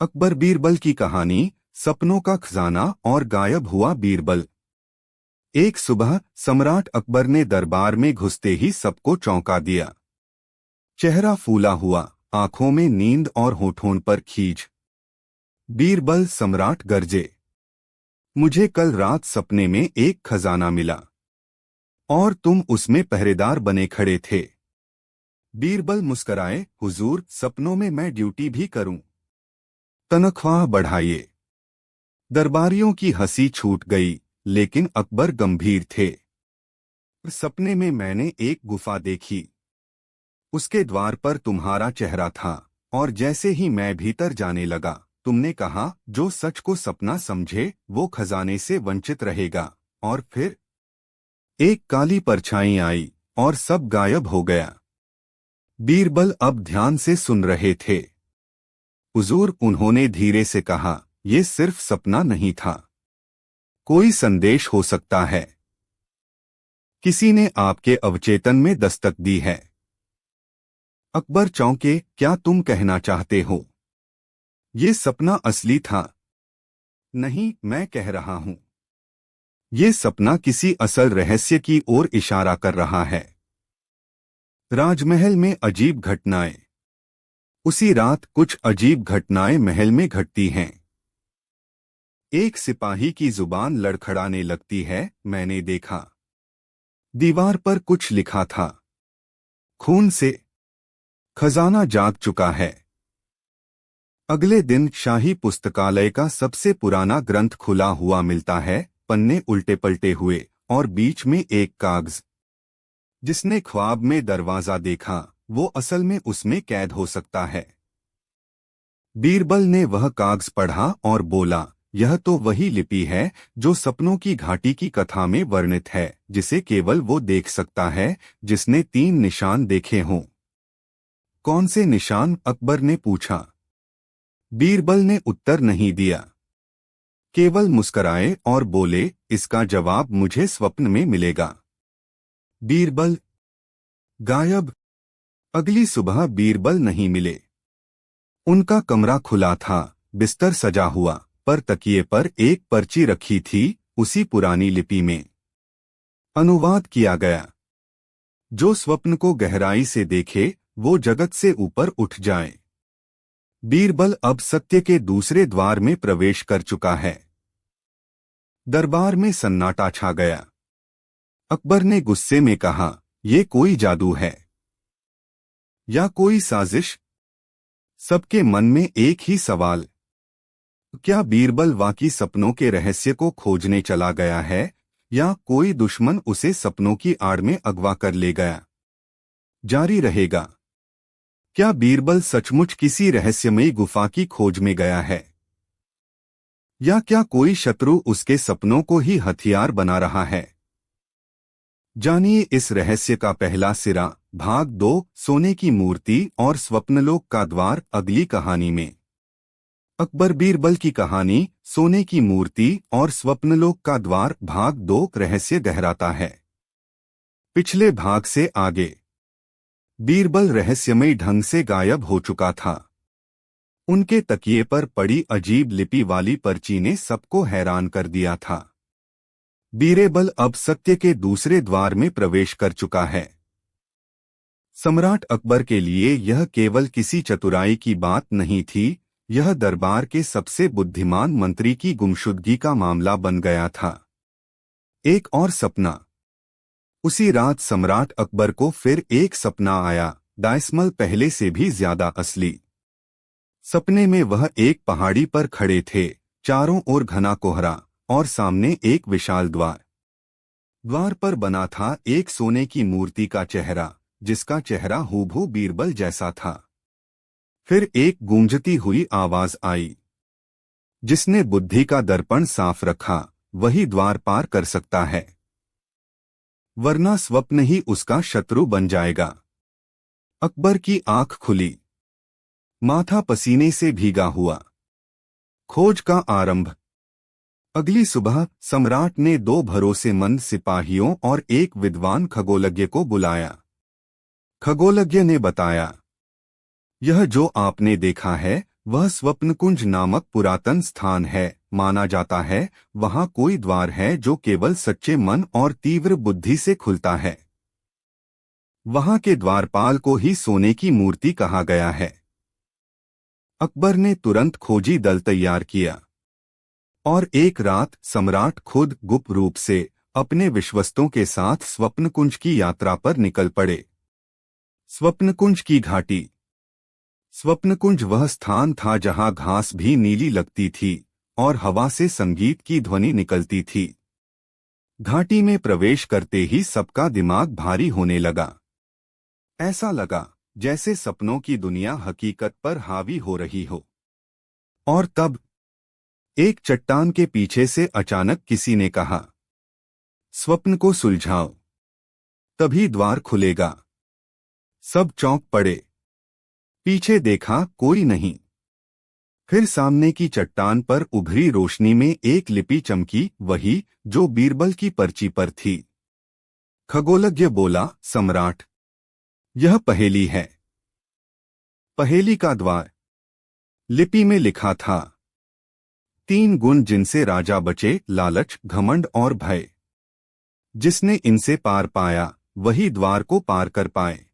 अकबर बीरबल की कहानी, सपनों का खजाना और गायब हुआ बीरबल। एक सुबह सम्राट अकबर ने दरबार में घुसते ही सबको चौंका दिया। चेहरा फूला हुआ, आंखों में नींद और होठों पर खींच। बीरबल, सम्राट गरजे, मुझे कल रात सपने में एक खजाना मिला और तुम उसमें पहरेदार बने खड़े थे। बीरबल मुस्कराए, हुजूर, सपनों में मैं ड्यूटी भी करूं। तनख्वाह बढ़ाइए। दरबारियों की हंसी छूट गई, लेकिन अकबर गंभीर थे। सपने में मैंने एक गुफा देखी। उसके द्वार पर तुम्हारा चेहरा था और जैसे ही मैं भीतर जाने लगा, तुमने कहा, जो सच को सपना समझे वो खजाने से वंचित रहेगा। और फिर एक काली परछाई आई और सब गायब हो गया। बीरबल अब ध्यान से सुन रहे थे। हुजूर, उन्होंने धीरे से कहा, ये सिर्फ सपना नहीं था। कोई संदेश हो सकता है। किसी ने आपके अवचेतन में दस्तक दी है। अकबर चौंके, क्या तुम कहना चाहते हो ये सपना असली था? नहीं, मैं कह रहा हूं ये सपना किसी असल रहस्य की ओर इशारा कर रहा है। राजमहल में अजीब घटनाएं। उसी रात कुछ अजीब घटनाएं महल में घटती हैं। एक सिपाही की जुबान लड़खड़ाने लगती है। मैंने देखा, दीवार पर कुछ लिखा था, खून से। खजाना जाग चुका है। अगले दिन शाही पुस्तकालय का सबसे पुराना ग्रंथ खुला हुआ मिलता है, पन्ने उल्टे पलटे हुए और बीच में एक कागज। जिसने ख्वाब में दरवाजा देखा, वो असल में उसमें कैद हो सकता है। बीरबल ने वह कागज पढ़ा और बोला, यह तो वही लिपि है जो सपनों की घाटी की कथा में वर्णित है, जिसे केवल वो देख सकता है जिसने 3 निशान देखे हों। कौन से निशान? अकबर ने पूछा। बीरबल ने उत्तर नहीं दिया, केवल मुस्कराए और बोले, इसका जवाब मुझे स्वप्न में मिलेगा। बीरबल गायब। अगली सुबह बीरबल नहीं मिले। उनका कमरा खुला था, बिस्तर सजा हुआ, पर तकिए पर एक पर्ची रखी थी, उसी पुरानी लिपि में। अनुवाद किया गया, जो स्वप्न को गहराई से देखे वो जगत से ऊपर उठ जाए। बीरबल अब सत्य के दूसरे द्वार में प्रवेश कर चुका है। दरबार में सन्नाटा छा गया। अकबर ने गुस्से में कहा, ये कोई जादू है या कोई साजिश? सबके मन में एक ही सवाल, क्या बीरबल वाकई सपनों के रहस्य को खोजने चला गया है या कोई दुश्मन उसे सपनों की आड़ में अगवा कर ले गया? जारी रहेगा। क्या बीरबल सचमुच किसी रहस्यमयी गुफा की खोज में गया है या क्या कोई शत्रु उसके सपनों को ही हथियार बना रहा है? जानिए इस रहस्य का पहला सिरा, भाग 2, सोने की मूर्ति और स्वप्नलोक का द्वार, अगली कहानी में। अकबर बीरबल की कहानी, सोने की मूर्ति और स्वप्नलोक का द्वार, भाग 2, रहस्य गहराता है। पिछले भाग से आगे बीरबल रहस्यमयी ढंग से गायब हो चुका था। उनके तकिए पर पड़ी अजीब लिपि वाली पर्ची ने सबको हैरान कर दिया था। बीरबल अब सत्य के दूसरे द्वार में प्रवेश कर चुका है। सम्राट अकबर के लिए यह केवल किसी चतुराई की बात नहीं थी, यह दरबार के सबसे बुद्धिमान मंत्री की गुमशुदगी का मामला बन गया था। एक और सपना। उसी रात सम्राट अकबर को फिर एक सपना आया, डायस्मल पहले से भी ज्यादा असली। सपने में वह एक पहाड़ी पर खड़े थे, चारों ओर घना कोहरा और सामने एक विशाल द्वार। द्वार पर बना था एक सोने की मूर्ति का चेहरा, जिसका चेहरा हूबहू बीरबल जैसा था। फिर एक गूंजती हुई आवाज आई, जिसने बुद्धि का दर्पण साफ रखा, वही द्वार पार कर सकता है, वरना स्वप्न ही उसका शत्रु बन जाएगा। अकबर की आंख खुली, माथा पसीने से भीगा हुआ। खोज का आरंभ। अगली सुबह सम्राट ने 2 भरोसेमंद सिपाहियों और एक विद्वान खगोलज्ञ को बुलाया। खगोलज्ञ ने बताया, यह जो आपने देखा है वह स्वप्नकुंज नामक पुरातन स्थान है। माना जाता है वहां कोई द्वार है जो केवल सच्चे मन और तीव्र बुद्धि से खुलता है। वहां के द्वारपाल को ही सोने की मूर्ति कहा गया है। अकबर ने तुरंत खोजी दल तैयार किया और एक रात सम्राट खुद गुप्त रूप से अपने विश्वस्तों के साथ स्वप्नकुंज की यात्रा पर निकल पड़े। स्वप्नकुंज की घाटी। स्वप्नकुंज वह स्थान था जहां घास भी नीली लगती थी और हवा से संगीत की ध्वनि निकलती थी। घाटी में प्रवेश करते ही सबका दिमाग भारी होने लगा। ऐसा लगा जैसे सपनों की दुनिया हकीकत पर हावी हो रही हो। और तब एक चट्टान के पीछे से अचानक किसी ने कहा, स्वप्न को सुलझाओ, तभी द्वार खुलेगा। सब चौंक पड़े। पीछे देखा, कोई नहीं। फिर सामने की चट्टान पर उभरी रोशनी में एक लिपि चमकी, वही जो बीरबल की पर्ची पर थी। खगोलज्ञ बोला, सम्राट, यह पहेली है। पहेली का द्वार। लिपि में लिखा था, 3 गुण जिनसे राजा बचे, लालच, घमंड और भय। जिसने इनसे पार पाया वही द्वार को पार कर पाए।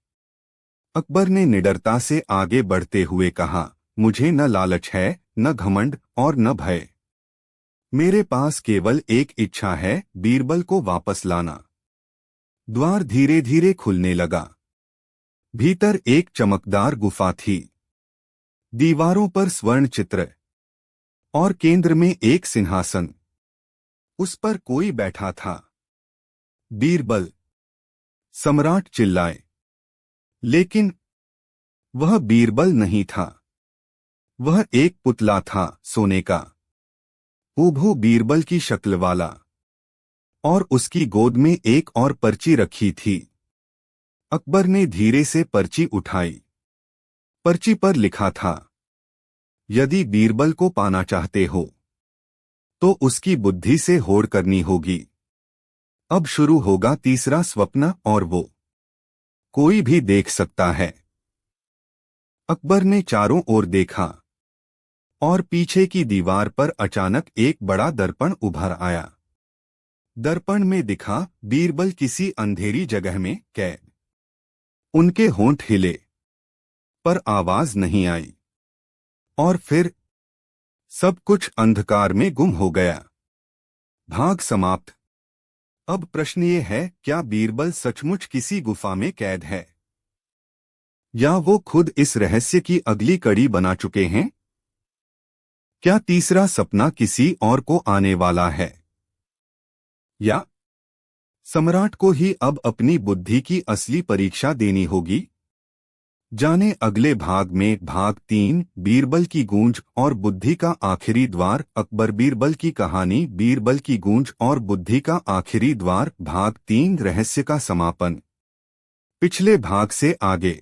अकबर ने निडरता से आगे बढ़ते हुए कहा, मुझे न लालच है, न घमंड और न भय। मेरे पास केवल एक इच्छा है, बीरबल को वापस लाना। द्वार धीरे धीरे खुलने लगा। भीतर एक चमकदार गुफा थी। दीवारों पर स्वर्ण चित्र और केंद्र में एक सिंहासन। उस पर कोई बैठा था। बीरबल। सम्राट चिल्लाए। लेकिन वह बीरबल नहीं था। वह एक पुतला था, सोने का, हूबहू बीरबल की शक्ल वाला। और उसकी गोद में एक और पर्ची रखी थी। अकबर ने धीरे से पर्ची उठाई। पर्ची पर लिखा था, यदि बीरबल को पाना चाहते हो तो उसकी बुद्धि से होड़ करनी होगी। अब शुरू होगा तीसरा स्वप्न, और वो कोई भी देख सकता है। अकबर ने चारों ओर देखा और पीछे की दीवार पर अचानक एक बड़ा दर्पण उभर आया। दर्पण में दिखा बीरबल किसी अंधेरी जगह में कैद। उनके होंठ हिले पर आवाज नहीं आई। और फिर सब कुछ अंधकार में गुम हो गया। भाग समाप्त। अब प्रश्न ये है, क्या बीरबल सचमुच किसी गुफा में कैद है, या वो खुद इस रहस्य की अगली कड़ी बना चुके हैं? क्या तीसरा सपना किसी और को आने वाला है, या सम्राट को ही अब अपनी बुद्धि की असली परीक्षा देनी होगी? जाने अगले भाग में। भाग 3, बीरबल की गूंज और बुद्धि का आखिरी द्वार। अकबर बीरबल की कहानी, बीरबल की गूंज और बुद्धि का आखिरी द्वार। भाग 3, रहस्य का समापन। पिछले भाग से आगे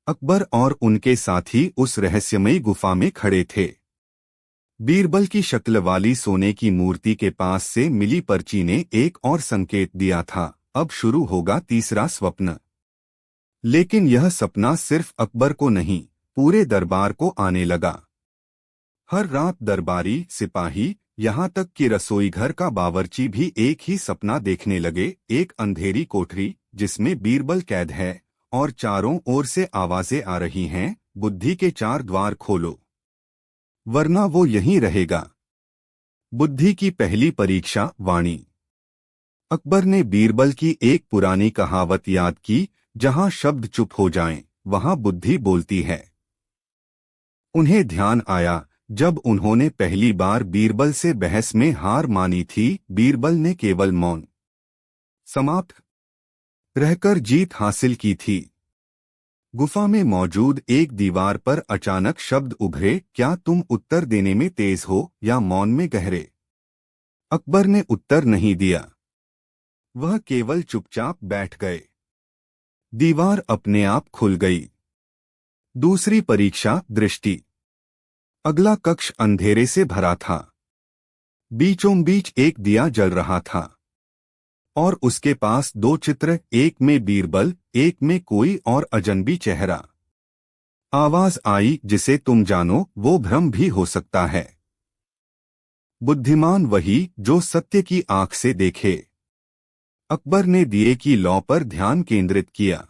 अकबर और उनके साथी उस रहस्यमयी गुफा में खड़े थे। बीरबल की शक्ल वाली सोने की मूर्ति के पास से मिली पर्ची ने एक और संकेत दिया था, अब शुरू होगा तीसरा स्वप्न। लेकिन यह सपना सिर्फ अकबर को नहीं, पूरे दरबार को आने लगा। हर रात दरबारी, सिपाही, यहाँ तक कि रसोईघर का बावर्ची भी एक ही सपना देखने लगे, एक अंधेरी कोठरी जिसमें बीरबल कैद है और चारों ओर से आवाजें आ रही हैं, बुद्धि के 4 द्वार खोलो, वरना वो यहीं रहेगा। बुद्धि की पहली परीक्षा, वाणी। अकबर ने बीरबल की एक पुरानी कहावत याद की, जहां शब्द चुप हो जाएं, वहां बुद्धि बोलती है। उन्हें ध्यान आया जब उन्होंने पहली बार बीरबल से बहस में हार मानी थी। बीरबल ने केवल मौन समाप्त रहकर जीत हासिल की थी। गुफा में मौजूद एक दीवार पर अचानक शब्द उभरे, क्या तुम उत्तर देने में तेज हो या मौन में गहरे? अकबर ने उत्तर नहीं दिया। वह केवल चुपचाप बैठ गए। दीवार अपने आप खुल गई। दूसरी परीक्षा, दृष्टि। अगला कक्ष अंधेरे से भरा था। बीचों बीच एक दिया जल रहा था और उसके पास 2 चित्र, एक में बीरबल, एक में कोई और अजनबी चेहरा। आवाज आई, जिसे तुम जानो वो भ्रम भी हो सकता है। बुद्धिमान वही जो सत्य की आंख से देखे। अकबर ने दिए की लौ पर ध्यान केंद्रित किया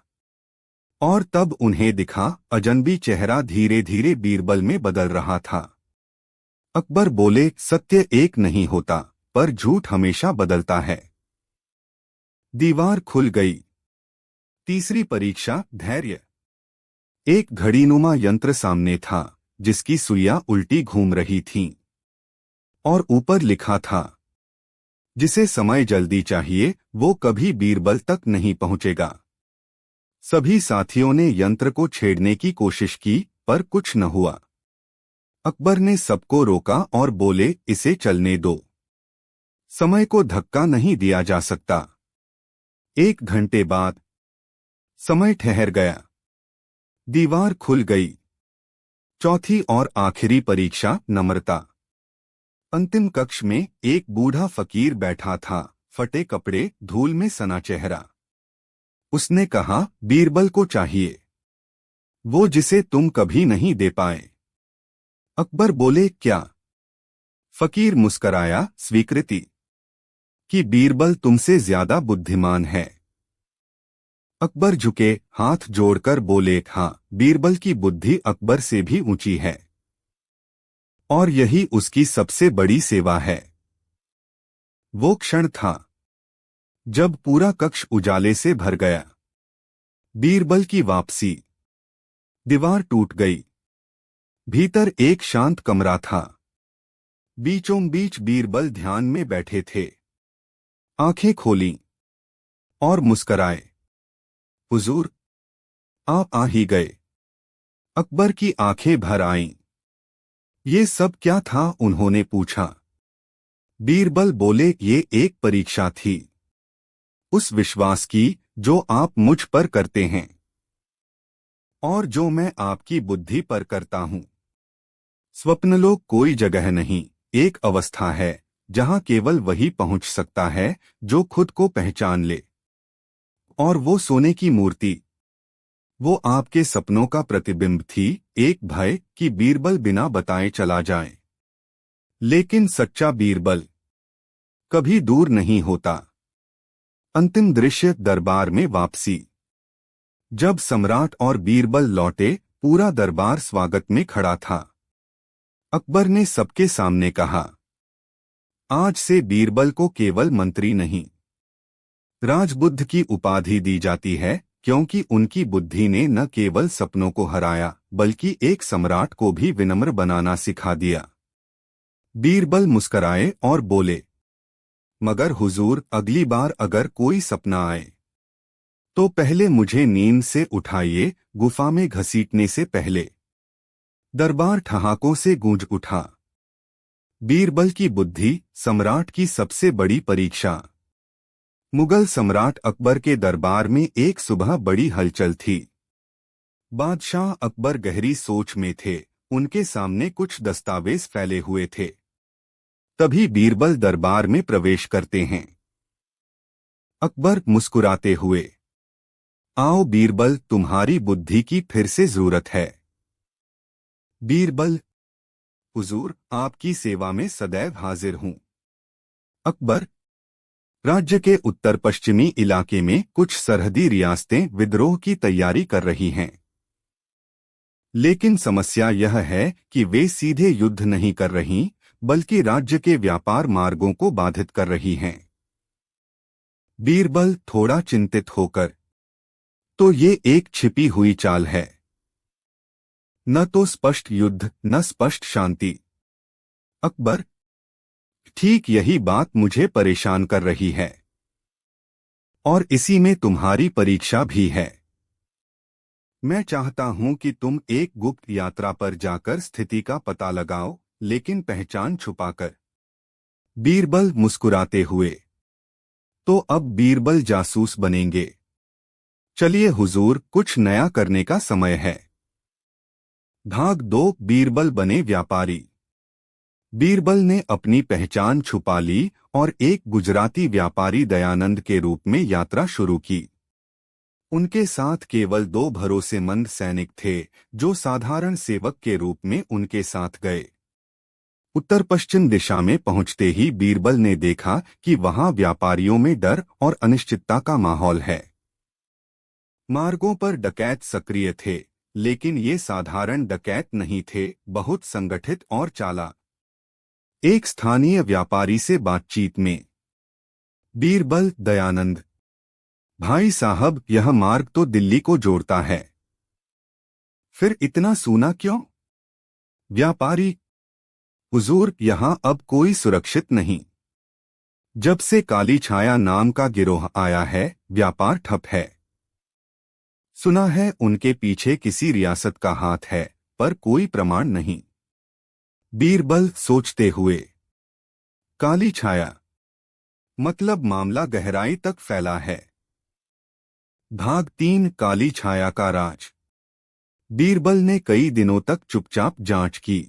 और तब उन्हें दिखा अजनबी चेहरा धीरे धीरे बीरबल में बदल रहा था। अकबर बोले, सत्य एक नहीं होता, पर झूठ हमेशा बदलता है। दीवार खुल गई। तीसरी परीक्षा, धैर्य। एक घड़ीनुमा यंत्र सामने था, जिसकी सुइयां उल्टी घूम रही थीं और ऊपर लिखा था, जिसे समय जल्दी चाहिए वो कभी बीरबल तक नहीं पहुंचेगा। सभी साथियों ने यंत्र को छेड़ने की कोशिश की, पर कुछ न हुआ। अकबर ने सबको रोका और बोले, इसे चलने दो। समय को धक्का नहीं दिया जा सकता। 1 घंटे बाद समय ठहर गया। दीवार खुल गई। चौथी और आखिरी परीक्षा, नम्रता। अंतिम कक्ष में एक बूढ़ा फकीर बैठा था, फटे कपड़े, धूल में सना चेहरा। उसने कहा, बीरबल को चाहिए वो जिसे तुम कभी नहीं दे पाए। अकबर बोले, क्या? फकीर मुस्कराया, स्वीकृति कि बीरबल तुमसे ज्यादा बुद्धिमान है। अकबर झुके, हाथ जोड़कर बोले, हाँ, बीरबल की बुद्धि अकबर से भी ऊंची है और यही उसकी सबसे बड़ी सेवा है। वो क्षण था जब पूरा कक्ष उजाले से भर गया। बीरबल की वापसी। दीवार टूट गई। भीतर एक शांत कमरा था। बीचों बीच बीरबल ध्यान में बैठे थे। आंखें खोलीं और मुस्कराए। हुजूर, आप आ ही गए। अकबर की आंखें भर आईं। ये सब क्या था? उन्होंने पूछा। बीरबल बोले, ये एक परीक्षा थी, उस विश्वास की जो आप मुझ पर करते हैं और जो मैं आपकी बुद्धि पर करता हूं। स्वप्नलोक कोई जगह नहीं, एक अवस्था है जहां केवल वही पहुंच सकता है जो खुद को पहचान ले। और वो सोने की मूर्ति, वो आपके सपनों का प्रतिबिंब थी, एक भय कि बीरबल बिना बताए चला जाए। लेकिन सच्चा बीरबल कभी दूर नहीं होता। अंतिम दृश्य, दरबार में वापसी। जब सम्राट और बीरबल लौटे, पूरा दरबार स्वागत में खड़ा था। अकबर ने सबके सामने कहा, आज से बीरबल को केवल मंत्री नहीं, राजबुद्ध की उपाधि दी जाती है, क्योंकि उनकी बुद्धि ने न केवल सपनों को हराया, बल्कि एक सम्राट को भी विनम्र बनाना सिखा दिया। बीरबल मुस्कराए और बोले, मगर हुजूर, अगली बार अगर कोई सपना आए तो पहले मुझे नींद से उठाइए, गुफा में घसीटने से पहले। दरबार ठहाकों से गूंज उठा। बीरबल की बुद्धि, सम्राट की सबसे बड़ी परीक्षा। मुगल सम्राट अकबर के दरबार में एक सुबह बड़ी हलचल थी। बादशाह अकबर गहरी सोच में थे। उनके सामने कुछ दस्तावेज फैले हुए थे। तभी बीरबल दरबार में प्रवेश करते हैं। अकबर मुस्कुराते हुए, आओ बीरबल, तुम्हारी बुद्धि की फिर से जरूरत है। बीरबल, हुजूर, आपकी सेवा में सदैव हाजिर हूं। अकबर, राज्य के उत्तर पश्चिमी इलाके में कुछ सरहदी रियासतें विद्रोह की तैयारी कर रही हैं। लेकिन समस्या यह है कि वे सीधे युद्ध नहीं कर रही, बल्कि राज्य के व्यापार मार्गों को बाधित कर रही हैं। बीरबल, थोड़ा चिंतित होकर, तो ये एक छिपी हुई चाल है। न तो स्पष्ट युद्ध, न स्पष्ट शांति। अकबर, ठीक यही बात मुझे परेशान कर रही है और इसी में तुम्हारी परीक्षा भी है। मैं चाहता हूं कि तुम एक गुप्त यात्रा पर जाकर स्थिति का पता लगाओ, लेकिन पहचान छुपाकर। बीरबल मुस्कुराते हुए, तो अब बीरबल जासूस बनेंगे? चलिए हुजूर, कुछ नया करने का समय है। भाग 2, बीरबल बने व्यापारी। बीरबल ने अपनी पहचान छुपा ली और एक गुजराती व्यापारी दयानंद के रूप में यात्रा शुरू की। उनके साथ केवल 2 भरोसेमंद सैनिक थे जो साधारण सेवक के रूप में उनके साथ गए। उत्तर पश्चिम दिशा में पहुंचते ही बीरबल ने देखा कि वहां व्यापारियों में डर और अनिश्चितता का माहौल है। मार्गों पर डकैत सक्रिय थे, लेकिन ये साधारण डकैत नहीं थे, बहुत संगठित और चालाक। एक स्थानीय व्यापारी से बातचीत में बीरबल, दयानंद भाई साहब, यह मार्ग तो दिल्ली को जोड़ता है, फिर इतना सूना क्यों? व्यापारी, हुजूर, यहां अब कोई सुरक्षित नहीं। जब से काली छाया नाम का गिरोह आया है, व्यापार ठप है। सुना है उनके पीछे किसी रियासत का हाथ है, पर कोई प्रमाण नहीं। बीरबल सोचते हुए, काली छाया मतलब मामला गहराई तक फैला है। भाग 3, काली छाया का राज। बीरबल ने कई दिनों तक चुपचाप जांच की।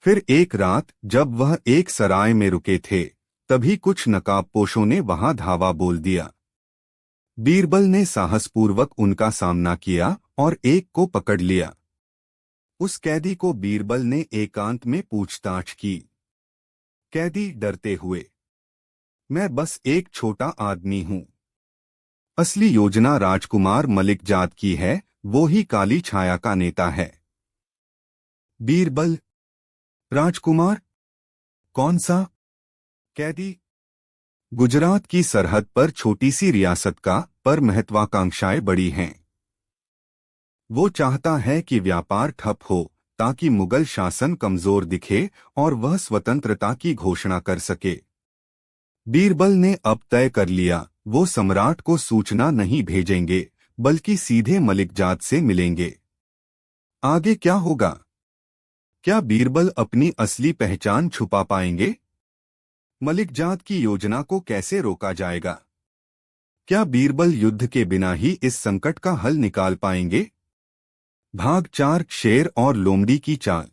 फिर एक रात जब वह एक सराय में रुके थे, तभी कुछ नकाबपोशों ने वहां धावा बोल दिया। बीरबल ने साहसपूर्वक उनका सामना किया और एक को पकड़ लिया। उस कैदी को बीरबल ने एकांत में पूछताछ की। कैदी डरते हुए, मैं बस एक छोटा आदमी हूं। असली योजना राजकुमार मलिक जाद की है, वो ही काली छाया का नेता है। बीरबल, राजकुमार? कौन सा? कैदी, गुजरात की सरहद पर छोटी सी रियासत का, पर महत्वाकांक्षाएं बड़ी हैं। वो चाहता है कि व्यापार ठप हो ताकि मुगल शासन कमजोर दिखे और वह स्वतंत्रता की घोषणा कर सके। बीरबल ने अब तय कर लिया, वो सम्राट को सूचना नहीं भेजेंगे, बल्कि सीधे मलिकजाद से मिलेंगे। आगे क्या होगा? क्या बीरबल अपनी असली पहचान छुपा पाएंगे? मलिकजाद की योजना को कैसे रोका जाएगा? क्या बीरबल युद्ध के बिना ही इस संकट का हल निकाल पाएंगे? भाग 4, शेर और लोमड़ी की चाल।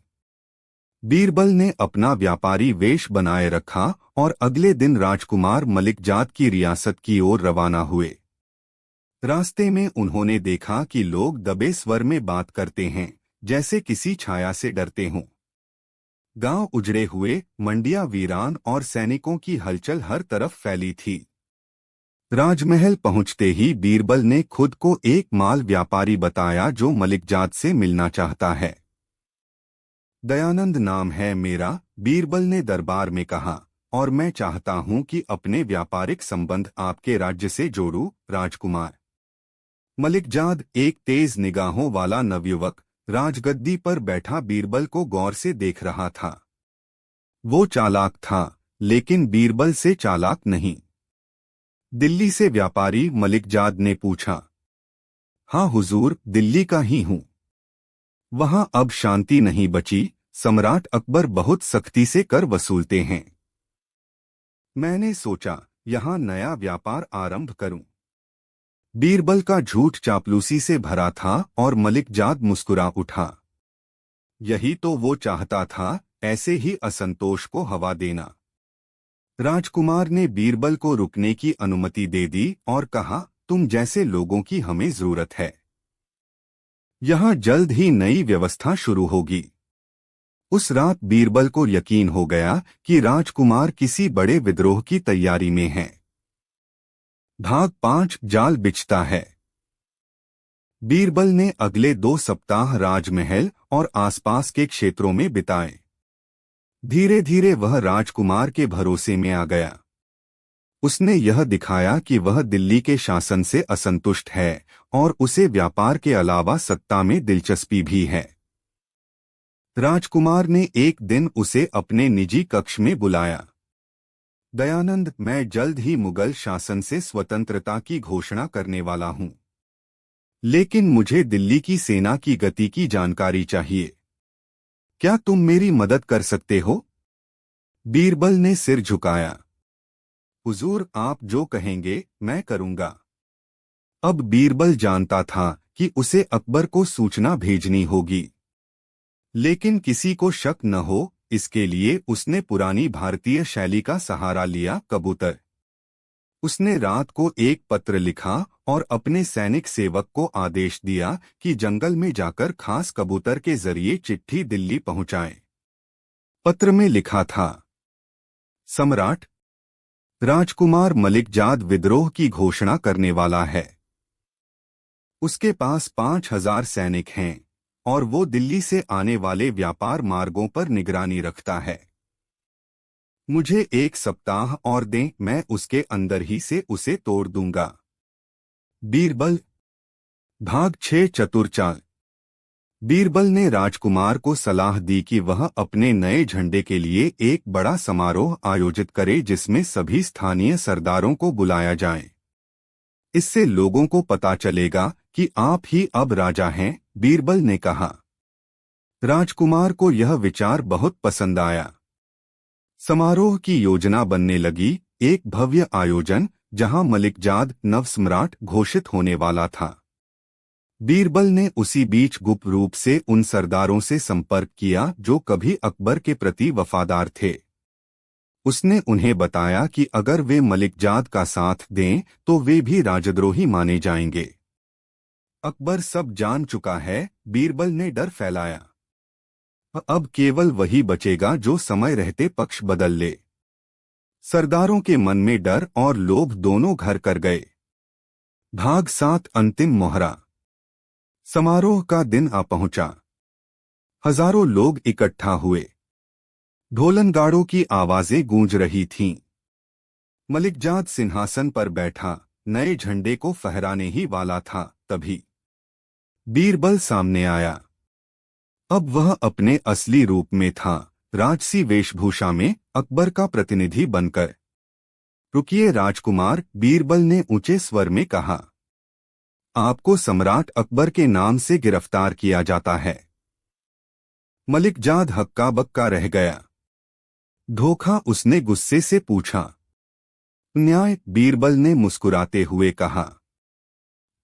बीरबल ने अपना व्यापारी वेश बनाए रखा और अगले दिन राजकुमार मलिकजाद की रियासत की ओर रवाना हुए। रास्ते में उन्होंने देखा कि लोग दबे स्वर में बात करते हैं, जैसे किसी छाया से डरते हों। गांव उजड़े हुए, मंडियां वीरान और सैनिकों की हलचल हर तरफ फैली थी। राजमहल पहुंचते ही बीरबल ने खुद को एक माल व्यापारी बताया जो मलिकजाद से मिलना चाहता है। दयानंद नाम है मेरा, बीरबल ने दरबार में कहा, और मैं चाहता हूं कि अपने व्यापारिक संबंध आपके राज्य से जोड़ूं, राजकुमार। मलिकजाद, एक तेज निगाहों वाला नवयुवक, राजगद्दी पर बैठा बीरबल को गौर से देख रहा था। वो चालाक था, लेकिन बीरबल से चालाक नहीं। दिल्ली से व्यापारी मलिकजाद ने पूछा। हाँ हुजूर, दिल्ली का ही हूँ। वहां अब शांति नहीं बची, सम्राट अकबर बहुत सख्ती से कर वसूलते हैं। मैंने सोचा यहां नया व्यापार आरंभ करूं। बीरबल का झूठ चापलूसी से भरा था और मलिकजाद मुस्कुरा उठा। यही तो वो चाहता था, ऐसे ही असंतोष को हवा देना। राजकुमार ने बीरबल को रुकने की अनुमति दे दी और कहा, तुम जैसे लोगों की हमें जरूरत है। यहां जल्द ही नई व्यवस्था शुरू होगी। उस रात बीरबल को यकीन हो गया कि राजकुमार किसी बड़े विद्रोह की तैयारी में है। भाग 5, जाल बिछता है। बीरबल ने अगले 2 सप्ताह राजमहल और आसपास के क्षेत्रों में बिताए। धीरे धीरे वह राजकुमार के भरोसे में आ गया। उसने यह दिखाया कि वह दिल्ली के शासन से असंतुष्ट है और उसे व्यापार के अलावा सत्ता में दिलचस्पी भी है। राजकुमार ने एक दिन उसे अपने निजी कक्ष में बुलाया। दयानंद, मैं जल्द ही मुगल शासन से स्वतंत्रता की घोषणा करने वाला हूं, लेकिन मुझे दिल्ली की सेना की गति की जानकारी चाहिए। क्या तुम मेरी मदद कर सकते हो? बीरबल ने सिर झुकाया। हुजूर, आप जो कहेंगे मैं करूंगा। अब बीरबल जानता था कि उसे अकबर को सूचना भेजनी होगी, लेकिन किसी को शक न हो, इसके लिए उसने पुरानी भारतीय शैली का सहारा लिया, कबूतर। उसने रात को एक पत्र लिखा और अपने सैनिक सेवक को आदेश दिया कि जंगल में जाकर खास कबूतर के जरिए चिट्ठी दिल्ली पहुंचाए। पत्र में लिखा था, सम्राट, राजकुमार मलिक जाद विद्रोह की घोषणा करने वाला है। उसके पास 5,000 सैनिक हैं और वो दिल्ली से आने वाले व्यापार मार्गों पर निगरानी रखता है। मुझे 1 सप्ताह और दें, मैं उसके अंदर ही से उसे तोड़ दूंगा। बीरबल। भाग 6 चतुर चाल। बीरबल ने राजकुमार को सलाह दी कि वह अपने नए झंडे के लिए एक बड़ा समारोह आयोजित करे जिसमें सभी स्थानीय सरदारों को बुलाया जाए। इससे लोगों को पता चलेगा कि आप ही अब राजा हैं, बीरबल ने कहा। राजकुमार को यह विचार बहुत पसंद आया। समारोह की योजना बनने लगी, एक भव्य आयोजन जहां मलिकजाद नवसम्राट घोषित होने वाला था। बीरबल ने उसी बीच गुप्त रूप से उन सरदारों से संपर्क किया जो कभी अकबर के प्रति वफादार थे। उसने उन्हें बताया कि अगर वे मलिकजाद का साथ दें तो वे भी राजद्रोही माने जाएंगे। अकबर सब जान चुका है, बीरबल ने डर फैलाया। अब केवल वही बचेगा जो समय रहते पक्ष बदल ले। सरदारों के मन में डर और लोभ दोनों घर कर गए। भाग 7 अंतिम मोहरा। समारोह का दिन आ पहुंचा। हजारों लोग इकट्ठा हुए। ढोलनगाड़ों की आवाजें गूंज रही थीं। मलिकजाद सिंहासन पर बैठा, नए झंडे को फहराने ही वाला था, तभी बीरबल सामने आया। अब वह अपने असली रूप में था, राजसी वेशभूषा में, अकबर का प्रतिनिधि बनकर। रुकिए राजकुमार, बीरबल ने ऊंचे स्वर में कहा। आपको सम्राट अकबर के नाम से गिरफ्तार किया जाता है। मलिकजाद हक्का बक्का रह गया। धोखा, उसने गुस्से से पूछा। न्याय, बीरबल ने मुस्कुराते हुए कहा।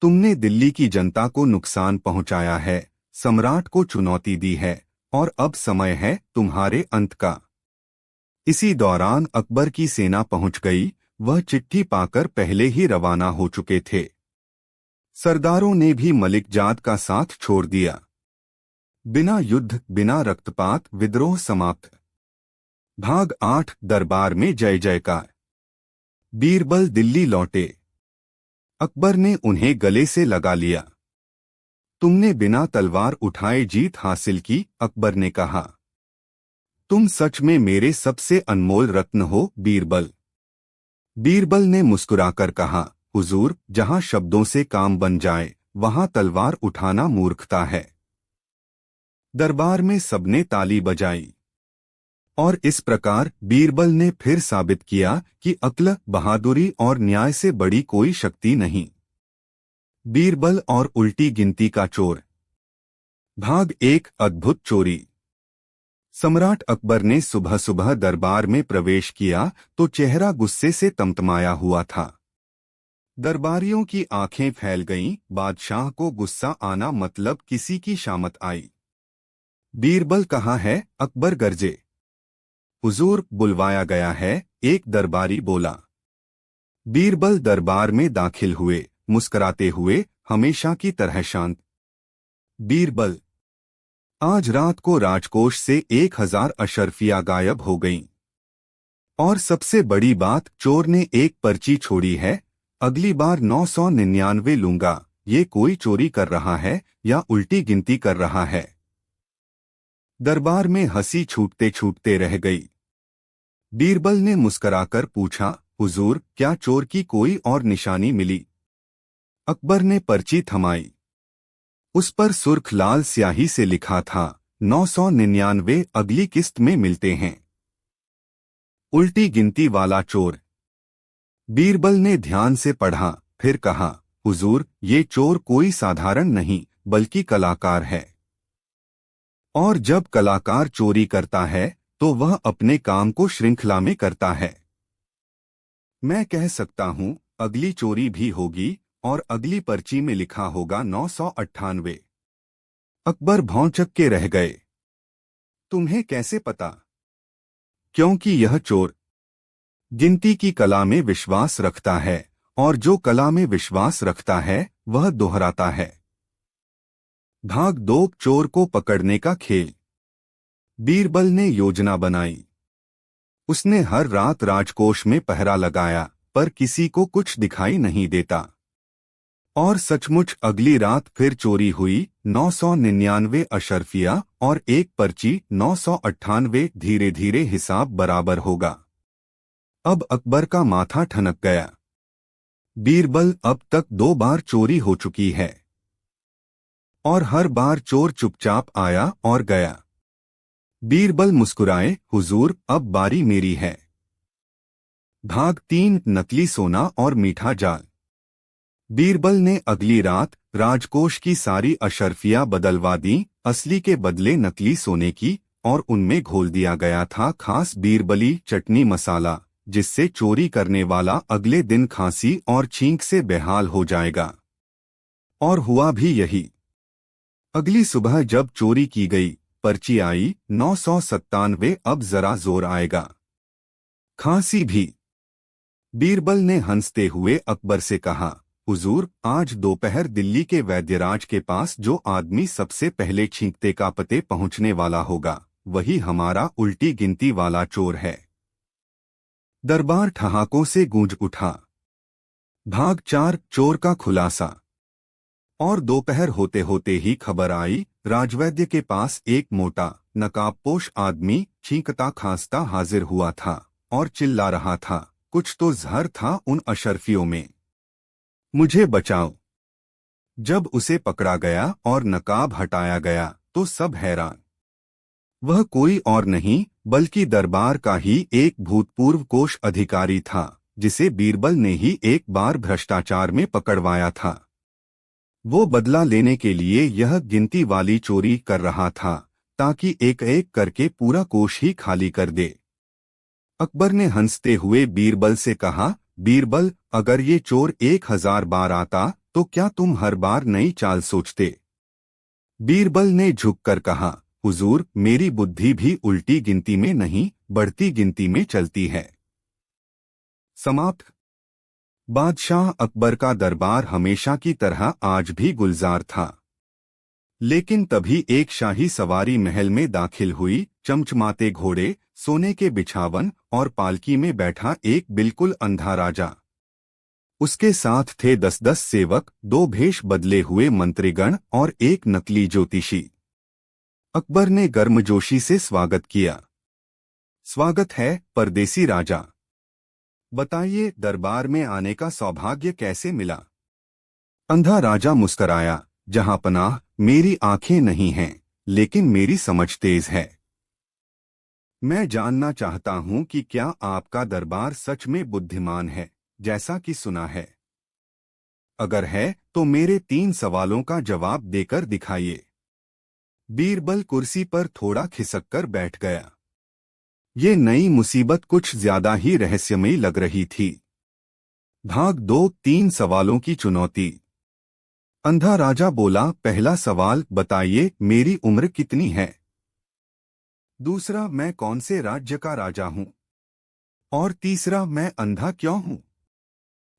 तुमने दिल्ली की जनता को नुकसान पहुंचाया है, सम्राट को चुनौती दी है, और अब समय है तुम्हारे अंत का। इसी दौरान अकबर की सेना पहुंच गई। वह चिट्ठी पाकर पहले ही रवाना हो चुके थे। सरदारों ने भी मलिकजाद का साथ छोड़ दिया। बिना युद्ध, बिना रक्तपात, विद्रोह समाप्त। भाग 8 दरबार में जय जयकार। बीरबल दिल्ली लौटे। अकबर ने उन्हें गले से लगा लिया। तुमने बिना तलवार उठाए जीत हासिल की, अकबर ने कहा। तुम सच में मेरे सबसे अनमोल रत्न हो, बीरबल। बीरबल ने मुस्कुराकर कहा, हुजूर, जहां शब्दों से काम बन जाए वहां तलवार उठाना मूर्खता है। दरबार में सबने ताली बजाई। और इस प्रकार बीरबल ने फिर साबित किया कि अक्ल, बहादुरी और न्याय से बड़ी कोई शक्ति नहीं। बीरबल और उल्टी गिनती का चोर। भाग 1 अद्भुत चोरी। सम्राट अकबर ने सुबह सुबह दरबार में प्रवेश किया तो चेहरा गुस्से से तमतमाया हुआ था। दरबारियों की आंखें फैल गईं, बादशाह को गुस्सा आना मतलब किसी की शामत आई। बीरबल कहाँ है? अकबर गरजे। हुजूर, बुलवाया गया है, एक दरबारी बोला। बीरबल दरबार में दाखिल हुए, मुस्कराते हुए, हमेशा की तरह शांत। बीरबल, आज रात को राजकोष से 1,000 अशर्फियां गायब हो गईं। और सबसे बड़ी बात, चोर ने एक पर्ची छोड़ी है, अगली बार 999 लूंगा। ये कोई चोरी कर रहा है या उल्टी गिनती कर रहा है? दरबार में हंसी छूटते छूटते रह गई। बीरबल ने मुस्कराकर पूछा, हुजूर, क्या चोर की कोई और निशानी मिली? अकबर ने पर्ची थमाई। उस पर सुर्ख लाल स्याही से लिखा था, 999 अगली किस्त में मिलते हैं। उल्टी गिनती वाला चोर। बीरबल ने ध्यान से पढ़ा, फिर कहा, हुजूर, ये चोर कोई साधारण नहीं बल्कि कलाकार है। और जब कलाकार चोरी करता है तो वह अपने काम को श्रृंखला में करता है। मैं कह सकता हूं, अगली चोरी भी होगी और अगली पर्ची में लिखा होगा 998। अकबर भौंचक के रह गए। तुम्हें कैसे पता? क्योंकि यह चोर गिनती की कला में विश्वास रखता है और जो कला में विश्वास रखता है वह दोहराता है। भाग 2 चोर को पकड़ने का खेल। बीरबल ने योजना बनाई। उसने हर रात राजकोष में पहरा लगाया, पर किसी को कुछ दिखाई नहीं देता। और सचमुच अगली रात फिर चोरी हुई। 999 अशर्फिया और एक पर्ची 998। धीरे धीरे हिसाब बराबर होगा। अब अकबर का माथा ठनक गया। बीरबल अब तक 2 बार चोरी हो चुकी है और हर बार चोर चुपचाप आया और गया। बीरबल मुस्कुराए, हुजूर अब बारी मेरी है। भाग 3 नकली सोना और मीठा जाल। बीरबल ने अगली रात राजकोष की सारी अशर्फिया बदलवा दी, असली के बदले नकली सोने की, और उनमें घोल दिया गया था खास बीरबली चटनी मसाला, जिससे चोरी करने वाला अगले दिन खांसी और छींक से बेहाल हो जाएगा। और हुआ भी यही। अगली सुबह जब चोरी की गई, पर्ची आई 997। अब जरा जोर आएगा, खांसी भी। बीरबल ने हंसते हुए अकबर से कहा, हुजूर आज दोपहर दिल्ली के वैद्यराज के पास जो आदमी सबसे पहले छींकते का पते पहुंचने वाला होगा, वही हमारा उल्टी गिनती वाला चोर है। दरबार ठहाकों से गूंज उठा। भाग 4 चोर का खुलासा। और दोपहर होते होते ही खबर आई, राजवैद्य के पास एक मोटा नकाबपोश आदमी छींकता खांसता हाजिर हुआ था और चिल्ला रहा था, कुछ तो जहर था उन अशर्फियों में, मुझे बचाओ। जब उसे पकड़ा गया और नकाब हटाया गया तो सब हैरान। वह कोई और नहीं बल्कि दरबार का ही एक भूतपूर्व कोष अधिकारी था, जिसे बीरबल ने ही एक बार भ्रष्टाचार में पकड़वाया था। वो बदला लेने के लिए यह गिनती वाली चोरी कर रहा था, ताकि एक एक करके पूरा कोष ही खाली कर दे। अकबर ने हंसते हुए बीरबल से कहा, बीरबल, अगर ये चोर 1000 बार आता तो क्या तुम हर बार नई चाल सोचते? बीरबल ने झुककर कहा, हुजूर, मेरी बुद्धि भी उल्टी गिनती में नहीं, बढ़ती गिनती में चलती है। समाप्त। बादशाह अकबर का दरबार हमेशा की तरह आज भी गुलजार था। लेकिन तभी एक शाही सवारी महल में दाखिल हुई। चमचमाते घोड़े, सोने के बिछावन और पालकी में बैठा एक बिल्कुल अंधा राजा। उसके साथ थे 10-10 सेवक, 2 भेष बदले हुए मंत्रीगण और एक नकली ज्योतिषी। अकबर ने गर्मजोशी से स्वागत किया। स्वागत है, परदेसी राजा। बताइए, दरबार में आने का सौभाग्य कैसे मिला? अंधा राजा मुस्कराया, जहां पनाह, मेरी आंखें नहीं हैं, लेकिन मेरी समझ तेज है। मैं जानना चाहता हूं कि क्या आपका दरबार सच में बुद्धिमान है, जैसा कि सुना है? अगर है तो मेरे 3 सवालों का जवाब देकर दिखाइए। बीरबल कुर्सी पर थोड़ा खिसककर बैठ गया। ये नई मुसीबत कुछ ज्यादा ही रहस्यमयी लग रही थी। भाग 2 3 सवालों की चुनौती। अंधा राजा बोला, पहला सवाल, बताइए मेरी उम्र कितनी है? दूसरा, मैं कौन से राज्य का राजा हूं? और तीसरा, मैं अंधा क्यों हूं?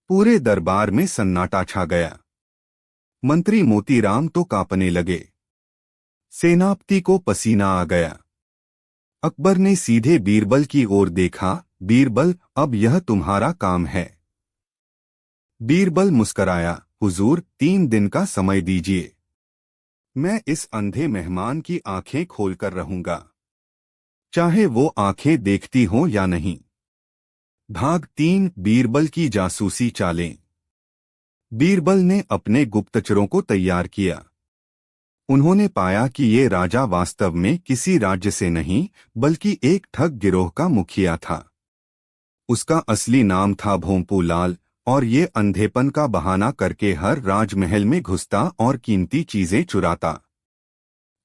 पूरे दरबार में सन्नाटा छा गया। मंत्री मोतीराम तो कांपने लगे। सेनापति को पसीना आ गया। अकबर ने सीधे बीरबल की ओर देखा, बीरबल, अब यह तुम्हारा काम है। बीरबल मुस्कराया, हुजूर, 3 दिन का समय दीजिए। मैं इस अंधे मेहमान की आंखें खोलकर रहूंगा, चाहे वो आंखें देखती हों या नहीं। भाग 3 बीरबल की जासूसी चालें। बीरबल ने अपने गुप्तचरों को तैयार किया। उन्होंने पाया कि ये राजा वास्तव में किसी राज्य से नहीं, बल्कि एक ठग गिरोह का मुखिया था। उसका असली नाम था भोंपू लाल, और ये अंधेपन का बहाना करके हर राजमहल में घुसता और कीमती चीजें चुराता।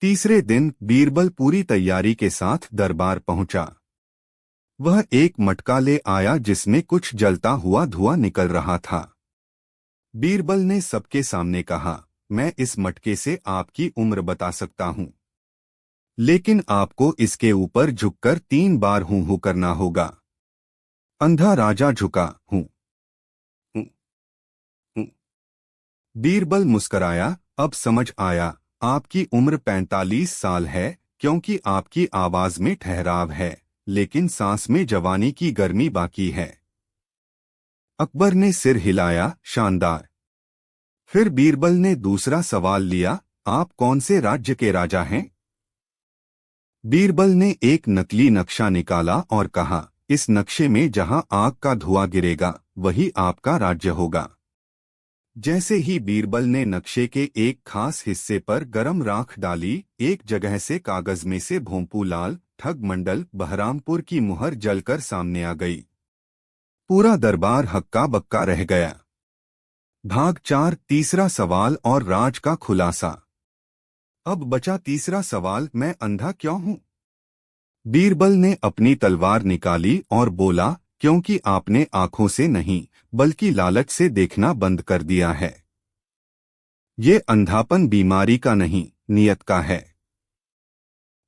तीसरे दिन बीरबल पूरी तैयारी के साथ दरबार पहुंचा। वह एक मटका ले आया जिसमें कुछ जलता हुआ धुआं निकल रहा था। बीरबल ने सबके सामने कहा, मैं इस मटके से आपकी उम्र बता सकता हूं, लेकिन आपको इसके ऊपर झुककर 3 बार हूं हूं करना होगा। अंधा राजा झुका। हूँ हूँ, हूँ। बीरबल मुस्कराया। अब समझ आया, आपकी उम्र 45 साल है, क्योंकि आपकी आवाज में ठहराव है, लेकिन सांस में जवानी की गर्मी बाकी है। अकबर ने सिर हिलाया, शानदार। फिर बीरबल ने दूसरा सवाल लिया, आप कौन से राज्य के राजा हैं? बीरबल ने एक नकली नक्शा निकाला और कहा, इस नक्शे में जहां आग का धुआं गिरेगा वही आपका राज्य होगा। जैसे ही बीरबल ने नक्शे के एक खास हिस्से पर गरम राख डाली, एक जगह से कागज में से भोंपूलाल ठग मंडल बहरामपुर की मुहर जलकर सामने आ गई। पूरा दरबार हक्का बक्का रह गया। भाग 4 तीसरा सवाल और राज का खुलासा। अब बचा तीसरा सवाल, मैं अंधा क्यों हूं? बीरबल ने अपनी तलवार निकाली और बोला, क्योंकि आपने आंखों से नहीं बल्कि लालच से देखना बंद कर दिया है। ये अंधापन बीमारी का नहीं, नियत का है।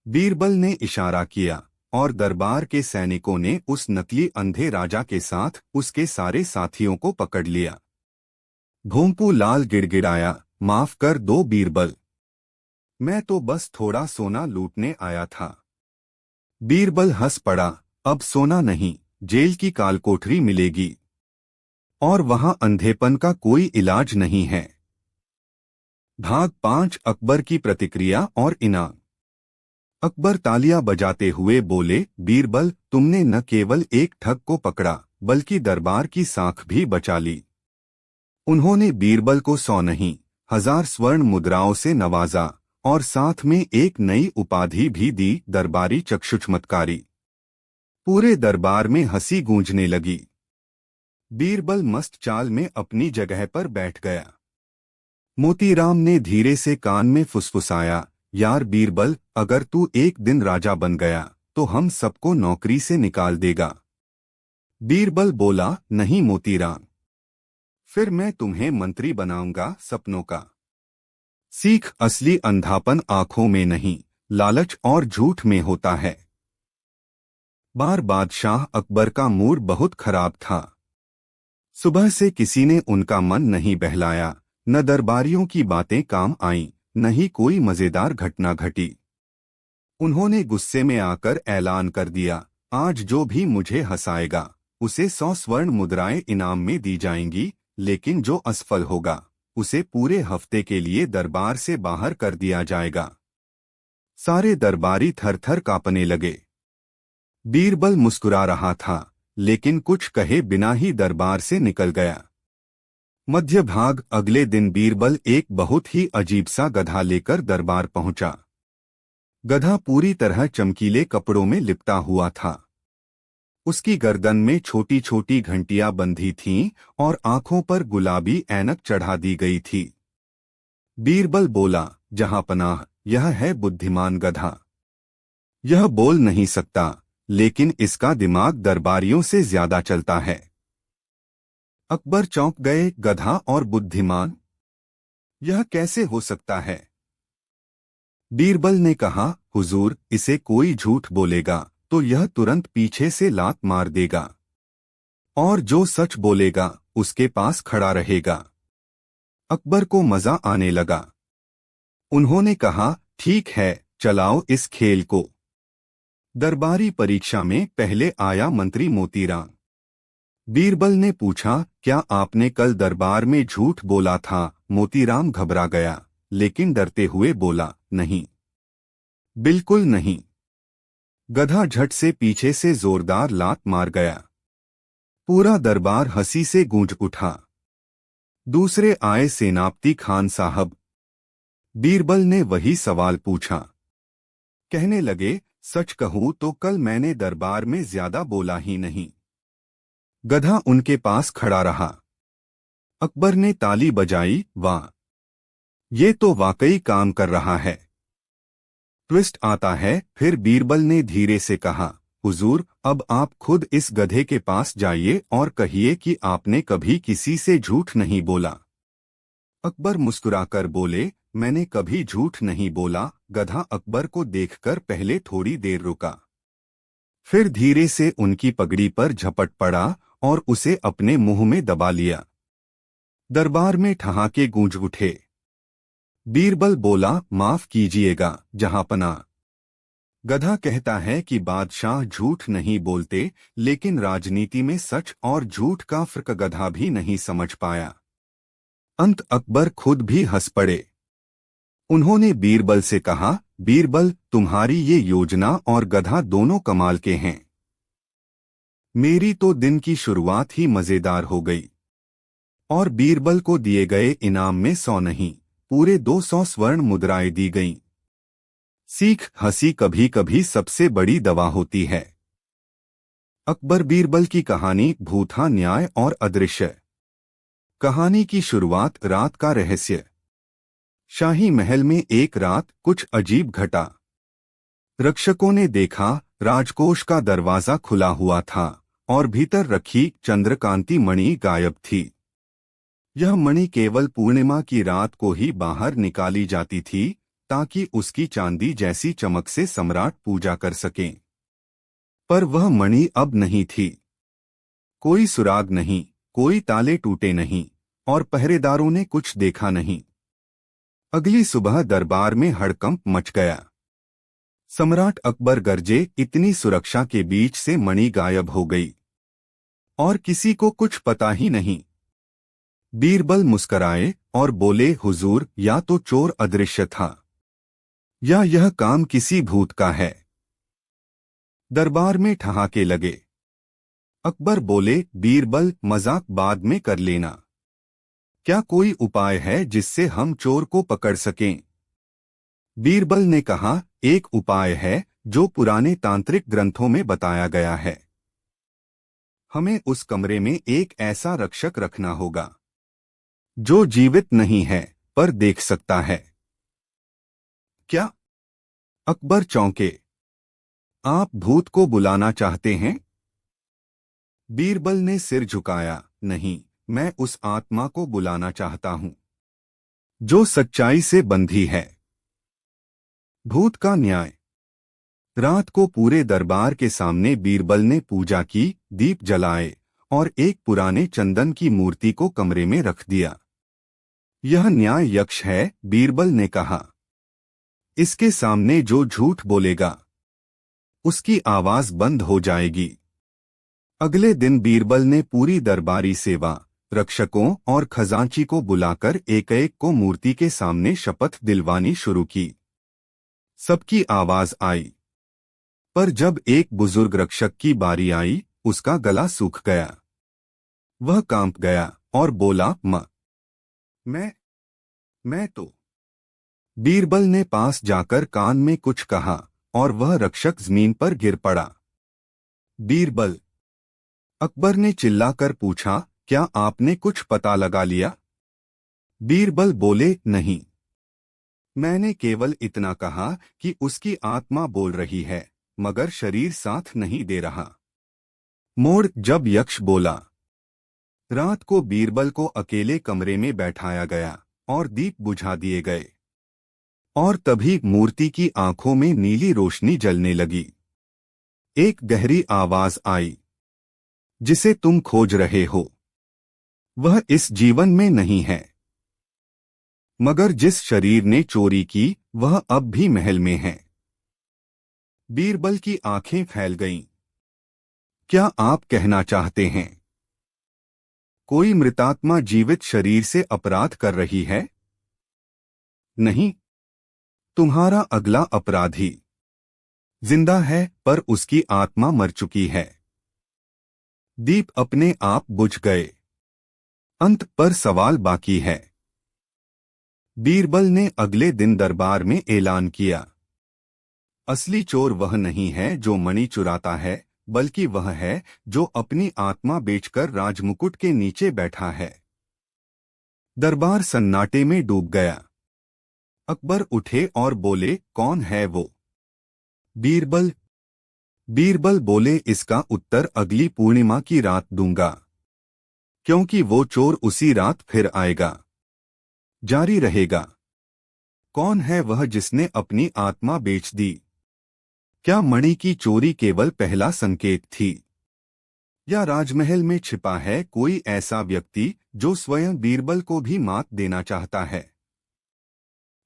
बीरबल ने इशारा किया और दरबार के सैनिकों ने उस नकली अंधे राजा के साथ उसके सारे साथियों को पकड़ लिया। भोंपू लाल गिड़गिड़ाया, माफ कर दो बीरबल, मैं तो बस थोड़ा सोना लूटने आया था। बीरबल हंस पड़ा, अब सोना नहीं, जेल की कालकोठरी मिलेगी, और वहां अंधेपन का कोई इलाज नहीं है। भाग 5 अकबर की प्रतिक्रिया और इनाम। अकबर तालियां बजाते हुए बोले, बीरबल, तुमने न केवल एक ठग को पकड़ा बल्कि दरबार की साख भी बचा ली। उन्होंने बीरबल को 100 नहीं 1000 स्वर्ण मुद्राओं से नवाजा और साथ में एक नई उपाधि भी दी, दरबारी चक्षुचमत्कारी। पूरे दरबार में हंसी गूंजने लगी। बीरबल मस्त चाल में अपनी जगह पर बैठ गया। मोतीराम ने धीरे से कान में फुसफुसाया, यार बीरबल, अगर तू एक दिन राजा बन गया तो हम सबको नौकरी से निकाल देगा। बीरबल बोला, नहीं मोतीराम, फिर मैं तुम्हें मंत्री बनाऊंगा सपनों का। सीख, असली अंधापन आंखों में नहीं, लालच और झूठ में होता है। बार बादशाह अकबर का मूड बहुत खराब था। सुबह से किसी ने उनका मन नहीं बहलाया, न दरबारियों की बातें काम आईं, न ही कोई मजेदार घटना घटी। उन्होंने गुस्से में आकर ऐलान कर दिया, आज जो भी मुझे हंसाएगा उसे 100 स्वर्ण मुद्राएं इनाम में दी जाएंगी, लेकिन जो असफल होगा उसे पूरे हफ्ते के लिए दरबार से बाहर कर दिया जाएगा। सारे दरबारी थर-थर कांपने लगे। बीरबल मुस्कुरा रहा था, लेकिन कुछ कहे बिना ही दरबार से निकल गया। मध्य भाग। अगले दिन बीरबल एक बहुत ही अजीब सा गधा लेकर दरबार पहुंचा। गधा पूरी तरह चमकीले कपड़ों में लिपटा हुआ था। उसकी गर्दन में छोटी छोटी घंटियां बंधी थीं और आंखों पर गुलाबी ऐनक चढ़ा दी गई थी। बीरबल बोला, जहांपनाह, यह है बुद्धिमान गधा। यह बोल नहीं सकता, लेकिन इसका दिमाग दरबारियों से ज्यादा चलता है। अकबर चौंक गए, गधा और बुद्धिमान, यह कैसे हो सकता है? बीरबल ने कहा, हुजूर, इसे कोई झूठ बोलेगा तो यह तुरंत पीछे से लात मार देगा, और जो सच बोलेगा उसके पास खड़ा रहेगा। अकबर को मजा आने लगा। उन्होंने कहा, ठीक है, चलाओ इस खेल को। दरबारी परीक्षा में पहले आया मंत्री मोतीराम। बीरबल ने पूछा, क्या आपने कल दरबार में झूठ बोला था? मोतीराम घबरा गया, लेकिन डरते हुए बोला, नहीं, बिल्कुल नहीं। गधा झट से पीछे से जोरदार लात मार गया। पूरा दरबार हंसी से गूंज उठा। दूसरे आए सेनापति खान साहब। बीरबल ने वही सवाल पूछा। कहने लगे, सच कहूं तो कल मैंने दरबार में ज्यादा बोला ही नहीं। गधा उनके पास खड़ा रहा। अकबर ने ताली बजाई, वाह, ये तो वाकई काम कर रहा है। ट्विस्ट आता है। फिर बीरबल ने धीरे से कहा, हुजूर, अब आप खुद इस गधे के पास जाइए और कहिए कि आपने कभी किसी से झूठ नहीं बोला। अकबर मुस्कुराकर बोले, मैंने कभी झूठ नहीं बोला। गधा अकबर को देखकर पहले थोड़ी देर रुका, फिर धीरे से उनकी पगड़ी पर झपट पड़ा और उसे अपने मुंह में दबा लिया। दरबार में ठहाके गूंज उठे। बीरबल बोला, माफ कीजिएगा जहांपना। गधा कहता है कि बादशाह झूठ नहीं बोलते, लेकिन राजनीति में सच और झूठ का फर्क गधा भी नहीं समझ पाया। अंत अकबर खुद भी हंस पड़े। उन्होंने बीरबल से कहा, बीरबल, तुम्हारी ये योजना और गधा दोनों कमाल के हैं। मेरी तो दिन की शुरुआत ही मजेदार हो गई। और बीरबल को दिए गए इनाम में 100 नहीं, पूरे 200 स्वर्ण मुद्राएं दी गईं। सीख, हंसी कभी कभी सबसे बड़ी दवा होती है। अकबर बीरबल की कहानी भूथा, न्याय और अदृश्य। कहानी की शुरुआत, रात का रहस्य। शाही महल में एक रात कुछ अजीब घटा। रक्षकों ने देखा, राजकोष का दरवाजा खुला हुआ था और भीतर रखी चंद्रकांति मणि गायब थी। यह मणि केवल पूर्णिमा की रात को ही बाहर निकाली जाती थी, ताकि उसकी चांदी जैसी चमक से सम्राट पूजा कर सकें। पर वह मणि अब नहीं थी। कोई सुराग नहीं, कोई ताले टूटे नहीं, और पहरेदारों ने कुछ देखा नहीं। अगली सुबह दरबार में हड़कंप मच गया। सम्राट अकबर गरजे, इतनी सुरक्षा के बीच से मणि गायब हो गई और किसी को कुछ पता ही नहीं। बीरबल मुस्कराए और बोले, हुजूर, या तो चोर अदृश्य था या यह काम किसी भूत का है। दरबार में ठहाके लगे। अकबर बोले, बीरबल, मजाक बाद में कर लेना। क्या कोई उपाय है जिससे हम चोर को पकड़ सकें? बीरबल ने कहा, एक उपाय है जो पुराने तांत्रिक ग्रंथों में बताया गया है। हमें उस कमरे में एक ऐसा रक्षक रखना होगा जो जीवित नहीं है पर देख सकता है। क्या? अकबर चौंके। आप भूत को बुलाना चाहते हैं? बीरबल ने सिर झुकाया, नहीं, मैं उस आत्मा को बुलाना चाहता हूं जो सच्चाई से बंधी है। भूत का न्याय। रात को पूरे दरबार के सामने बीरबल ने पूजा की, दीप जलाए और एक पुराने चंदन की मूर्ति को कमरे में रख दिया। यह न्याय यक्ष है, बीरबल ने कहा। इसके सामने जो झूठ बोलेगा उसकी आवाज बंद हो जाएगी। अगले दिन बीरबल ने पूरी दरबारी सेवा, रक्षकों और खजांची को बुलाकर एक एक को मूर्ति के सामने शपथ दिलवानी शुरू की। सबकी आवाज आई, पर जब एक बुजुर्ग रक्षक की बारी आई, उसका गला सूख गया। वह कांप गया और बोला, मैं तो। बीरबल ने पास जाकर कान में कुछ कहा और वह रक्षक जमीन पर गिर पड़ा। बीरबल। अकबर ने चिल्लाकर पूछा, क्या आपने कुछ पता लगा लिया? बीरबल बोले, नहीं, मैंने केवल इतना कहा कि उसकी आत्मा बोल रही है, मगर शरीर साथ नहीं दे रहा। मोड़। जब यक्ष बोला। रात को बीरबल को अकेले कमरे में बैठाया गया और दीप बुझा दिए गए। और तभी मूर्ति की आंखों में नीली रोशनी जलने लगी। एक गहरी आवाज आई, जिसे तुम खोज रहे हो वह इस जीवन में नहीं है, मगर जिस शरीर ने चोरी की वह अब भी महल में है। बीरबल की आंखें फैल गईं। क्या आप कहना चाहते हैं कोई मृतात्मा जीवित शरीर से अपराध कर रही है? नहीं, तुम्हारा अगला अपराधी जिंदा है पर उसकी आत्मा मर चुकी है। दीप अपने आप बुझ गए। अंत पर सवाल बाकी है। बीरबल ने अगले दिन दरबार में ऐलान किया, असली चोर वह नहीं है जो मणि चुराता है, बल्कि वह है जो अपनी आत्मा बेचकर राजमुकुट के नीचे बैठा है। दरबार सन्नाटे में डूब गया। अकबर उठे और बोले, कौन है वो? बीरबल। बीरबल बोले, इसका उत्तर अगली पूर्णिमा की रात दूंगा, क्योंकि वो चोर उसी रात फिर आएगा। जारी रहेगा। कौन है वह जिसने अपनी आत्मा बेच दी? क्या मणि की चोरी केवल पहला संकेत थी, या राजमहल में छिपा है कोई ऐसा व्यक्ति जो स्वयं बीरबल को भी मात देना चाहता है?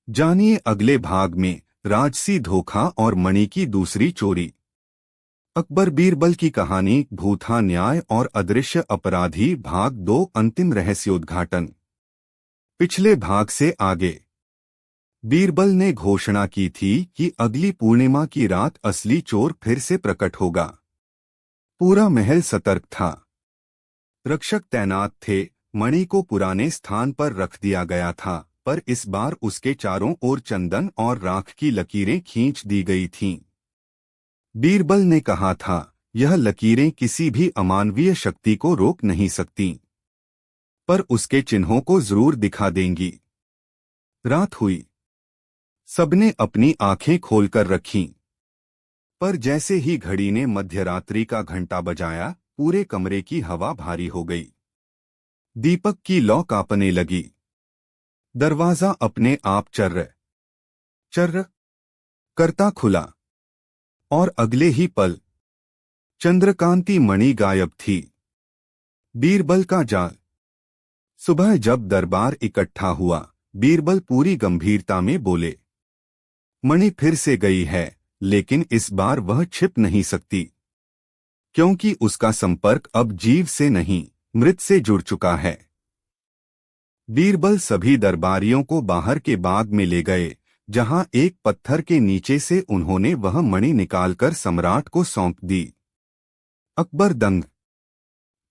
जानिए अगले भाग में राजसी धोखा और मणि की दूसरी चोरी। अकबर बीरबल की कहानी भूथा न्याय और अदृश्य अपराधी भाग 2 अंतिम रहस्योद्घाटन। पिछले भाग से आगे बीरबल ने घोषणा की थी कि अगली पूर्णिमा की रात असली चोर फिर से प्रकट होगा। पूरा महल सतर्क था, रक्षक तैनात थे। मणि को पुराने स्थान पर रख दिया गया था, पर इस बार उसके चारों ओर चंदन और राख की लकीरें खींच दी गई थीं। बीरबल ने कहा था, यह लकीरें किसी भी अमानवीय शक्ति को रोक नहीं सकती, पर उसके चिन्हों को जरूर दिखा देंगी। रात हुई, सबने अपनी आंखें खोलकर रखीं, पर जैसे ही घड़ी ने मध्यरात्रि का घंटा बजाया, पूरे कमरे की हवा भारी हो गई। दीपक की लौ कांपने लगी। दरवाजा अपने आप चर्र चर्र करता खुला, और अगले ही पल चंद्रकांति मणि गायब थी। बीरबल का जाल। सुबह जब दरबार इकट्ठा हुआ, बीरबल पूरी गंभीरता में बोले, मणि फिर से गई है, लेकिन इस बार वह छिप नहीं सकती, क्योंकि उसका संपर्क अब जीव से नहीं, मृत से जुड़ चुका है। बीरबल सभी दरबारियों को बाहर के बाग में ले गए, जहां एक पत्थर के नीचे से उन्होंने वह मणि निकालकर सम्राट को सौंप दी। अकबर दंग।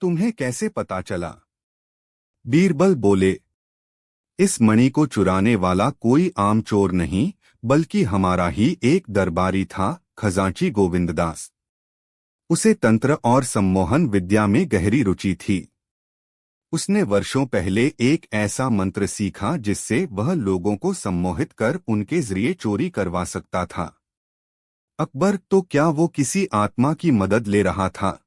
तुम्हें कैसे पता चला? बीरबल बोले, इस मणि को चुराने वाला कोई आम चोर नहीं, बल्कि हमारा ही एक दरबारी था, खजांची गोविंददास। उसे तंत्र और सम्मोहन विद्या में गहरी रुचि थी। उसने वर्षों पहले एक ऐसा मंत्र सीखा जिससे वह लोगों को सम्मोहित कर उनके जरिए चोरी करवा सकता था। अकबर, तो क्या वो किसी आत्मा की मदद ले रहा था?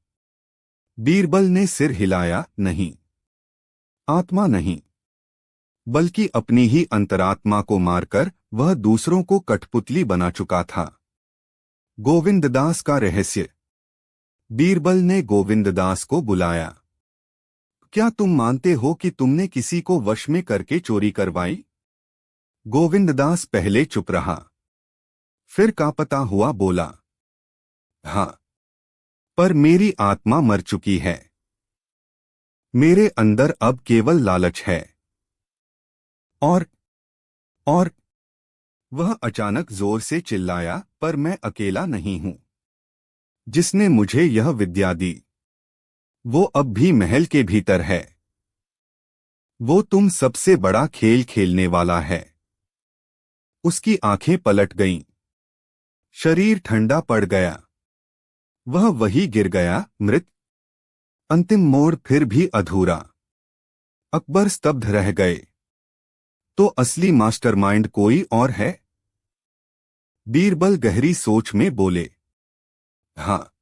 बीरबल ने सिर हिलाया, नहीं, आत्मा नहीं, बल्कि अपनी ही अंतरात्मा को मारकर वह दूसरों को कठपुतली बना चुका था। गोविंददास का रहस्य। बीरबल ने गोविंददास को बुलाया। क्या तुम मानते हो कि तुमने किसी को वश में करके चोरी करवाई? गोविंददास पहले चुप रहा, फिर कांपता हुआ बोला, हाँ, पर मेरी आत्मा मर चुकी है। मेरे अंदर अब केवल लालच है। और वह अचानक जोर से चिल्लाया, पर मैं अकेला नहीं हूं। जिसने मुझे यह विद्या दी, वो अब भी महल के भीतर है। वो तुम सबसे बड़ा खेल खेलने वाला है। उसकी आंखें पलट गईं। शरीर ठंडा पड़ गया। वह वही गिर गया, मृत। अंतिम मोड़ फिर भी अधूरा। अकबर स्तब्ध रह गए। तो असली मास्टरमाइंड कोई और है? बीरबल गहरी सोच में बोले, हाँ,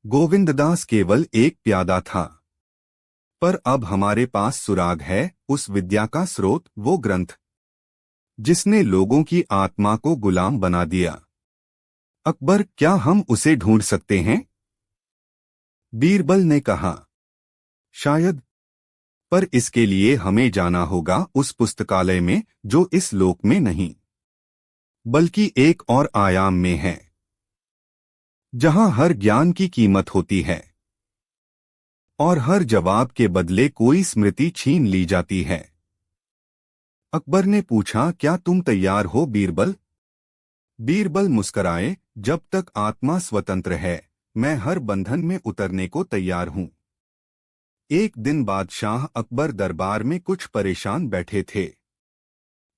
गोविंददास केवल एक प्यादा था, पर अब हमारे पास सुराग है, उस विद्या का स्रोत, वो ग्रंथ जिसने लोगों की आत्मा को गुलाम बना दिया। अकबर, क्या हम उसे ढूंढ सकते हैं? बीरबल ने कहा, शायद, पर इसके लिए हमें जाना होगा उस पुस्तकालय में जो इस लोक में नहीं, बल्कि एक और आयाम में है, जहां हर ज्ञान की कीमत होती है और हर जवाब के बदले कोई स्मृति छीन ली जाती है। अकबर ने पूछा, क्या तुम तैयार हो बीरबल? बीरबल मुस्कराए, जब तक आत्मा स्वतंत्र है, मैं हर बंधन में उतरने को तैयार हूं। एक दिन बादशाह अकबर दरबार में कुछ परेशान बैठे थे।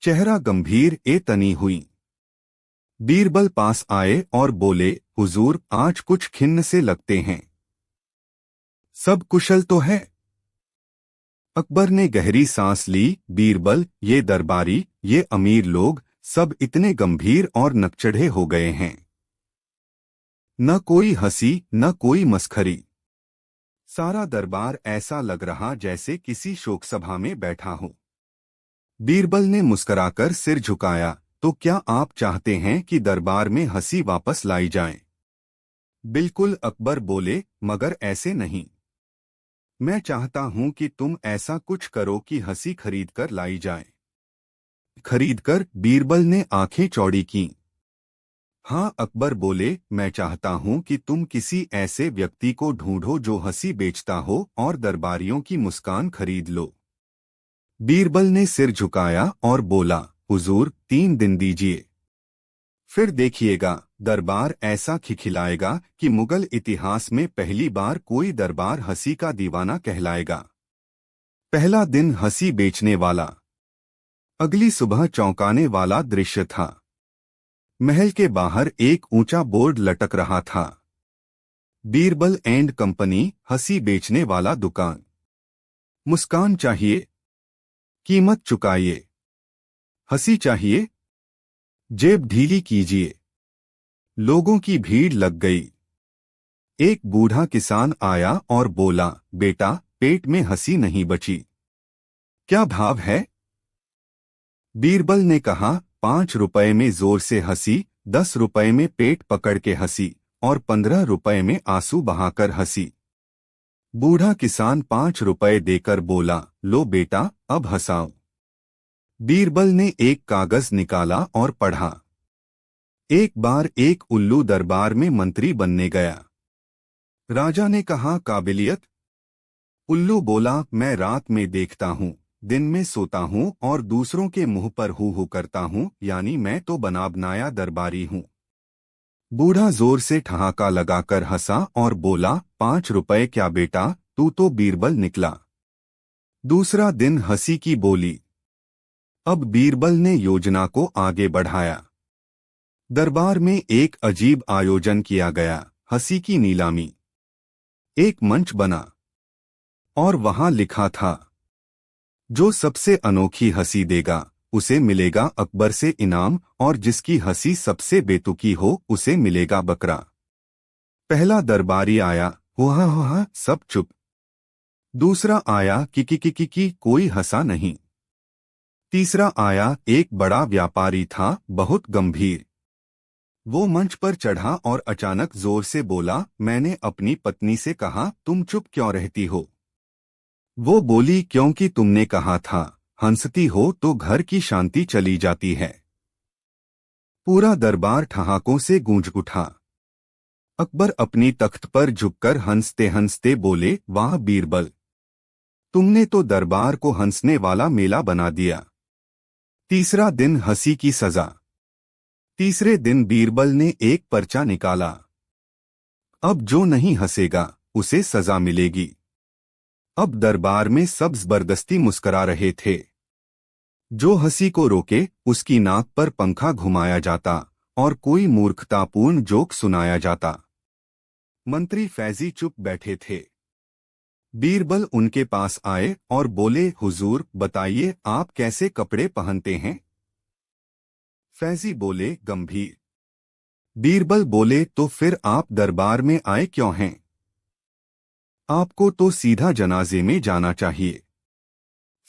चेहरा गंभीर ए तनी हुई। बीरबल पास आए और बोले, हुजूर, आज कुछ खिन्न से लगते हैं। सब कुशल तो है? अकबर ने गहरी सांस ली। बीरबल, ये दरबारी, ये अमीर लोग, सब इतने गंभीर और नकचढ़े हो गए हैं। न कोई हंसी, न कोई मस्खरी। सारा दरबार ऐसा लग रहा जैसे किसी शोक सभा में बैठा हो। बीरबल ने मुस्कुराकर सिर झुकाया, तो क्या आप चाहते हैं कि दरबार में हंसी वापस लाई जाए? बिल्कुल, अकबर बोले, मगर ऐसे नहीं। मैं चाहता हूं कि तुम ऐसा कुछ करो कि हंसी खरीद कर लाई जाए। खरीदकर? बीरबल ने आंखें चौड़ी कीं। हाँ, अकबर बोले, मैं चाहता हूं कि तुम किसी ऐसे व्यक्ति को ढूंढो जो हंसी बेचता हो और दरबारियों की मुस्कान खरीद लो। बीरबल ने सिर झुकाया और बोला, हुजूर, 3 दिन दीजिए, फिर देखिएगा, दरबार ऐसा खिखिलाएगा कि मुगल इतिहास में पहली बार कोई दरबार हंसी का दीवाना कहलाएगा। पहला दिन हंसी बेचने वाला। अगली सुबह चौंकाने वाला दृश्य था। महल के बाहर एक ऊंचा बोर्ड लटक रहा था। बीरबल एंड कंपनी, हंसी बेचने वाला दुकान। मुस्कान चाहिए, कीमत चुकाइए। हंसी चाहिए, जेब ढीली कीजिए। लोगों की भीड़ लग गई। एक बूढ़ा किसान आया और बोला, बेटा, पेट में हंसी नहीं बची। क्या भाव है? बीरबल ने कहा, 5 रुपए में जोर से हंसी, 10 रुपए में पेट पकड़ के हंसी और 15 रुपए में आंसू बहाकर हंसी। बूढ़ा किसान 5 रुपए देकर बोला, लो बेटा, अब हंसाओ। बीरबल ने एक कागज निकाला और पढ़ा। एक बार एक उल्लू दरबार में मंत्री बनने गया। राजा ने कहा, काबिलियत? उल्लू बोला, मैं रात में देखता हूँ, दिन में सोता हूँ और दूसरों के मुंह पर हू करता हूँ, यानी मैं तो बनाया दरबारी हूँ। बूढ़ा जोर से ठहाका लगाकर हंसा और बोला, 5 रुपए क्या बेटा, तू तो बीरबल निकला। दूसरा दिन हंसी की बोली। अब बीरबल ने योजना को आगे बढ़ाया। दरबार में एक अजीब आयोजन किया गया, हंसी की नीलामी। एक मंच बना और वहां लिखा था, जो सबसे अनोखी हंसी देगा उसे मिलेगा अकबर से इनाम, और जिसकी हंसी सबसे बेतुकी हो उसे मिलेगा बकरा। पहला दरबारी आया, हुआ हुआ, सब चुप। दूसरा आया, किकी, कोई हंसा नहीं। तीसरा आया, एक बड़ा व्यापारी था, बहुत गंभीर। वो मंच पर चढ़ा और अचानक जोर से बोला, मैंने अपनी पत्नी से कहा, तुम चुप क्यों रहती हो? वो बोली, क्योंकि तुमने कहा था, हंसती हो तो घर की शांति चली जाती है। पूरा दरबार ठहाकों से गूंज उठा। अकबर अपनी तख्त पर झुककर हंसते हंसते बोले, वाह बीरबल, तुमने तो दरबार को हंसने वाला मेला बना दिया। तीसरा दिन हंसी की सजा। तीसरे दिन बीरबल ने एक पर्चा निकाला। अब जो नहीं हंसेगा उसे सजा मिलेगी। अब दरबार में सब जबरदस्ती मुस्करा रहे थे। जो हंसी को रोके उसकी नाक पर पंखा घुमाया जाता और कोई मूर्खतापूर्ण जोक सुनाया जाता। मंत्री फैजी चुप बैठे थे। बीरबल उनके पास आए और बोले, हुजूर, बताइए आप कैसे कपड़े पहनते हैं? फैजी बोले, गंभीर। बीरबल बोले, तो फिर आप दरबार में आए क्यों हैं? आपको तो सीधा जनाजे में जाना चाहिए।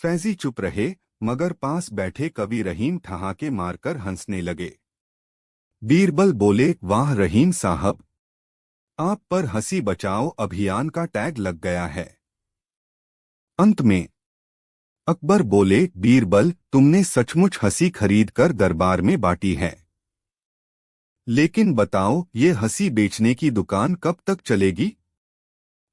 फैजी चुप रहे, मगर पास बैठे कवि रहीम ठहाके मारकर हंसने लगे। बीरबल बोले, वाह रहीम साहब, आप पर हंसी बचाओ अभियान का टैग लग गया है। अंत में अकबर बोले, बीरबल, तुमने सचमुच हंसी खरीद कर दरबार में बांटी है। लेकिन बताओ, ये हंसी बेचने की दुकान कब तक चलेगी?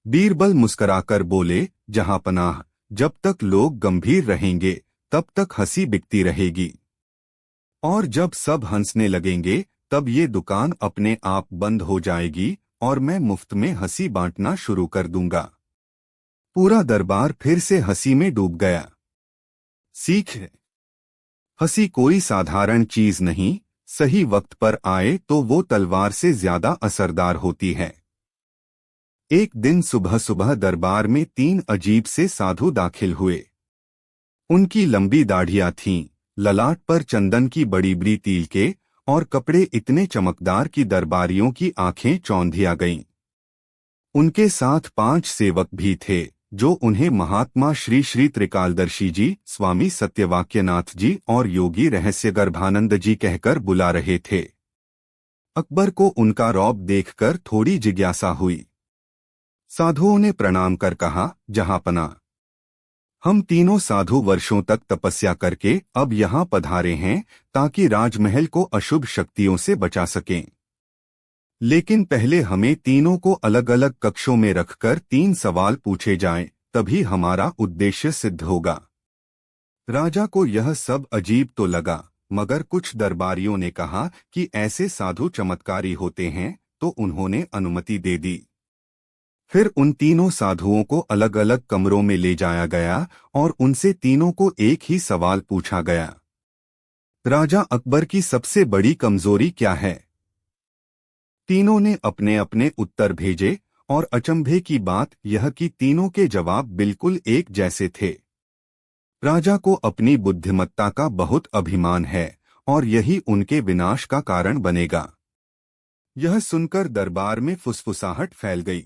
बीरबल मुस्कराकर बोले, जहांपनाह, जब तक लोग गंभीर रहेंगे तब तक हंसी बिकती रहेगी, और जब सब हंसने लगेंगे तब ये दुकान अपने आप बंद हो जाएगी और मैं मुफ्त में हंसी बांटना शुरू कर दूंगा। पूरा दरबार फिर से हंसी में डूब गया। सीख है, हंसी कोई साधारण चीज नहीं, सही वक्त पर आए तो वो तलवार से ज्यादा असरदार होती है। एक दिन सुबह सुबह दरबार में 3 अजीब से साधु दाखिल हुए। उनकी लंबी दाढ़ियां थीं, ललाट पर चंदन की बड़ी बड़ी तिलके और कपड़े इतने चमकदार कि दरबारियों की आंखें चौंधिया गईं। उनके साथ 5 सेवक भी थे, जो उन्हें महात्मा श्री श्री त्रिकालदर्शी जी, स्वामी सत्यवाक्यनाथ जी और योगी रहस्य गर्भानंद जी कहकर बुला रहे थे। अकबर को उनका रौब देखकर थोड़ी जिज्ञासा हुई। साधुओं ने प्रणाम कर कहा, जहांपना, हम तीनों साधु वर्षों तक तपस्या करके अब यहाँ पधारे हैं ताकि राजमहल को अशुभ शक्तियों से बचा सकें। लेकिन पहले हमें तीनों को अलग अलग कक्षों में रखकर 3 सवाल पूछे जाएं, तभी हमारा उद्देश्य सिद्ध होगा। राजा को यह सब अजीब तो लगा, मगर कुछ दरबारियों ने कहा कि ऐसे साधु चमत्कारी होते हैं, तो उन्होंने अनुमति दे दी। फिर उन तीनों साधुओं को अलग अलग कमरों में ले जाया गया और उनसे तीनों को एक ही सवाल पूछा गया, राजा अकबर की सबसे बड़ी कमजोरी क्या है? तीनों ने अपने अपने उत्तर भेजे और अचंभे की बात यह कि तीनों के जवाब बिल्कुल एक जैसे थे। राजा को अपनी बुद्धिमत्ता का बहुत अभिमान है और यही उनके विनाश का कारण बनेगा। यह सुनकर दरबार में फुसफुसाहट फैल गई।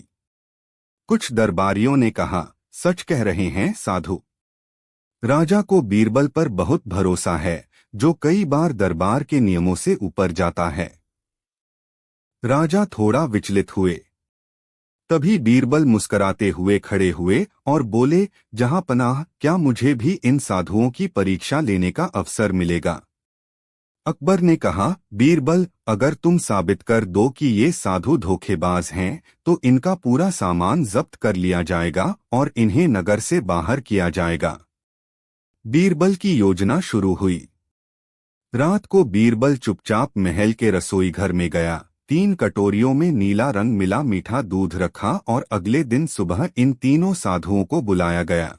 कुछ दरबारियों ने कहा, सच कह रहे हैं साधु। राजा को बीरबल पर बहुत भरोसा है, जो कई बार दरबार के नियमों से ऊपर जाता है। राजा थोड़ा विचलित हुए। तभी बीरबल मुस्कुराते हुए खड़े हुए और बोले, जहांपनाह, क्या मुझे भी इन साधुओं की परीक्षा लेने का अवसर मिलेगा? अकबर ने कहा, बीरबल, अगर तुम साबित कर दो कि ये साधु धोखेबाज हैं, तो इनका पूरा सामान जब्त कर लिया जाएगा और इन्हें नगर से बाहर किया जाएगा। बीरबल की योजना शुरू हुई। रात को बीरबल चुपचाप महल के रसोई घर में गया। 3 कटोरियों में नीला रंग मिला मीठा दूध रखा और अगले दिन सुबह इन तीनों साधुओं को बुलाया गया।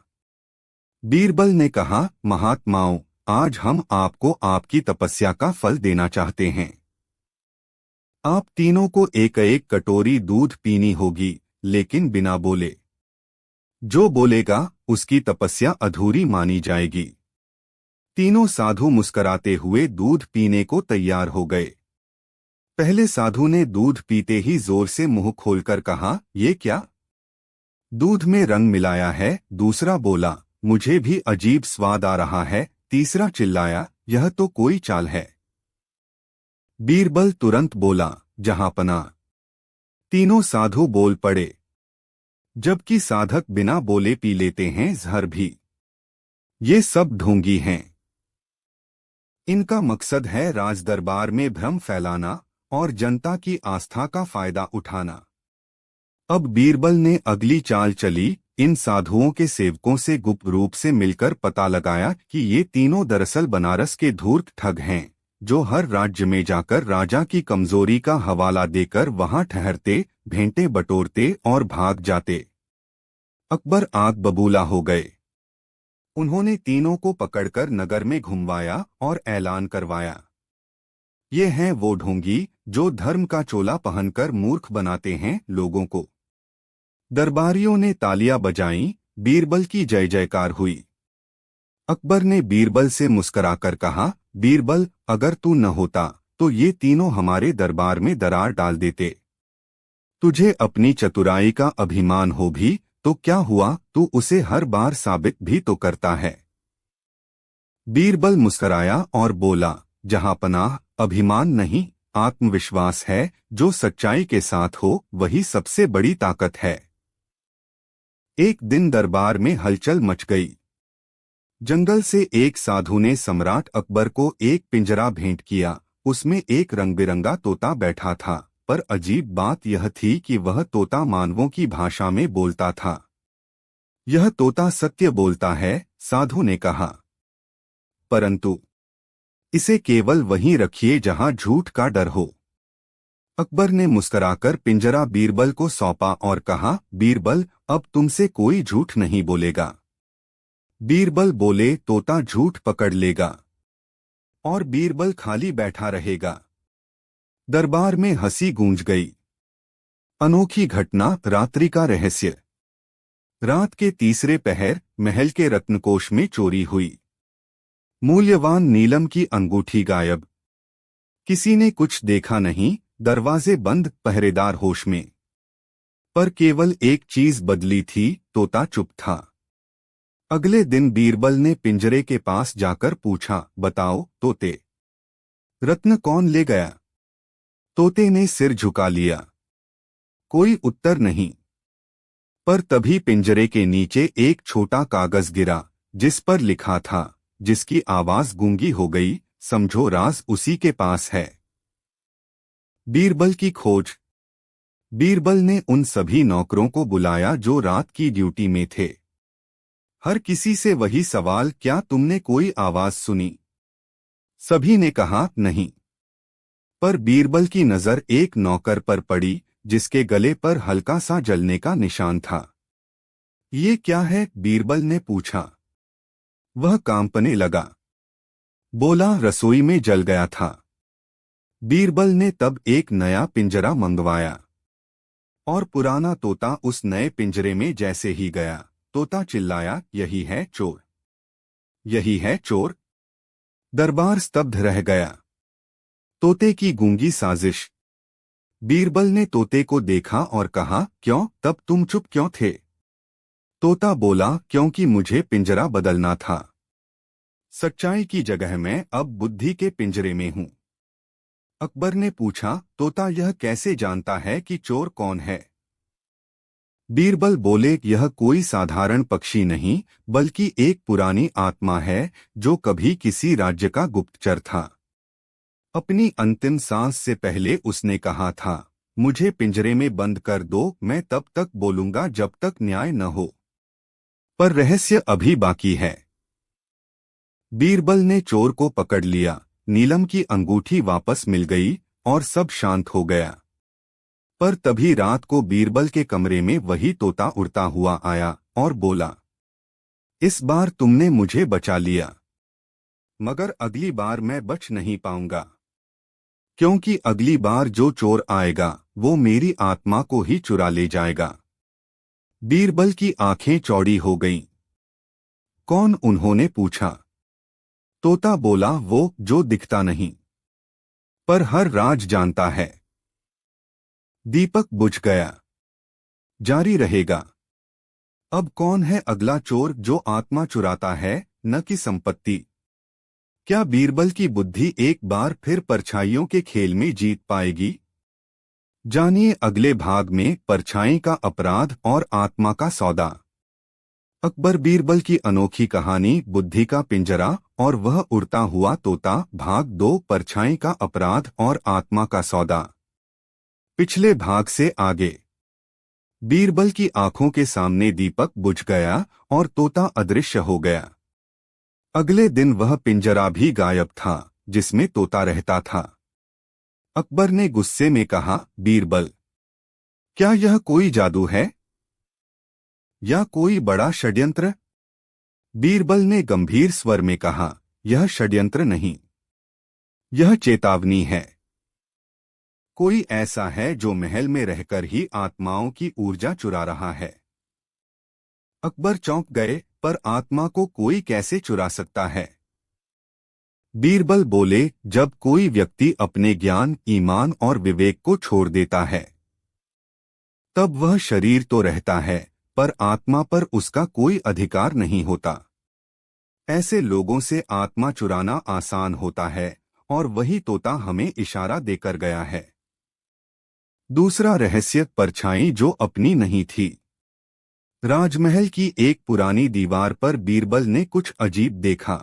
बीरबल ने कहा, महात्माओं, आज हम आपको आपकी तपस्या का फल देना चाहते हैं। आप तीनों को एक एक कटोरी दूध पीनी होगी, लेकिन बिना बोले। जो बोलेगा उसकी तपस्या अधूरी मानी जाएगी। तीनों साधु मुस्कुराते हुए दूध पीने को तैयार हो गए। पहले साधु ने दूध पीते ही जोर से मुंह खोलकर कहा, ये क्या? दूध में रंग मिलाया है। दूसरा बोला, मुझे भी अजीब स्वाद आ रहा है। तीसरा चिल्लाया, यह तो कोई चाल है। बीरबल तुरंत बोला, जहांपना। तीनों साधु बोल पड़े। जबकि साधक बिना बोले पी लेते हैं जहर भी। ये सब ढोंगी हैं। इनका मकसद है राजदरबार में भ्रम फैलाना और जनता की आस्था का फायदा उठाना। अब बीरबल ने अगली चाल चली। इन साधुओं के सेवकों से गुप्त रूप से मिलकर पता लगाया कि ये तीनों दरअसल बनारस के धूर्त ठग हैं, जो हर राज्य में जाकर राजा की कमजोरी का हवाला देकर वहां ठहरते, भेंटे बटोरते और भाग जाते। अकबर आग बबूला हो गए। उन्होंने तीनों को पकड़कर नगर में घुमवाया और ऐलान करवाया, ये हैं वो ढोंगी जो धर्म का चोला पहनकर मूर्ख बनाते हैं लोगों को। दरबारियों ने तालियां बजाईं। बीरबल की जय जयकार हुई। अकबर ने बीरबल से मुस्कुराकर कहा, बीरबल, अगर तू न होता तो ये तीनों हमारे दरबार में दरार डाल देते। तुझे अपनी चतुराई का अभिमान हो भी तो क्या हुआ, तू उसे हर बार साबित भी तो करता है। बीरबल मुस्कुराया और बोला, जहांपनाह, अभिमान नहीं, आत्मविश्वास है। जो सच्चाई के साथ हो वही सबसे बड़ी ताकत है। एक दिन दरबार में हलचल मच गई। जंगल से एक साधु ने सम्राट अकबर को एक पिंजरा भेंट किया। उसमें एक रंग-बिरंगा तोता बैठा था, पर अजीब बात यह थी कि वह तोता मानवों की भाषा में बोलता था। यह तोता सत्य बोलता है, साधु ने कहा, परंतु इसे केवल वहीं रखिए जहां झूठ का डर हो। अकबर ने मुस्कुराकर पिंजरा बीरबल को सौंपा और कहा, बीरबल, अब तुमसे कोई झूठ नहीं बोलेगा। बीरबल बोले, तोता झूठ पकड़ लेगा और बीरबल खाली बैठा रहेगा। दरबार में हंसी गूंज गई। अनोखी घटना, रात्रि का रहस्य। रात के तीसरे पहर महल के रत्नकोष में चोरी हुई। मूल्यवान नीलम की अंगूठी गायब। किसी ने कुछ देखा नहीं, दरवाजे बंद, पहरेदार होश में। पर केवल एक चीज बदली थी, तोता चुप था। अगले दिन बीरबल ने पिंजरे के पास जाकर पूछा, बताओ तोते, रत्न कौन ले गया? तोते ने सिर झुका लिया। कोई उत्तर नहीं। पर तभी पिंजरे के नीचे एक छोटा कागज गिरा, जिस पर लिखा था, जिसकी आवाज गूंगी हो गई, समझो राज उसी के पास है। बीरबल की खोज। बीरबल ने उन सभी नौकरों को बुलाया जो रात की ड्यूटी में थे। हर किसी से वही सवाल, क्या तुमने कोई आवाज सुनी? सभी ने कहा, नहीं। पर बीरबल की नजर एक नौकर पर पड़ी, जिसके गले पर हल्का सा जलने का निशान था। ये क्या है? बीरबल ने पूछा। वह कांपने लगा। बोला, रसोई में जल गया था। बीरबल ने तब एक नया पिंजरा मंगवाया और पुराना तोता उस नए पिंजरे में जैसे ही गया, तोता चिल्लाया, यही है चोर, यही है चोर। दरबार स्तब्ध रह गया। तोते की गूंगी साजिश। बीरबल ने तोते को देखा और कहा, क्यों, तब तुम चुप क्यों थे? तोता बोला, क्योंकि मुझे पिंजरा बदलना था। सच्चाई की जगह मैं अब बुद्धि के पिंजरे में हूं। अकबर ने पूछा, तोता यह कैसे जानता है कि चोर कौन है? बीरबल बोले, यह कोई साधारण पक्षी नहीं, बल्कि एक पुरानी आत्मा है, जो कभी किसी राज्य का गुप्तचर था। अपनी अंतिम सांस से पहले उसने कहा था, मुझे पिंजरे में बंद कर दो, मैं तब तक बोलूंगा जब तक न्याय न हो। पर रहस्य अभी बाकी है। बीरबल ने चोर को पकड़ लिया, नीलम की अंगूठी वापस मिल गई और सब शांत हो गया। पर तभी रात को बीरबल के कमरे में वही तोता उड़ता हुआ आया और बोला, इस बार तुमने मुझे बचा लिया, मगर अगली बार मैं बच नहीं पाऊंगा, क्योंकि अगली बार जो चोर आएगा वो मेरी आत्मा को ही चुरा ले जाएगा। बीरबल की आंखें चौड़ी हो गईं। कौन? उन्होंने पूछा। तोता बोला, वो जो दिखता नहीं, पर हर राज जानता है। दीपक बुझ गया। जारी रहेगा। अब कौन है अगला चोर जो आत्मा चुराता है, न कि संपत्ति? क्या बीरबल की बुद्धि एक बार फिर परछाइयों के खेल में जीत पाएगी? जानिए अगले भाग में, परछाई का अपराध और आत्मा का सौदा। अकबर बीरबल की अनोखी कहानी, बुद्धि का पिंजरा और वह उड़ता हुआ तोता, भाग 2, परछाई का अपराध और आत्मा का सौदा। पिछले भाग से आगे। बीरबल की आंखों के सामने दीपक बुझ गया और तोता अदृश्य हो गया। अगले दिन वह पिंजरा भी गायब था, जिसमें तोता रहता था। अकबर ने गुस्से में कहा, बीरबल, क्या यह कोई जादू है या कोई बड़ा षड्यंत्र? बीरबल ने गंभीर स्वर में कहा, यह षड्यंत्र नहीं, यह चेतावनी है। कोई ऐसा है जो महल में रहकर ही आत्माओं की ऊर्जा चुरा रहा है। अकबर चौंक गए, पर आत्मा को कोई कैसे चुरा सकता है? बीरबल बोले, जब कोई व्यक्ति अपने ज्ञान, ईमान और विवेक को छोड़ देता है, तब वह शरीर तो रहता है, पर आत्मा पर उसका कोई अधिकार नहीं होता। ऐसे लोगों से आत्मा चुराना आसान होता है, और वही तोता हमें इशारा देकर गया है। दूसरा रहस्य, परछाई जो अपनी नहीं थी। राजमहल की एक पुरानी दीवार पर बीरबल ने कुछ अजीब देखा।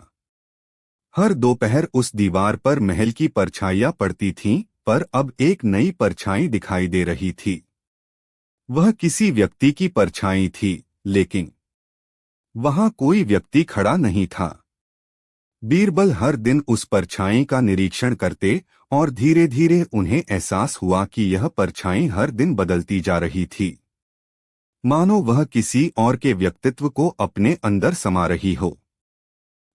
हर दोपहर उस दीवार पर महल की परछाइयां पड़ती थीं, पर अब एक नई परछाई दिखाई दे रही थी। वह किसी व्यक्ति की परछाई थी, लेकिन वहां कोई व्यक्ति खड़ा नहीं था। बीरबल हर दिन उस परछाई का निरीक्षण करते और धीरे धीरे उन्हें एहसास हुआ कि यह परछाई हर दिन बदलती जा रही थी, मानो वह किसी और के व्यक्तित्व को अपने अंदर समा रही हो।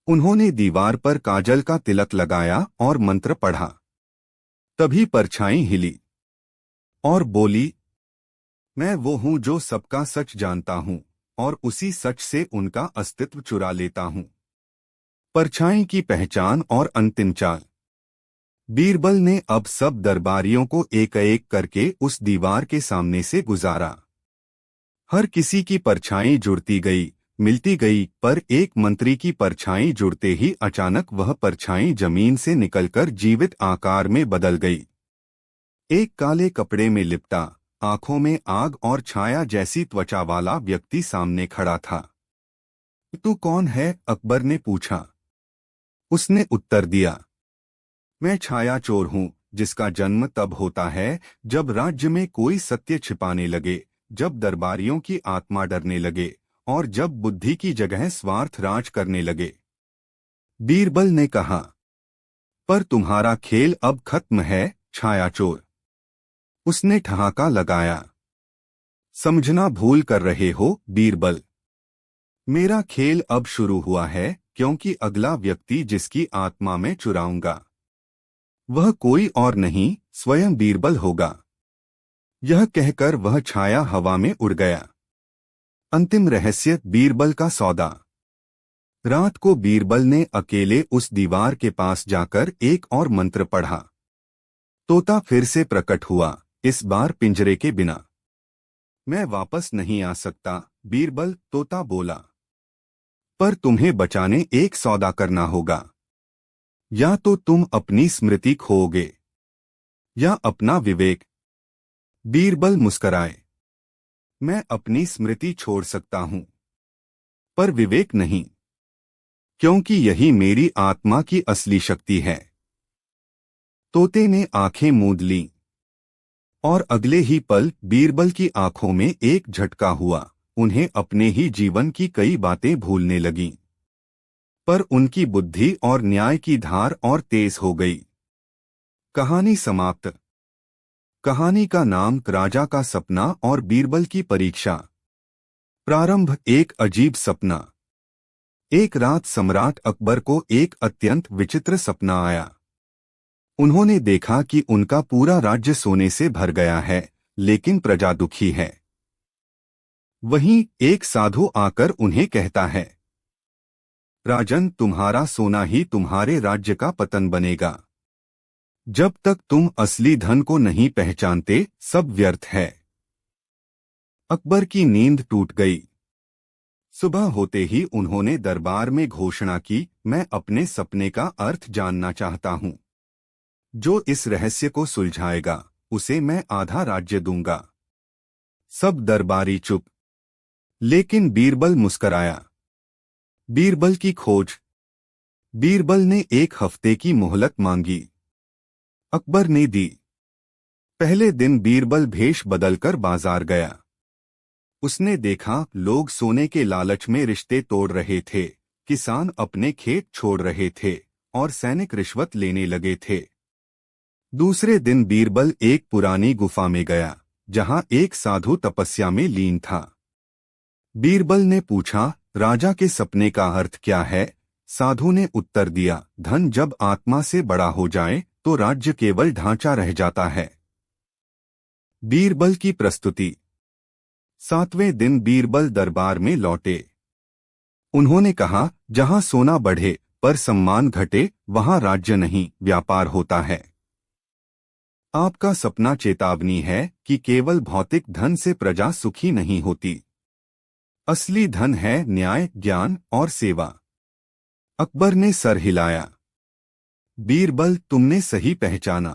उन्होंने दीवार पर काजल का तिलक लगाया और मंत्र पढ़ा। तभी परछाई हिली और बोली, मैं वो हूं जो सबका सच जानता हूं, और उसी सच से उनका अस्तित्व चुरा लेता हूं। परछाई की पहचान और अंतिम चाल। बीरबल ने अब सब दरबारियों को एक एक करके उस दीवार के सामने से गुजारा। हर किसी की परछाई जुड़ती गई, मिलती गई, पर एक मंत्री की परछाई जुड़ते ही अचानक वह परछाई जमीन से निकलकर जीवित आकार में बदल गई। एक काले कपड़े में लिपटा, आंखों में आग और छाया जैसी त्वचा वाला व्यक्ति सामने खड़ा था। तू कौन है? अकबर ने पूछा। उसने उत्तर दिया, मैं छाया चोर हूँ, जिसका जन्म तब होता है जब राज्य में कोई सत्य छिपाने लगे, जब दरबारियों की आत्मा डरने लगे और जब बुद्धि की जगह स्वार्थ राज करने लगे। बीरबल ने कहा, पर तुम्हारा खेल अब खत्म है, छाया चोर। उसने ठहाका लगाया। समझना भूल कर रहे हो, बीरबल। मेरा खेल अब शुरू हुआ है, क्योंकि अगला व्यक्ति जिसकी आत्मा में चुराऊंगा वह कोई और नहीं, स्वयं बीरबल होगा। यह कहकर वह छाया हवा में उड़ गया। अंतिम रहस्य, बीरबल का सौदा। रात को बीरबल ने अकेले उस दीवार के पास जाकर एक और मंत्र पढ़ा। तोता फिर से प्रकट हुआ, इस बार पिंजरे के बिना। मैं वापस नहीं आ सकता, बीरबल, तोता बोला। पर तुम्हें बचाने एक सौदा करना होगा। या तो तुम अपनी स्मृति खोओगे या अपना विवेक। बीरबल मुस्कराए। मैं अपनी स्मृति छोड़ सकता हूं, पर विवेक नहीं, क्योंकि यही मेरी आत्मा की असली शक्ति है। तोते ने आंखें मूंद लीं और अगले ही पल बीरबल की आंखों में एक झटका हुआ। उन्हें अपने ही जीवन की कई बातें भूलने लगीं, पर उनकी बुद्धि और न्याय की धार और तेज हो गई। कहानी समाप्त। कहानी का नाम राजा का सपना और बीरबल की परीक्षा। प्रारंभ, एक अजीब सपना। एक रात सम्राट अकबर को एक अत्यंत विचित्र सपना आया। उन्होंने देखा कि उनका पूरा राज्य सोने से भर गया है, लेकिन प्रजा दुखी है। वहीं एक साधु आकर उन्हें कहता है, राजन, तुम्हारा सोना ही तुम्हारे राज्य का पतन बनेगा। जब तक तुम असली धन को नहीं पहचानते, सब व्यर्थ है। अकबर की नींद टूट गई। सुबह होते ही उन्होंने दरबार में घोषणा की, मैं अपने सपने का अर्थ जानना चाहता हूं। जो इस रहस्य को सुलझाएगा उसे मैं आधा राज्य दूंगा। सब दरबारी चुप, लेकिन बीरबल मुस्कराया। बीरबल की खोज। बीरबल ने 1 हफ्ते की मोहलत मांगी। अकबर ने दी। पहले दिन बीरबल भेष बदलकर बाजार गया। उसने देखा लोग सोने के लालच में रिश्ते तोड़ रहे थे, किसान अपने खेत छोड़ रहे थे और सैनिक रिश्वत लेने लगे थे। दूसरे दिन बीरबल एक पुरानी गुफा में गया, जहां एक साधु तपस्या में लीन था। बीरबल ने पूछा, राजा के सपने का अर्थ क्या है? साधु ने उत्तर दिया, धन जब आत्मा से बड़ा हो जाए तो राज्य केवल ढांचा रह जाता है। बीरबल की प्रस्तुति। 7वें दिन बीरबल दरबार में लौटे। उन्होंने कहा, जहां सोना बढ़े पर सम्मान घटे, वहां राज्य नहीं, व्यापार होता है। आपका सपना चेतावनी है कि केवल भौतिक धन से प्रजा सुखी नहीं होती। असली धन है न्याय, ज्ञान और सेवा। अकबर ने सर हिलाया। बीरबल, तुमने सही पहचाना।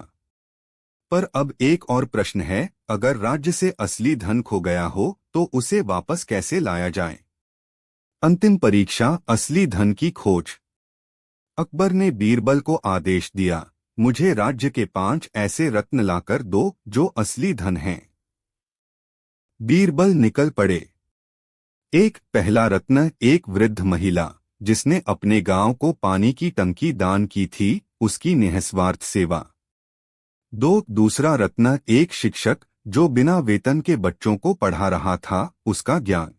पर अब एक और प्रश्न है, अगर राज्य से असली धन खो गया हो तो उसे वापस कैसे लाया जाए? अंतिम परीक्षा, असली धन की खोज। अकबर ने बीरबल को आदेश दिया, मुझे राज्य के 5 ऐसे रत्न लाकर दो जो असली धन हैं। बीरबल निकल पड़े। पहला रत्न, एक वृद्ध महिला जिसने अपने गांव को पानी की टंकी दान की थी, उसकी निस्वार्थ सेवा। 2, दूसरा रत्न, एक शिक्षक जो बिना वेतन के बच्चों को पढ़ा रहा था, उसका ज्ञान।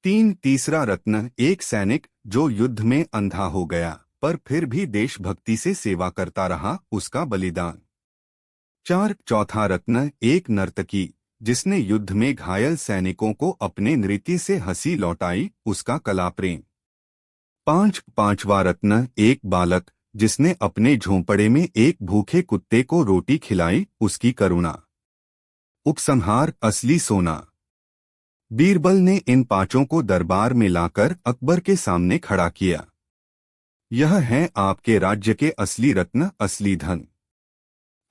3, तीसरा रत्न, एक सैनिक जो युद्ध में अंधा हो गया पर फिर भी देशभक्ति से सेवा करता रहा, उसका बलिदान। 4, चौथा रत्न, एक नर्तकी जिसने युद्ध में घायल सैनिकों को अपने नृत्य से हंसी लौटाई, उसका कला प्रेम। 5, पांचवा रत्न, एक बालक जिसने अपने झोंपड़े में एक भूखे कुत्ते को रोटी खिलाई, उसकी करुणा। उपसंहार, असली सोना। बीरबल ने इन पांचों को दरबार में लाकर अकबर के सामने खड़ा किया। यह है आपके राज्य के असली रत्न, असली धन।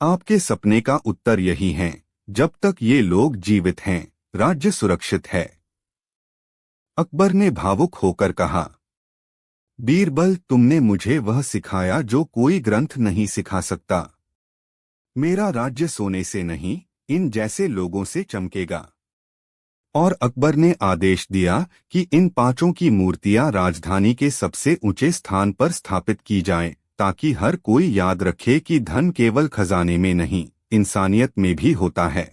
आपके सपने का उत्तर यही है। जब तक ये लोग जीवित हैं, राज्य सुरक्षित है। अकबर ने भावुक होकर कहा, बीरबल, तुमने मुझे वह सिखाया जो कोई ग्रंथ नहीं सिखा सकता। मेरा राज्य सोने से नहीं, इन जैसे लोगों से चमकेगा। और अकबर ने आदेश दिया कि इन पांचों की मूर्तियां राजधानी के सबसे ऊंचे स्थान पर स्थापित की जाएं, ताकि हर कोई याद रखे कि धन केवल खजाने में नहीं, इंसानियत में भी होता है।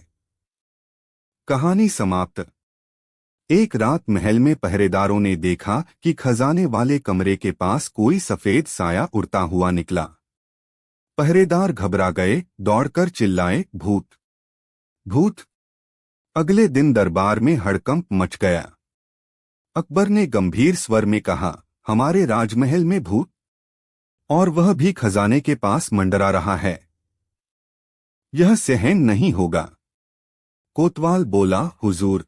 कहानी समाप्त। एक रात महल में पहरेदारों ने देखा कि खजाने वाले कमरे के पास कोई सफेद साया उड़ता हुआ निकला। पहरेदार घबरा गए, दौड़कर चिल्लाए, भूत, भूत। अगले दिन दरबार में हड़कंप मच गया। अकबर ने गंभीर स्वर में कहा, हमारे राजमहल में भूत, और वह भी खजाने के पास मंडरा रहा है। यह सहन नहीं होगा। कोतवाल बोला, हुजूर,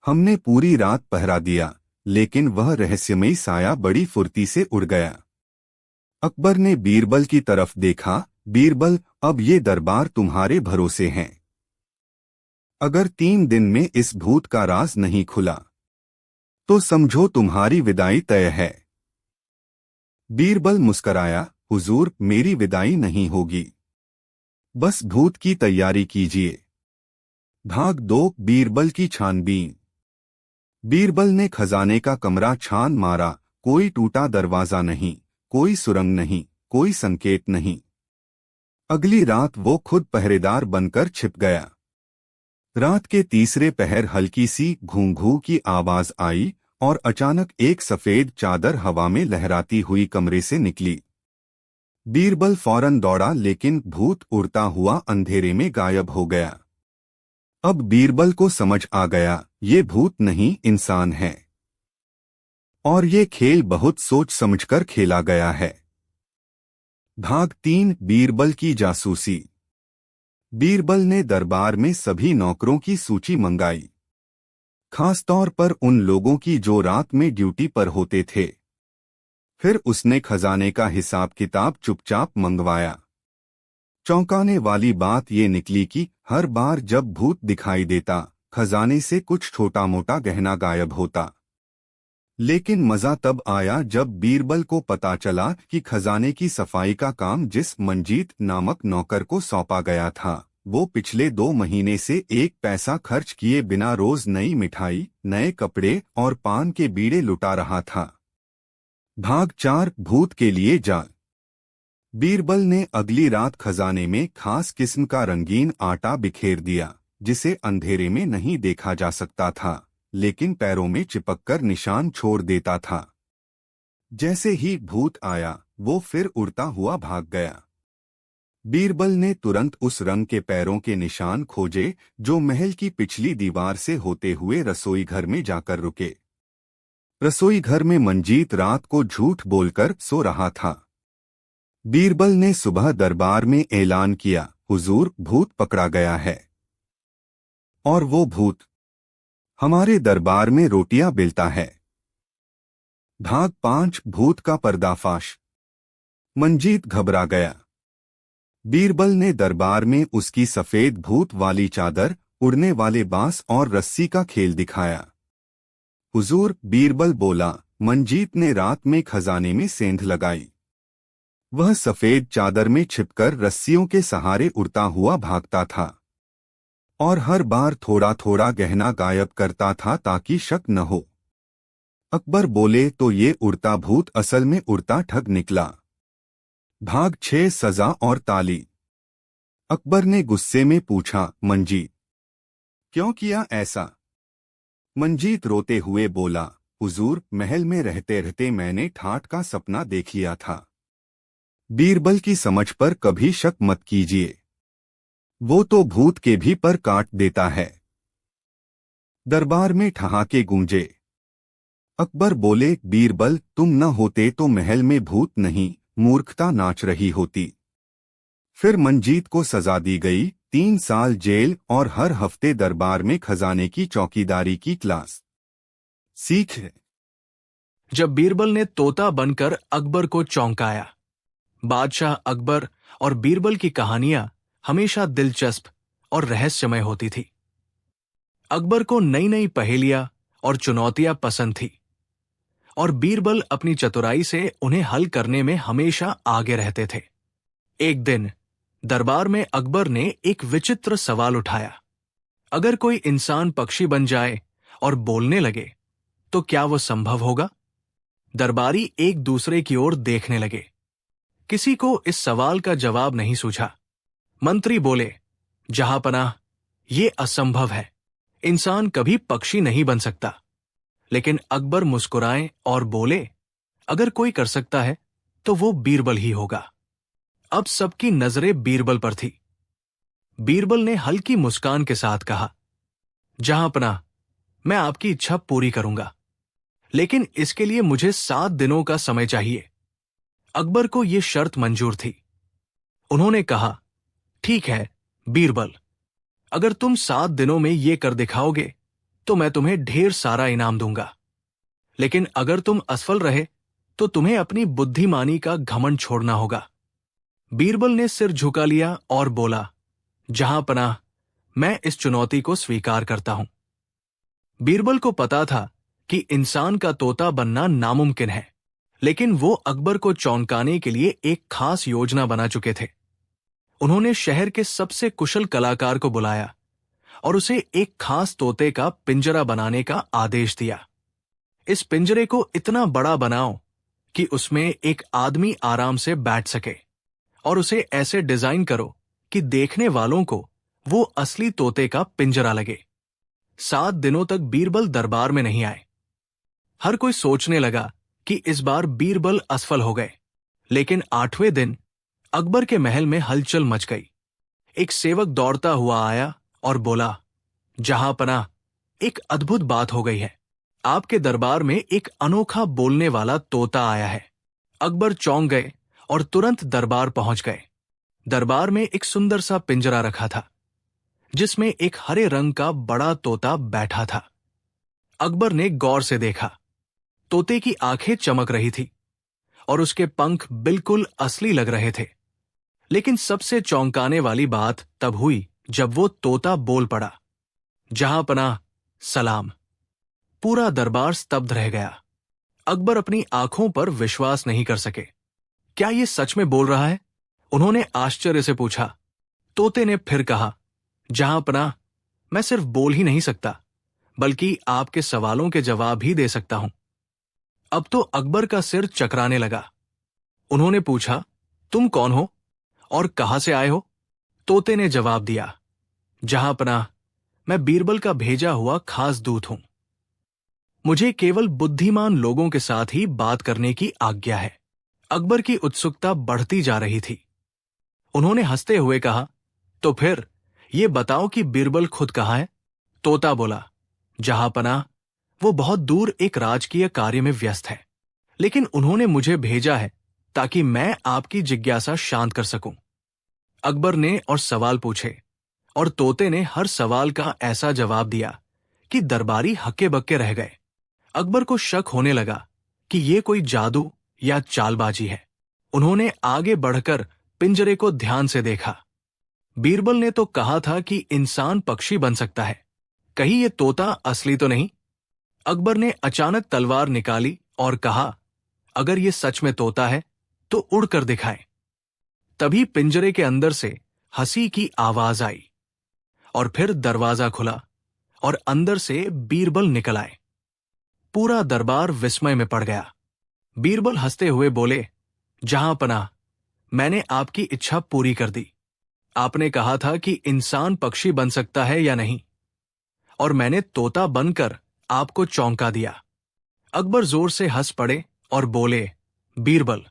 हमने पूरी रात पहरा दिया, लेकिन वह रहस्यमयी साया बड़ी फुर्ती से उड़ गया। अकबर ने बीरबल की तरफ देखा, बीरबल, अब ये दरबार तुम्हारे भरोसे हैं। अगर 3 दिन में इस भूत का राज नहीं खुला, तो समझो तुम्हारी विदाई तय है। बीरबल मुस्कराया, हुजूर, मेरी विदाई नहीं होगी। बस भूत की तैयारी कीजिए। भाग 2, बीरबल की छानबीन। बीरबल ने खजाने का कमरा छान मारा। कोई टूटा दरवाजा नहीं, कोई सुरंग नहीं, कोई संकेत नहीं। अगली रात वो खुद पहरेदार बनकर छिप गया। रात के तीसरे पहर हल्की सी घूं-घूं की आवाज आई और अचानक एक सफेद चादर हवा में लहराती हुई कमरे से निकली। बीरबल फौरन दौड़ा, लेकिन भूत उड़ता हुआ अंधेरे में गायब हो गया। अब बीरबल को समझ आ गया, ये भूत नहीं, इंसान है। और ये खेल बहुत सोच समझकर खेला गया है। भाग 3, बीरबल की जासूसी। बीरबल ने दरबार में सभी नौकरों की सूची मंगाई, खासतौर पर उन लोगों की जो रात में ड्यूटी पर होते थे। फिर उसने खजाने का हिसाब किताब चुपचाप मंगवाया। चौंकाने वाली बात ये निकली कि हर बार जब भूत दिखाई देता, खजाने से कुछ छोटा मोटा गहना गायब होता। लेकिन मजा तब आया जब बीरबल को पता चला कि खजाने की सफाई का काम जिस मंजीत नामक नौकर को सौंपा गया था, वो पिछले 2 महीने से एक पैसा खर्च किए बिना रोज नई मिठाई, नए कपड़े और पान के बीड़े लुटा रहा था। भाग 4, भूत के लिए जाल। बीरबल ने अगली रात खजाने में खास किस्म का रंगीन आटा बिखेर दिया, जिसे अंधेरे में नहीं देखा जा सकता था, लेकिन पैरों में चिपककर निशान छोड़ देता था। जैसे ही भूत आया, वो फिर उड़ता हुआ भाग गया। बीरबल ने तुरंत उस रंग के पैरों के निशान खोजे जो महल की पिछली दीवार से होते हुए रसोई घर में जाकर रुके। रसोई घर में मंजीत रात को झूठ बोलकर सो रहा था। बीरबल ने सुबह दरबार में ऐलान किया, हुजूर, भूत पकड़ा गया है। और वो भूत हमारे दरबार में रोटियां बेलता है। भाग 5, भूत का पर्दाफाश। मंजीत घबरा गया। बीरबल ने दरबार में उसकी सफेद भूत वाली चादर, उड़ने वाले बांस और रस्सी का खेल दिखाया। हुजूर, बीरबल बोला, मंजीत ने रात में खजाने में सेंध लगाई। वह सफेद चादर में छिपकर रस्सियों के सहारे उड़ता हुआ भागता था और हर बार थोड़ा थोड़ा गहना गायब करता था ताकि शक न हो। अकबर बोले, तो ये उड़ता भूत असल में उड़ता ठग निकला। भाग 6, सजा और ताली। अकबर ने गुस्से में पूछा, मंजीत, क्यों किया ऐसा? मंजीत रोते हुए बोला, हुजूर, महल में रहते रहते मैंने ठाठ का सपना देख लिया था। बीरबल की समझ पर कभी शक मत कीजिए, वो तो भूत के भी पर काट देता है। दरबार में ठहाके गूंजे। अकबर बोले, बीरबल, तुम न होते तो महल में भूत नहीं, मूर्खता नाच रही होती। फिर मंजीत को सजा दी गई 3 साल जेल और हर हफ्ते दरबार में खजाने की चौकीदारी की क्लास। सीख। जब बीरबल ने तोता बनकर अकबर को चौंकाया। बादशाह अकबर और बीरबल की कहानियां हमेशा दिलचस्प और रहस्यमय होती थी। अकबर को नई नई पहेलियां और चुनौतियां पसंद थी और बीरबल अपनी चतुराई से उन्हें हल करने में हमेशा आगे रहते थे। एक दिन दरबार में अकबर ने एक विचित्र सवाल उठाया। अगर कोई इंसान पक्षी बन जाए और बोलने लगे तो क्या वो संभव होगा? दरबारी एक दूसरे की ओर देखने लगे। किसी को इस सवाल का जवाब नहीं सूझा। मंत्री बोले, जहांपनाह, ये असंभव है। इंसान कभी पक्षी नहीं बन सकता। लेकिन अकबर मुस्कुराए और बोले, अगर कोई कर सकता है तो वो बीरबल ही होगा। अब सबकी नजरें बीरबल पर थी। बीरबल ने हल्की मुस्कान के साथ कहा, जहांपनाह, मैं आपकी इच्छा पूरी करूंगा, लेकिन इसके लिए मुझे 7 दिनों का समय चाहिए। अकबर को यह शर्त मंजूर थी। उन्होंने कहा, ठीक है बीरबल, अगर तुम 7 दिनों में ये कर दिखाओगे तो मैं तुम्हें ढेर सारा इनाम दूंगा। लेकिन अगर तुम असफल रहे तो तुम्हें अपनी बुद्धिमानी का घमंड छोड़ना होगा। बीरबल ने सिर झुका लिया और बोला, जहांपनाह, मैं इस चुनौती को स्वीकार करता हूं। बीरबल को पता था कि इंसान का तोता बनना नामुमकिन है, लेकिन वो अकबर को चौंकाने के लिए एक खास योजना बना चुके थे। उन्होंने शहर के सबसे कुशल कलाकार को बुलाया और उसे एक खास तोते का पिंजरा बनाने का आदेश दिया। इस पिंजरे को इतना बड़ा बनाओ कि उसमें एक आदमी आराम से बैठ सके, और उसे ऐसे डिजाइन करो कि देखने वालों को वो असली तोते का पिंजरा लगे। 7 दिनों तक बीरबल दरबार में नहीं आए। हर कोई सोचने लगा कि इस बार बीरबल असफल हो गए। लेकिन 8वें दिन अकबर के महल में हलचल मच गई। एक सेवक दौड़ता हुआ आया और बोला, जहांपनाह, एक अद्भुत बात हो गई है। आपके दरबार में एक अनोखा बोलने वाला तोता आया है। अकबर चौंक गए और तुरंत दरबार पहुंच गए। दरबार में एक सुंदर सा पिंजरा रखा था, जिसमें एक हरे रंग का बड़ा तोता बैठा था। अकबर ने गौर से देखा। तोते की आंखें चमक रही थी और उसके पंख बिल्कुल असली लग रहे थे। लेकिन सबसे चौंकाने वाली बात तब हुई जब वो तोता बोल पड़ा, जहांपनाह, सलाम। पूरा दरबार स्तब्ध रह गया। अकबर अपनी आंखों पर विश्वास नहीं कर सके। क्या ये सच में बोल रहा है? उन्होंने आश्चर्य से पूछा। तोते ने फिर कहा, जहांपनाह, मैं सिर्फ बोल ही नहीं सकता, बल्कि आपके सवालों के जवाब भी दे सकता हूं। अब तो अकबर का सिर चकराने लगा। उन्होंने पूछा, तुम कौन हो और कहां से आए हो? तोते ने जवाब दिया, जहांपनाह, मैं बीरबल का भेजा हुआ खास दूत हूं। मुझे केवल बुद्धिमान लोगों के साथ ही बात करने की आज्ञा है। अकबर की उत्सुकता बढ़ती जा रही थी। उन्होंने हंसते हुए कहा, तो फिर ये बताओ कि बीरबल खुद कहाँ है? तोता बोला, जहांपनाह, वो बहुत दूर एक राजकीय कार्य में व्यस्त है, लेकिन उन्होंने मुझे भेजा है ताकि मैं आपकी जिज्ञासा शांत कर सकूं। अकबर ने और सवाल पूछे और तोते ने हर सवाल का ऐसा जवाब दिया कि दरबारी हक्के बक्के रह गए। अकबर को शक होने लगा कि ये कोई जादू या चालबाजी है। उन्होंने आगे बढ़कर पिंजरे को ध्यान से देखा। बीरबल ने तो कहा था कि इंसान पक्षी बन सकता है, कहीं ये तोता असली तो नहीं? अकबर ने अचानक तलवार निकाली और कहा, अगर ये सच में तोता है तो उड़कर दिखाए। तभी पिंजरे के अंदर से हंसी की आवाज आई और फिर दरवाजा खुला और अंदर से बीरबल निकल आए। पूरा दरबार विस्मय में पड़ गया। बीरबल हंसते हुए बोले, जहांपनाह, मैंने आपकी इच्छा पूरी कर दी। आपने कहा था कि इंसान पक्षी बन सकता है या नहीं, और मैंने तोता बनकर आपको चौंका दिया। अकबर जोर से हंस पड़े और बोले, बीरबल,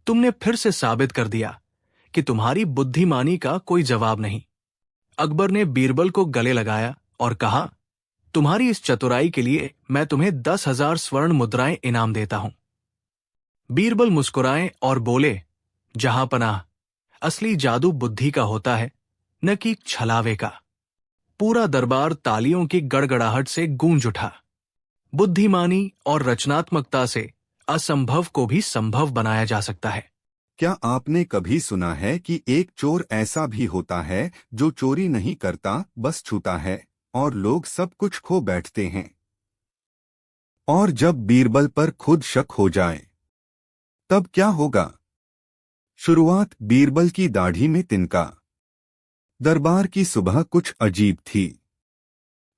तुमने फिर से साबित कर दिया कि तुम्हारी बुद्धिमानी का कोई जवाब नहीं। अकबर ने बीरबल को गले लगाया और कहा, तुम्हारी इस चतुराई के लिए मैं तुम्हें 10,000 स्वर्ण मुद्राएं इनाम देता हूं। बीरबल मुस्कुराए और बोले, जहांपनाह, असली जादू बुद्धि का होता है, न कि छलावे का। पूरा दरबार तालियों की गड़गड़ाहट से गूंज उठा। बुद्धिमानी और रचनात्मकता से असंभव को भी संभव बनाया जा सकता है। क्या आपने कभी सुना है कि एक चोर ऐसा भी होता है जो चोरी नहीं करता, बस छूता है, और लोग सब कुछ खो बैठते हैं? और जब बीरबल पर खुद शक हो जाए तब क्या होगा? शुरुआत बीरबल की दाढ़ी में तिनका। दरबार की सुबह कुछ अजीब थी।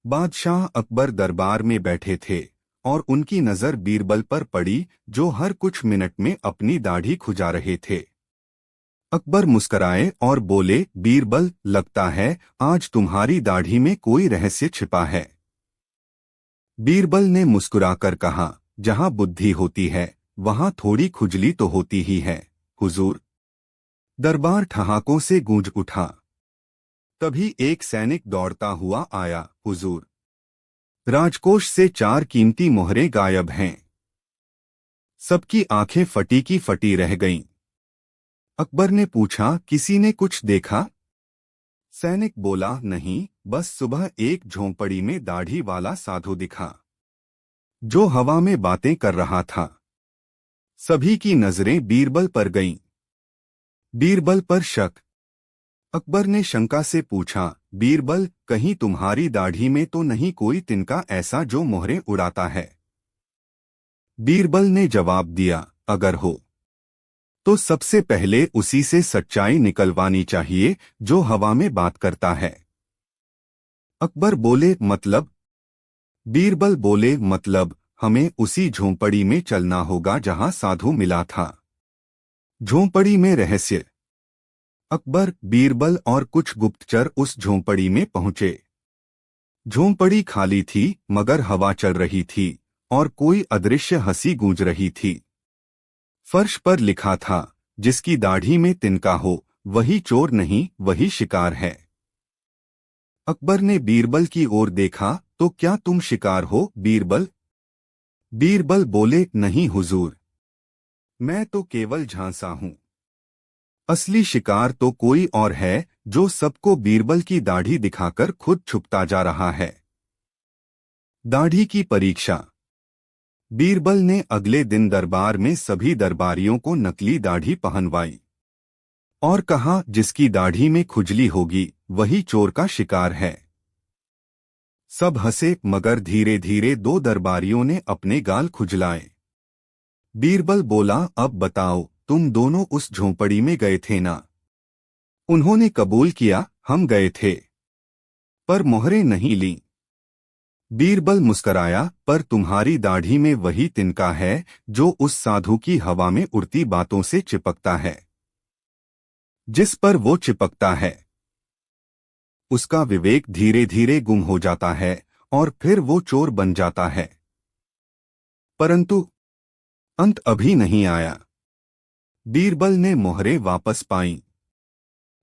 बादशाह अकबर दरबार में बैठे थे और उनकी नजर बीरबल पर पड़ी, जो हर कुछ मिनट में अपनी दाढ़ी खुजा रहे थे। अकबर मुस्कराए और बोले, बीरबल, लगता है आज तुम्हारी दाढ़ी में कोई रहस्य छिपा है। बीरबल ने मुस्कुराकर कहा, जहां बुद्धि होती है वहां थोड़ी खुजली तो होती ही है, हुजूर। दरबार ठहाकों से गूंज उठा। तभी एक सैनिक दौड़ता हुआ आया, हुजूर, राजकोष से 4 कीमती मोहरें गायब हैं। सबकी आंखें फटी की फटी रह गईं। अकबर ने पूछा, किसी ने कुछ देखा? सैनिक बोला, नहीं, बस सुबह एक झोंपड़ी में दाढ़ी वाला साधु दिखा, जो हवा में बातें कर रहा था। सभी की नजरें बीरबल पर गईं। बीरबल पर शक। अकबर ने शंका से पूछा, बीरबल, कहीं तुम्हारी दाढ़ी में तो नहीं कोई तिनका ऐसा जो मोहरें उड़ाता है? बीरबल ने जवाब दिया, अगर हो तो सबसे पहले उसी से सच्चाई निकलवानी चाहिए जो हवा में बात करता है। अकबर बोले, मतलब? बीरबल बोले, मतलब हमें उसी झोंपड़ी में चलना होगा जहां साधु मिला था। झोंपड़ी में रहस्य। अकबर, बीरबल और कुछ गुप्तचर उस झोंपड़ी में पहुंचे। झोंपड़ी खाली थी, मगर हवा चल रही थी और कोई अदृश्य हंसी गूंज रही थी। फर्श पर लिखा था, जिसकी दाढ़ी में तिनका हो वही चोर नहीं, वही शिकार है। अकबर ने बीरबल की ओर देखा, तो क्या तुम शिकार हो, बीरबल? बीरबल बोले, नहीं हुजूर, मैं तो केवल झांसा हूं। असली शिकार तो कोई और है, जो सबको बीरबल की दाढ़ी दिखाकर खुद छुपता जा रहा है। दाढ़ी की परीक्षा। बीरबल ने अगले दिन दरबार में सभी दरबारियों को नकली दाढ़ी पहनवाई और कहा, जिसकी दाढ़ी में खुजली होगी वही चोर का शिकार है। सब हंसे, मगर धीरे धीरे 2 दरबारियों ने अपने गाल खुजलाए। बीरबल बोला, अब बताओ, तुम दोनों उस झोंपड़ी में गए थे ना? उन्होंने कबूल किया, हम गए थे, पर मोहरें नहीं लीं। बीरबल मुस्कराया, पर तुम्हारी दाढ़ी में वही तिनका है जो उस साधु की हवा में उड़ती बातों से चिपकता है। जिस पर वो चिपकता है उसका विवेक धीरे धीरे गुम हो जाता है और फिर वो चोर बन जाता है। परंतु अंत अभी नहीं आया। बीरबल ने मोहरें वापस पाईं।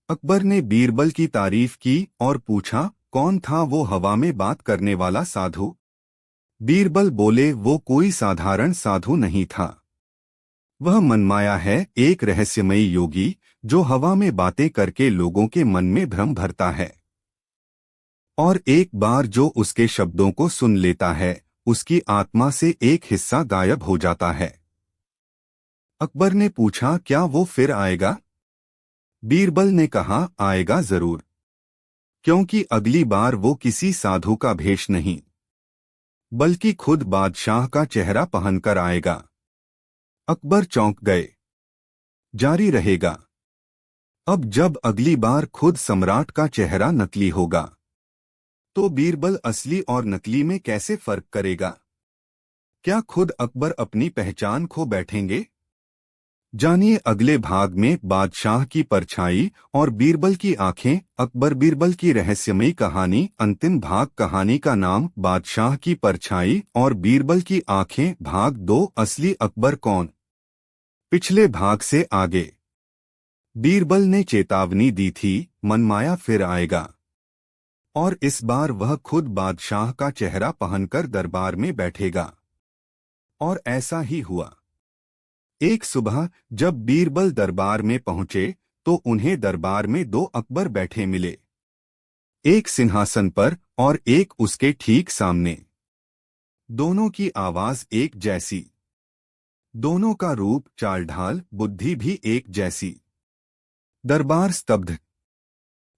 अकबर ने बीरबल की तारीफ की और पूछा, कौन था वो हवा में बात करने वाला साधु? बीरबल बोले, वो कोई साधारण साधु नहीं था। वह मनमाया है, एक रहस्यमयी योगी जो हवा में बातें करके लोगों के मन में भ्रम भरता है। और एक बार जो उसके शब्दों को सुन लेता है, उसकी आत्मा से एक हिस्सा गायब हो जाता है। अकबर ने पूछा, क्या वो फिर आएगा? बीरबल ने कहा, आएगा जरूर, क्योंकि अगली बार वो किसी साधु का भेष नहीं, बल्कि खुद बादशाह का चेहरा पहनकर आएगा। अकबर चौंक गए। जारी रहेगा। अब जब अगली बार खुद सम्राट का चेहरा नकली होगा, तो बीरबल असली और नकली में कैसे फर्क करेगा? क्या खुद अकबर अपनी पहचान खो बैठेंगे? जानिए अगले भाग में बादशाह की परछाई और बीरबल की आंखें। अकबर बीरबल की रहस्यमयी कहानी। अंतिम भाग। कहानी का नाम बादशाह की परछाई और बीरबल की आंखें। भाग 2। असली अकबर कौन? पिछले भाग से आगे बीरबल ने चेतावनी दी थी, मनमाया फिर आएगा, और इस बार वह खुद बादशाह का चेहरा पहनकर दरबार में बैठेगा। और ऐसा ही हुआ। एक सुबह जब बीरबल दरबार में पहुंचे तो उन्हें दरबार में 2 अकबर बैठे मिले। एक सिंहासन पर और एक उसके ठीक सामने। दोनों की आवाज एक जैसी, दोनों का रूप चाल ढाल बुद्धि भी एक जैसी। दरबार स्तब्ध।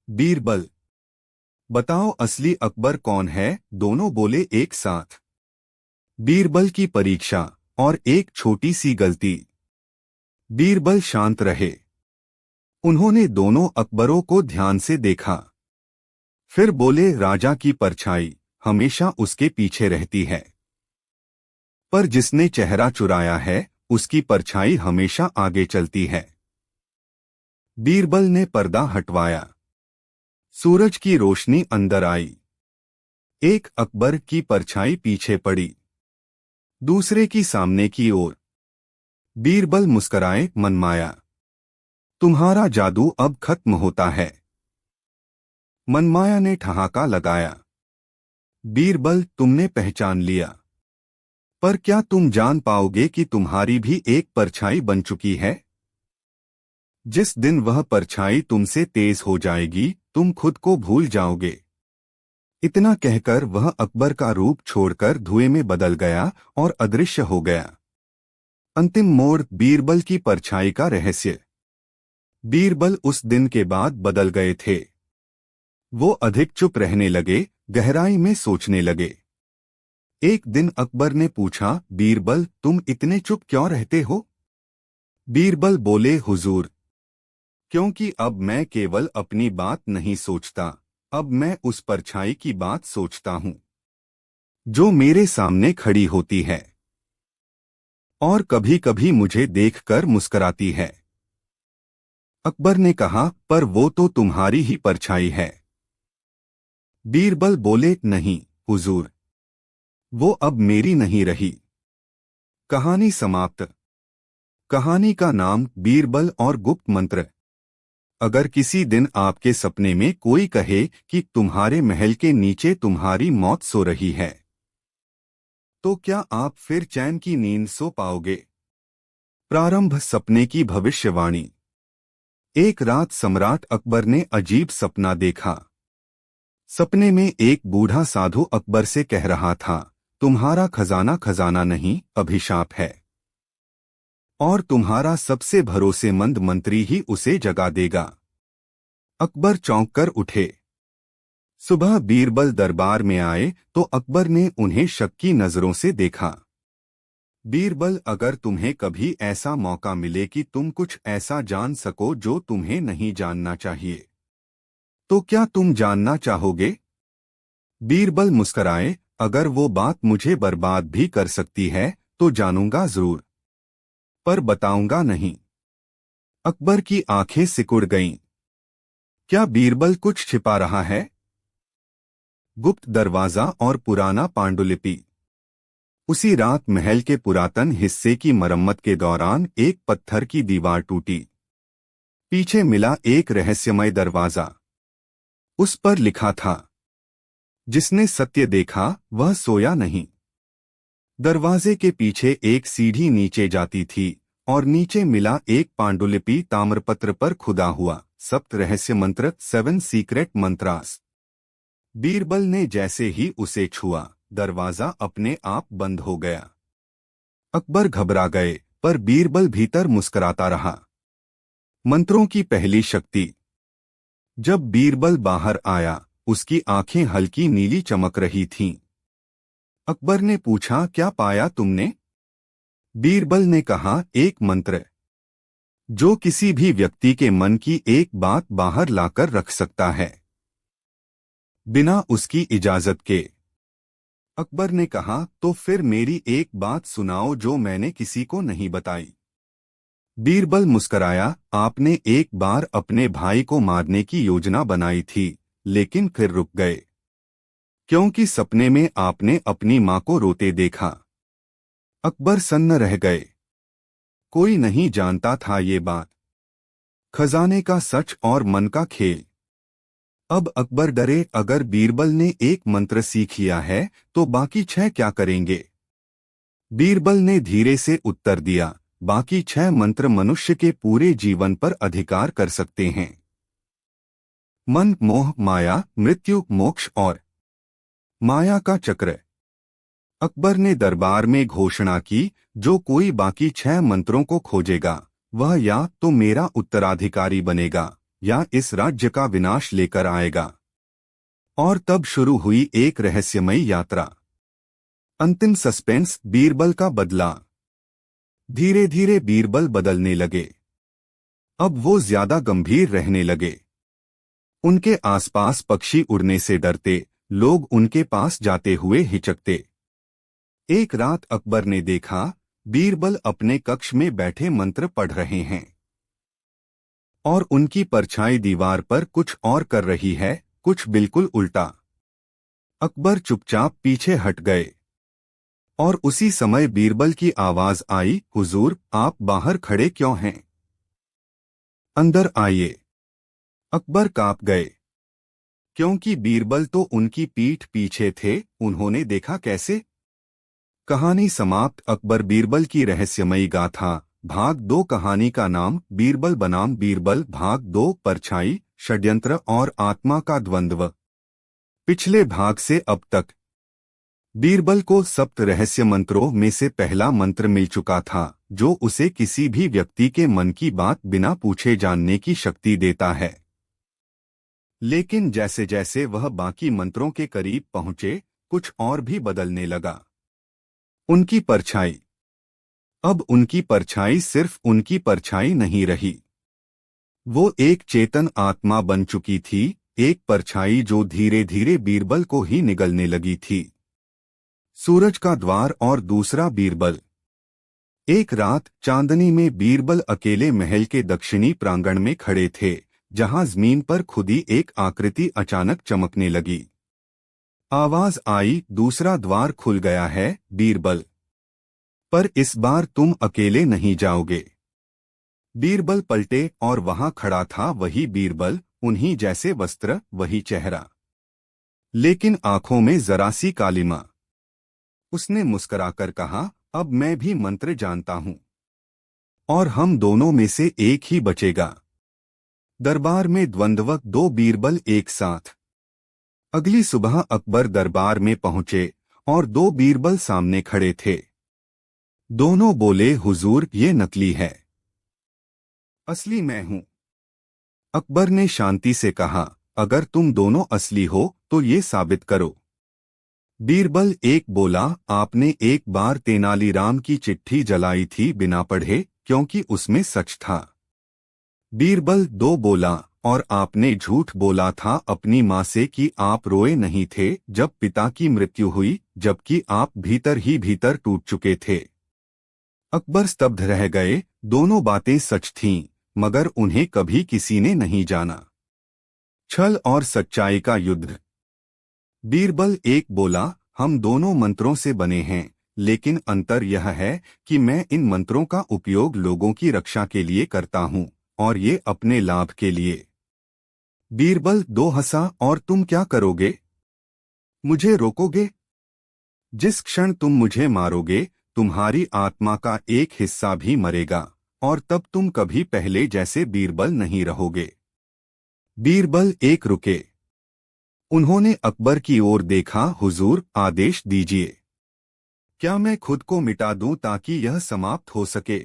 बीरबल, बताओ असली अकबर कौन है? दोनों बोले एक साथ। बीरबल की परीक्षा और एक छोटी सी गलती। बीरबल शांत रहे। उन्होंने दोनों अकबरों को ध्यान से देखा। फिर बोले, राजा की परछाई हमेशा उसके पीछे रहती है, पर जिसने चेहरा चुराया है उसकी परछाई हमेशा आगे चलती है। बीरबल ने पर्दा हटवाया। सूरज की रोशनी अंदर आई। एक अकबर की परछाई पीछे पड़ी, दूसरे की सामने की ओर। बीरबल मुस्कराए, मनमाया, तुम्हारा जादू अब खत्म होता है। मनमाया ने ठहाका लगाया। बीरबल, तुमने पहचान लिया, पर क्या तुम जान पाओगे कि तुम्हारी भी एक परछाई बन चुकी है? जिस दिन वह परछाई तुमसे तेज हो जाएगी तुम खुद को भूल जाओगे। इतना कहकर वह अकबर का रूप छोड़कर धुएं में बदल गया और अदृश्य हो गया। अंतिम मोड़, बीरबल की परछाई का रहस्य। बीरबल उस दिन के बाद बदल गए थे। वो अधिक चुप रहने लगे, गहराई में सोचने लगे। एक दिन अकबर ने पूछा, बीरबल तुम इतने चुप क्यों रहते हो? बीरबल बोले, हुजूर, क्योंकि अब मैं केवल अपनी बात नहीं सोचता, अब मैं उस परछाई की बात सोचता हूं जो मेरे सामने खड़ी होती है और कभी कभी मुझे देखकर मुस्कराती है। अकबर ने कहा, पर वो तो तुम्हारी ही परछाई है। बीरबल बोले, नहीं हुजूर, वो अब मेरी नहीं रही। कहानी समाप्त। कहानी का नाम बीरबल और गुप्त मंत्र। अगर किसी दिन आपके सपने में कोई कहे कि तुम्हारे महल के नीचे तुम्हारी मौत सो रही है, तो क्या आप फिर चैन की नींद सो पाओगे? प्रारंभ, सपने की भविष्यवाणी। एक रात सम्राट अकबर ने अजीब सपना देखा। सपने में एक बूढ़ा साधु अकबर से कह रहा था, तुम्हारा खजाना खजाना नहीं, अभिशाप है, और तुम्हारा सबसे भरोसेमंद मंत्री ही उसे जगा देगा। अकबर चौंक कर उठे। सुबह बीरबल दरबार में आए तो अकबर ने उन्हें शक की नजरों से देखा। बीरबल, अगर तुम्हें कभी ऐसा मौका मिले कि तुम कुछ ऐसा जान सको जो तुम्हें नहीं जानना चाहिए, तो क्या तुम जानना चाहोगे? बीरबल मुस्कराए, अगर वो बात मुझे बर्बाद भी कर सकती है तो जानूंगा जरूर, पर बताऊंगा नहीं। अकबर की आंखें सिकुड़ गईं। क्या बीरबल कुछ छिपा रहा है? गुप्त दरवाजा और पुराना पांडुलिपि। उसी रात महल के पुरातन हिस्से की मरम्मत के दौरान एक पत्थर की दीवार टूटी। पीछे मिला एक रहस्यमय दरवाजा। उस पर लिखा था, जिसने सत्य देखा वह सोया नहीं। दरवाजे के पीछे एक सीढ़ी नीचे जाती थी और नीचे मिला एक पांडुलिपि ताम्रपत्र पर खुदा हुआ, सप्त रहस्य मंत्र, 7 सीक्रेट मंत्रास। बीरबल ने जैसे ही उसे छुआ दरवाजा अपने आप बंद हो गया। अकबर घबरा गए, पर बीरबल भीतर मुस्कुराता रहा। मंत्रों की पहली शक्ति। जब बीरबल बाहर आया उसकी आंखें हल्की नीली चमक रही थीं। अकबर ने पूछा, क्या पाया तुमने? बीरबल ने कहा, एक मंत्र जो किसी भी व्यक्ति के मन की एक बात बाहर लाकर रख सकता है, बिना उसकी इजाजत के। अकबर ने कहा, तो फिर मेरी एक बात सुनाओ जो मैंने किसी को नहीं बताई। बीरबल मुस्कराया, आपने एक बार अपने भाई को मारने की योजना बनाई थी, लेकिन फिर रुक गए, क्योंकि सपने में आपने अपनी मां को रोते देखा। अकबर सन्न रह गए। कोई नहीं जानता था ये बात, खजाने का सच और मन का खेल। अब अकबर डरे, अगर बीरबल ने एक मंत्र सीख लिया है तो बाकी 6 क्या करेंगे? बीरबल ने धीरे से उत्तर दिया, बाकी 6 मंत्र मनुष्य के पूरे जीवन पर अधिकार कर सकते हैं। मन, मोह, माया, मृत्यु, मोक्ष और माया का चक्र। अकबर ने दरबार में घोषणा की, जो कोई बाकी 6 मंत्रों को खोजेगा वह या तो मेरा उत्तराधिकारी बनेगा या इस राज्य का विनाश लेकर आएगा। और तब शुरू हुई एक रहस्यमयी यात्रा। अंतिम सस्पेंस, बीरबल का बदला। धीरे धीरे बीरबल बदलने लगे। अब वो ज्यादा गंभीर रहने लगे। उनके आसपास पक्षी उड़ने से डरते, लोग उनके पास जाते हुए हिचकते। एक रात अकबर ने देखा, बीरबल अपने कक्ष में बैठे मंत्र पढ़ रहे हैं और उनकी परछाई दीवार पर कुछ और कर रही है, कुछ बिल्कुल उल्टा। अकबर चुपचाप पीछे हट गए और उसी समय बीरबल की आवाज आई, हुजूर, आप बाहर खड़े क्यों हैं? अंदर आइए। अकबर कांप गए, क्योंकि बीरबल तो उनकी पीठ पीछे थे। उन्होंने देखा कैसे? कहानी समाप्त। अकबर बीरबल की रहस्यमयी गाथा भाग 2। कहानी का नाम बीरबल बनाम बीरबल। भाग 2, परछाई, षड्यंत्र और आत्मा का द्वंद्व। पिछले भाग से अब तक बीरबल को सप्त रहस्य मंत्रों में से पहला मंत्र मिल चुका था, जो उसे किसी भी व्यक्ति के मन की बात बिना पूछे जानने की शक्ति देता है। लेकिन जैसे जैसे वह बाकी मंत्रों के करीब पहुंचे, कुछ और भी बदलने लगा। उनकी परछाई। अब उनकी परछाई सिर्फ उनकी परछाई नहीं रही, वो एक चेतन आत्मा बन चुकी थी, एक परछाई जो धीरे धीरे बीरबल को ही निगलने लगी थी। सूरज का द्वार और दूसरा बीरबल। एक रात चांदनी में बीरबल अकेले महल के दक्षिणी प्रांगण में खड़े थे, जहां जमीन पर खुदी एक आकृति अचानक चमकने लगी। आवाज आई, दूसरा द्वार खुल गया है, बीरबल। पर इस बार तुम अकेले नहीं जाओगे। बीरबल पलटे और वहां खड़ा था वही बीरबल, उन्हीं जैसे वस्त्र, वही चेहरा, लेकिन आंखों में जरा सी कालिमा। उसने मुस्कुराकर कहा, अब मैं भी मंत्र जानता हूं और हम दोनों में से एक ही बचेगा। दरबार में द्वंद्व, 2 बीरबल एक साथ। अगली सुबह अकबर दरबार में पहुंचे और 2 बीरबल सामने खड़े थे। दोनों बोले, हुजूर, ये नकली है, असली मैं हूं। अकबर ने शांति से कहा, अगर तुम दोनों असली हो तो ये साबित करो। बीरबल एक बोला, आपने एक बार तेनालीराम की चिट्ठी जलाई थी बिना पढ़े, क्योंकि उसमें सच था। बीरबल 2 बोला, और आपने झूठ बोला था अपनी मां से कि आप रोए नहीं थे जब पिता की मृत्यु हुई, जबकि आप भीतर ही भीतर टूट चुके थे। अकबर स्तब्ध रह गए। दोनों बातें सच थीं, मगर उन्हें कभी किसी ने नहीं जाना। छल और सच्चाई का युद्ध। बीरबल एक बोला, हम दोनों मंत्रों से बने हैं, लेकिन अंतर यह है कि मैं इन मंत्रों का उपयोग लोगों की रक्षा के लिए करता हूं और ये अपने लाभ के लिए। बीरबल 2 हंसा, और तुम क्या करोगे? मुझे रोकोगे? जिस क्षण तुम मुझे मारोगे, तुम्हारी आत्मा का एक हिस्सा भी मरेगा और तब तुम कभी पहले जैसे बीरबल नहीं रहोगे। बीरबल एक रुके। उन्होंने अकबर की ओर देखा, हुजूर, आदेश दीजिए। क्या मैं खुद को मिटा दूं ताकि यह समाप्त हो सके?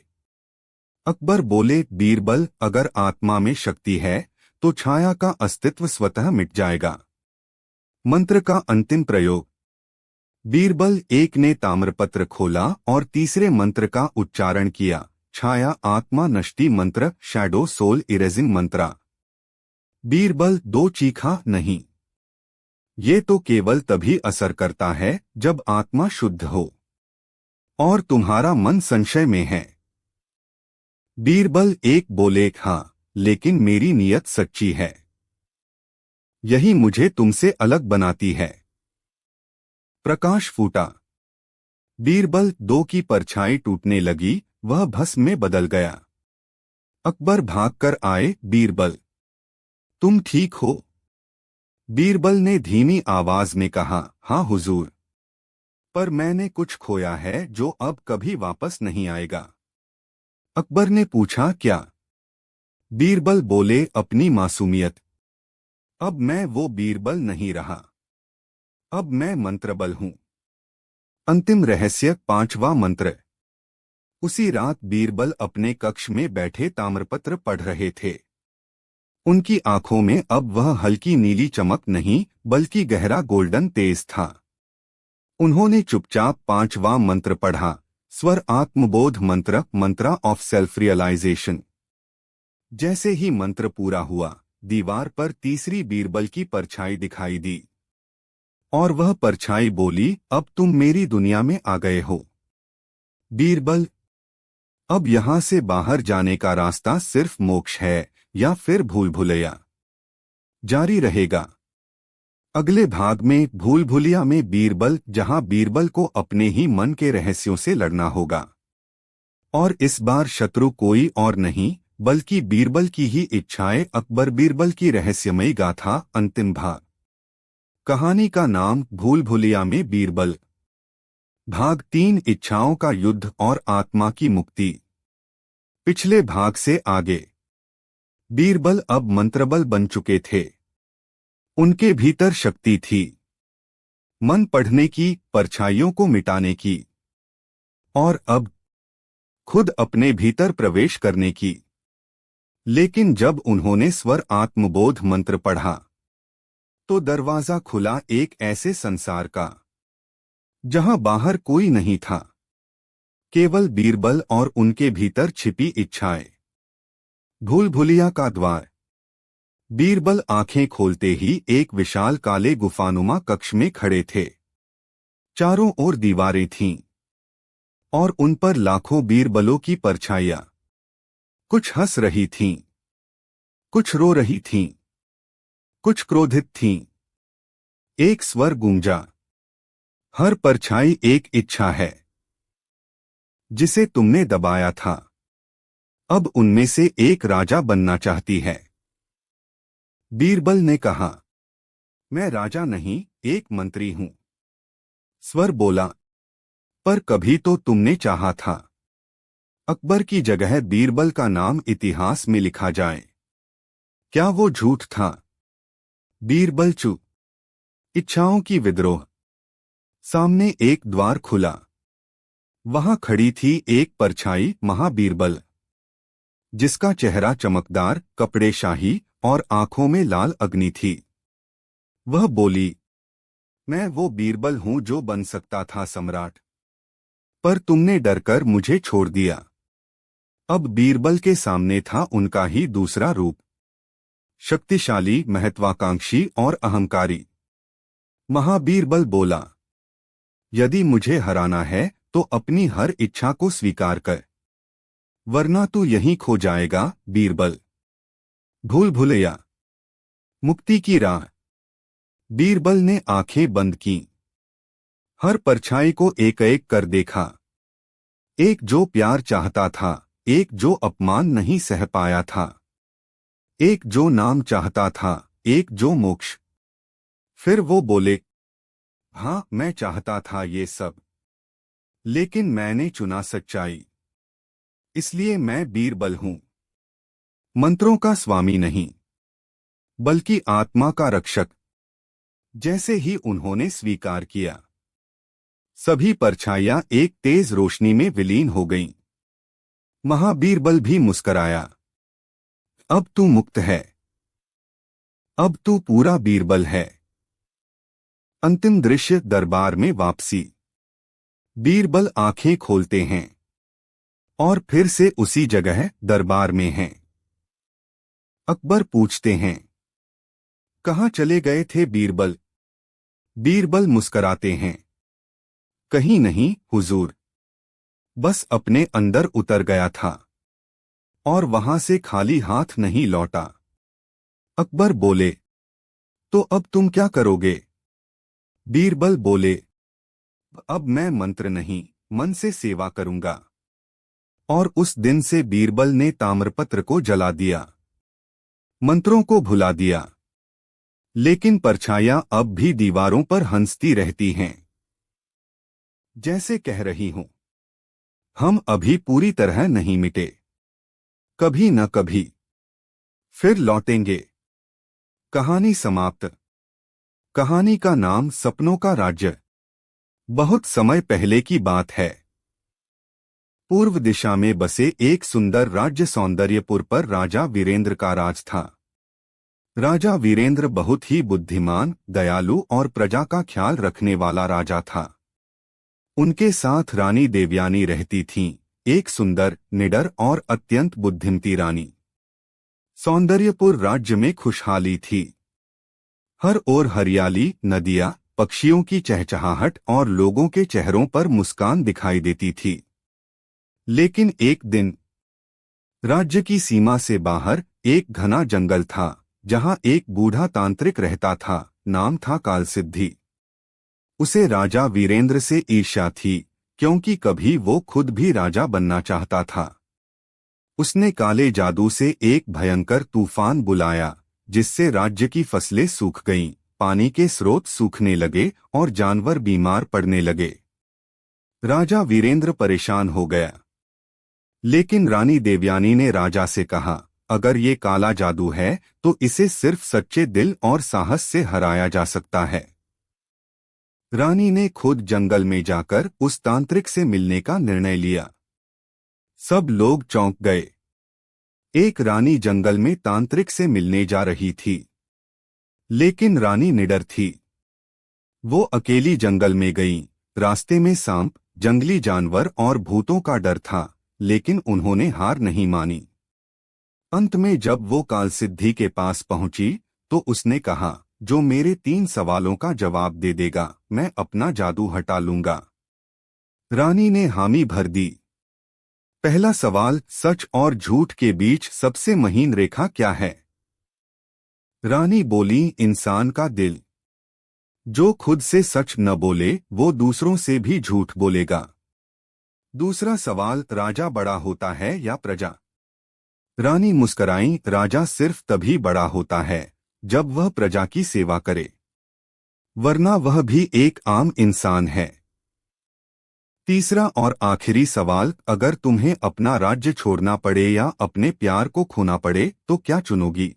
अकबर बोले, बीरबल, अगर आत्मा में शक्ति है तो छाया का अस्तित्व स्वतः मिट जाएगा। मंत्र का अंतिम प्रयोग। बीरबल एक ने ताम्रपत्र खोला और तीसरे मंत्र का उच्चारण किया, छाया आत्मा नष्टि मंत्र, शैडो सोल इरेजिंग मंत्रा। बीरबल 2 चीखा, नहीं, ये तो केवल तभी असर करता है जब आत्मा शुद्ध हो और तुम्हारा मन संशय में है। बीरबल एक बोले, हाँ, लेकिन मेरी नीयत सच्ची है, यही मुझे तुमसे अलग बनाती है। प्रकाश फूटा। बीरबल 2 की परछाई टूटने लगी, वह भस्म में बदल गया। अकबर भागकर आए, बीरबल, तुम ठीक हो? बीरबल ने धीमी आवाज में कहा, हाँ हुजूर, पर मैंने कुछ खोया है जो अब कभी वापस नहीं आएगा। अकबर ने पूछा, क्या? बीरबल बोले, अपनी मासूमियत। अब मैं वो बीरबल नहीं रहा। अब मैं मंत्रबल हूं। अंतिम रहस्य, 5वां मंत्र। उसी रात बीरबल अपने कक्ष में बैठे ताम्रपत्र पढ़ रहे थे। उनकी आंखों में अब वह हल्की नीली चमक नहीं बल्कि गहरा गोल्डन तेज था। उन्होंने चुपचाप 5वां मंत्र पढ़ा, स्वर आत्मबोध मंत्र, मंत्रा ऑफ सेल्फ रियलाइजेशन। जैसे ही मंत्र पूरा हुआ, दीवार पर तीसरी बीरबल की परछाई दिखाई दी और वह परछाई बोली, अब तुम मेरी दुनिया में आ गए हो बीरबल। अब यहां से बाहर जाने का रास्ता सिर्फ मोक्ष है या फिर भूल भुलैया। जारी रहेगा अगले भाग में। भूल भुलैया में बीरबल, जहां बीरबल को अपने ही मन के रहस्यों से लड़ना होगा और इस बार शत्रु कोई और नहीं बल्कि बीरबल की ही इच्छाएं। अकबर बीरबल की रहस्यमयी गाथा, अंतिम भाग। कहानी का नाम भूल भुलैया में बीरबल। भाग 3, इच्छाओं का युद्ध और आत्मा की मुक्ति। पिछले भाग से आगे बीरबल अब मंत्रबल बन चुके थे। उनके भीतर शक्ति थी, मन पढ़ने की, परछाइयों को मिटाने की और अब खुद अपने भीतर प्रवेश करने की। लेकिन जब उन्होंने स्वर आत्मबोध मंत्र पढ़ा तो दरवाजा खुला एक ऐसे संसार का जहां बाहर कोई नहीं था, केवल बीरबल और उनके भीतर छिपी इच्छाएं। भूल भुलैया का द्वार। बीरबल आंखें खोलते ही एक विशाल काले गुफानुमा कक्ष में खड़े थे। चारों ओर दीवारें थीं और उन पर लाखों बीरबलों की परछाइयां। कुछ हंस रही थीं, कुछ रो रही थीं, कुछ क्रोधित थीं। एक स्वर गूंजा, हर परछाई एक इच्छा है जिसे तुमने दबाया था। अब उनमें से एक राजा बनना चाहती है। बीरबल ने कहा, मैं राजा नहीं, एक मंत्री हूं। स्वर बोला, पर कभी तो तुमने चाहा था अकबर की जगह बीरबल का नाम इतिहास में लिखा जाए। क्या वो झूठ था? बीरबल चुप। इच्छाओं की विद्रोह। सामने एक द्वार खुला। वहां खड़ी थी एक परछाई, महाबीरबल, जिसका चेहरा चमकदार, कपड़े शाही और आंखों में लाल अग्नि थी। वह बोली, मैं वो बीरबल हूं जो बन सकता था सम्राट, पर तुमने डरकर मुझे छोड़ दिया। अब बीरबल के सामने था उनका ही दूसरा रूप, शक्तिशाली, महत्वाकांक्षी और अहंकारी। महाबीरबल बोला, यदि मुझे हराना है तो अपनी हर इच्छा को स्वीकार कर, वरना तू यहीं खो जाएगा। बीरबल। भूल भुलैया। मुक्ति की राह। बीरबल ने आंखें बंद कीं। हर परछाई को एक एक कर देखा। एक जो प्यार चाहता था, एक जो अपमान नहीं सह पाया था, एक जो नाम चाहता था, एक जो मोक्ष। फिर वो बोले, हाँ, मैं चाहता था ये सब, लेकिन मैंने चुना सच्चाई। इसलिए मैं बीरबल हूं, मंत्रों का स्वामी नहीं बल्कि आत्मा का रक्षक। जैसे ही उन्होंने स्वीकार किया, सभी परछाइयां एक तेज रोशनी में विलीन हो गईं। महाबीरबल भी मुस्कराया। अब तू मुक्त है, अब तू पूरा बीरबल है। अंतिम दृश्य, दरबार में वापसी। बीरबल आंखें खोलते हैं और फिर से उसी जगह दरबार में हैं। अकबर पूछते हैं, कहाँ चले गए थे बीरबल? बीरबल मुस्कराते हैं, कहीं नहीं हुजूर, बस अपने अंदर उतर गया था और वहां से खाली हाथ नहीं लौटा। अकबर बोले, तो अब तुम क्या करोगे? बीरबल बोले, अब मैं मंत्र नहीं, मन से सेवा करूंगा। और उस दिन से बीरबल ने ताम्रपत्र को जला दिया, मंत्रों को भुला दिया। लेकिन परछाइयां अब भी दीवारों पर हंसती रहती हैं, जैसे कह रही हूं, हम अभी पूरी तरह नहीं मिटे, कभी न कभी फिर लौटेंगे। कहानी समाप्त। कहानी का नाम सपनों का राज्य। बहुत समय पहले की बात है। पूर्व दिशा में बसे एक सुंदर राज्य सौंदर्यपुर पर राजा वीरेंद्र का राज था। राजा वीरेंद्र बहुत ही बुद्धिमान, दयालु और प्रजा का ख्याल रखने वाला राजा था। उनके साथ रानी देवयानी रहती थीं, एक सुंदर, निडर और अत्यंत बुद्धिमती रानी। सौंदर्यपुर राज्य में खुशहाली थी। हर ओर हरियाली, नदियां, पक्षियों की चहचहाहट और लोगों के चेहरों पर मुस्कान दिखाई देती थी। लेकिन एक दिन राज्य की सीमा से बाहर एक घना जंगल था, जहां एक बूढ़ा तांत्रिक रहता था। नाम था कालसिद्धि। उसे राजा वीरेंद्र से ईर्ष्या थी, क्योंकि कभी वो खुद भी राजा बनना चाहता था। उसने काले जादू से एक भयंकर तूफान बुलाया, जिससे राज्य की फसलें सूख गईं, पानी के स्रोत सूखने लगे और जानवर बीमार पड़ने लगे। राजा वीरेंद्र परेशान हो गया। लेकिन रानी देवयानी ने राजा से कहा, अगर ये काला जादू है तो इसे सिर्फ सच्चे दिल और साहस से हराया जा सकता है। रानी ने खुद जंगल में जाकर उस तांत्रिक से मिलने का निर्णय लिया। सब लोग चौंक गए। एक रानी जंगल में तांत्रिक से मिलने जा रही थी। लेकिन रानी निडर थी। वो अकेली जंगल में गई। रास्ते में सांप, जंगली जानवर और भूतों का डर था, लेकिन उन्होंने हार नहीं मानी। अंत में जब वो कालसिद्धि के पास पहुंची तो उसने कहा, जो मेरे 3 सवालों का जवाब दे देगा, मैं अपना जादू हटा लूंगा। रानी ने हामी भर दी। पहला सवाल, सच और झूठ के बीच सबसे महीन रेखा क्या है? रानी बोली, इंसान का दिल। जो खुद से सच न बोले वो दूसरों से भी झूठ बोलेगा। दूसरा सवाल, राजा बड़ा होता है या प्रजा? रानी मुस्कराई, राजा सिर्फ तभी बड़ा होता है जब वह प्रजा की सेवा करे, वरना वह भी एक आम इंसान है। तीसरा और आखिरी सवाल, अगर तुम्हें अपना राज्य छोड़ना पड़े या अपने प्यार को खोना पड़े तो क्या चुनोगी?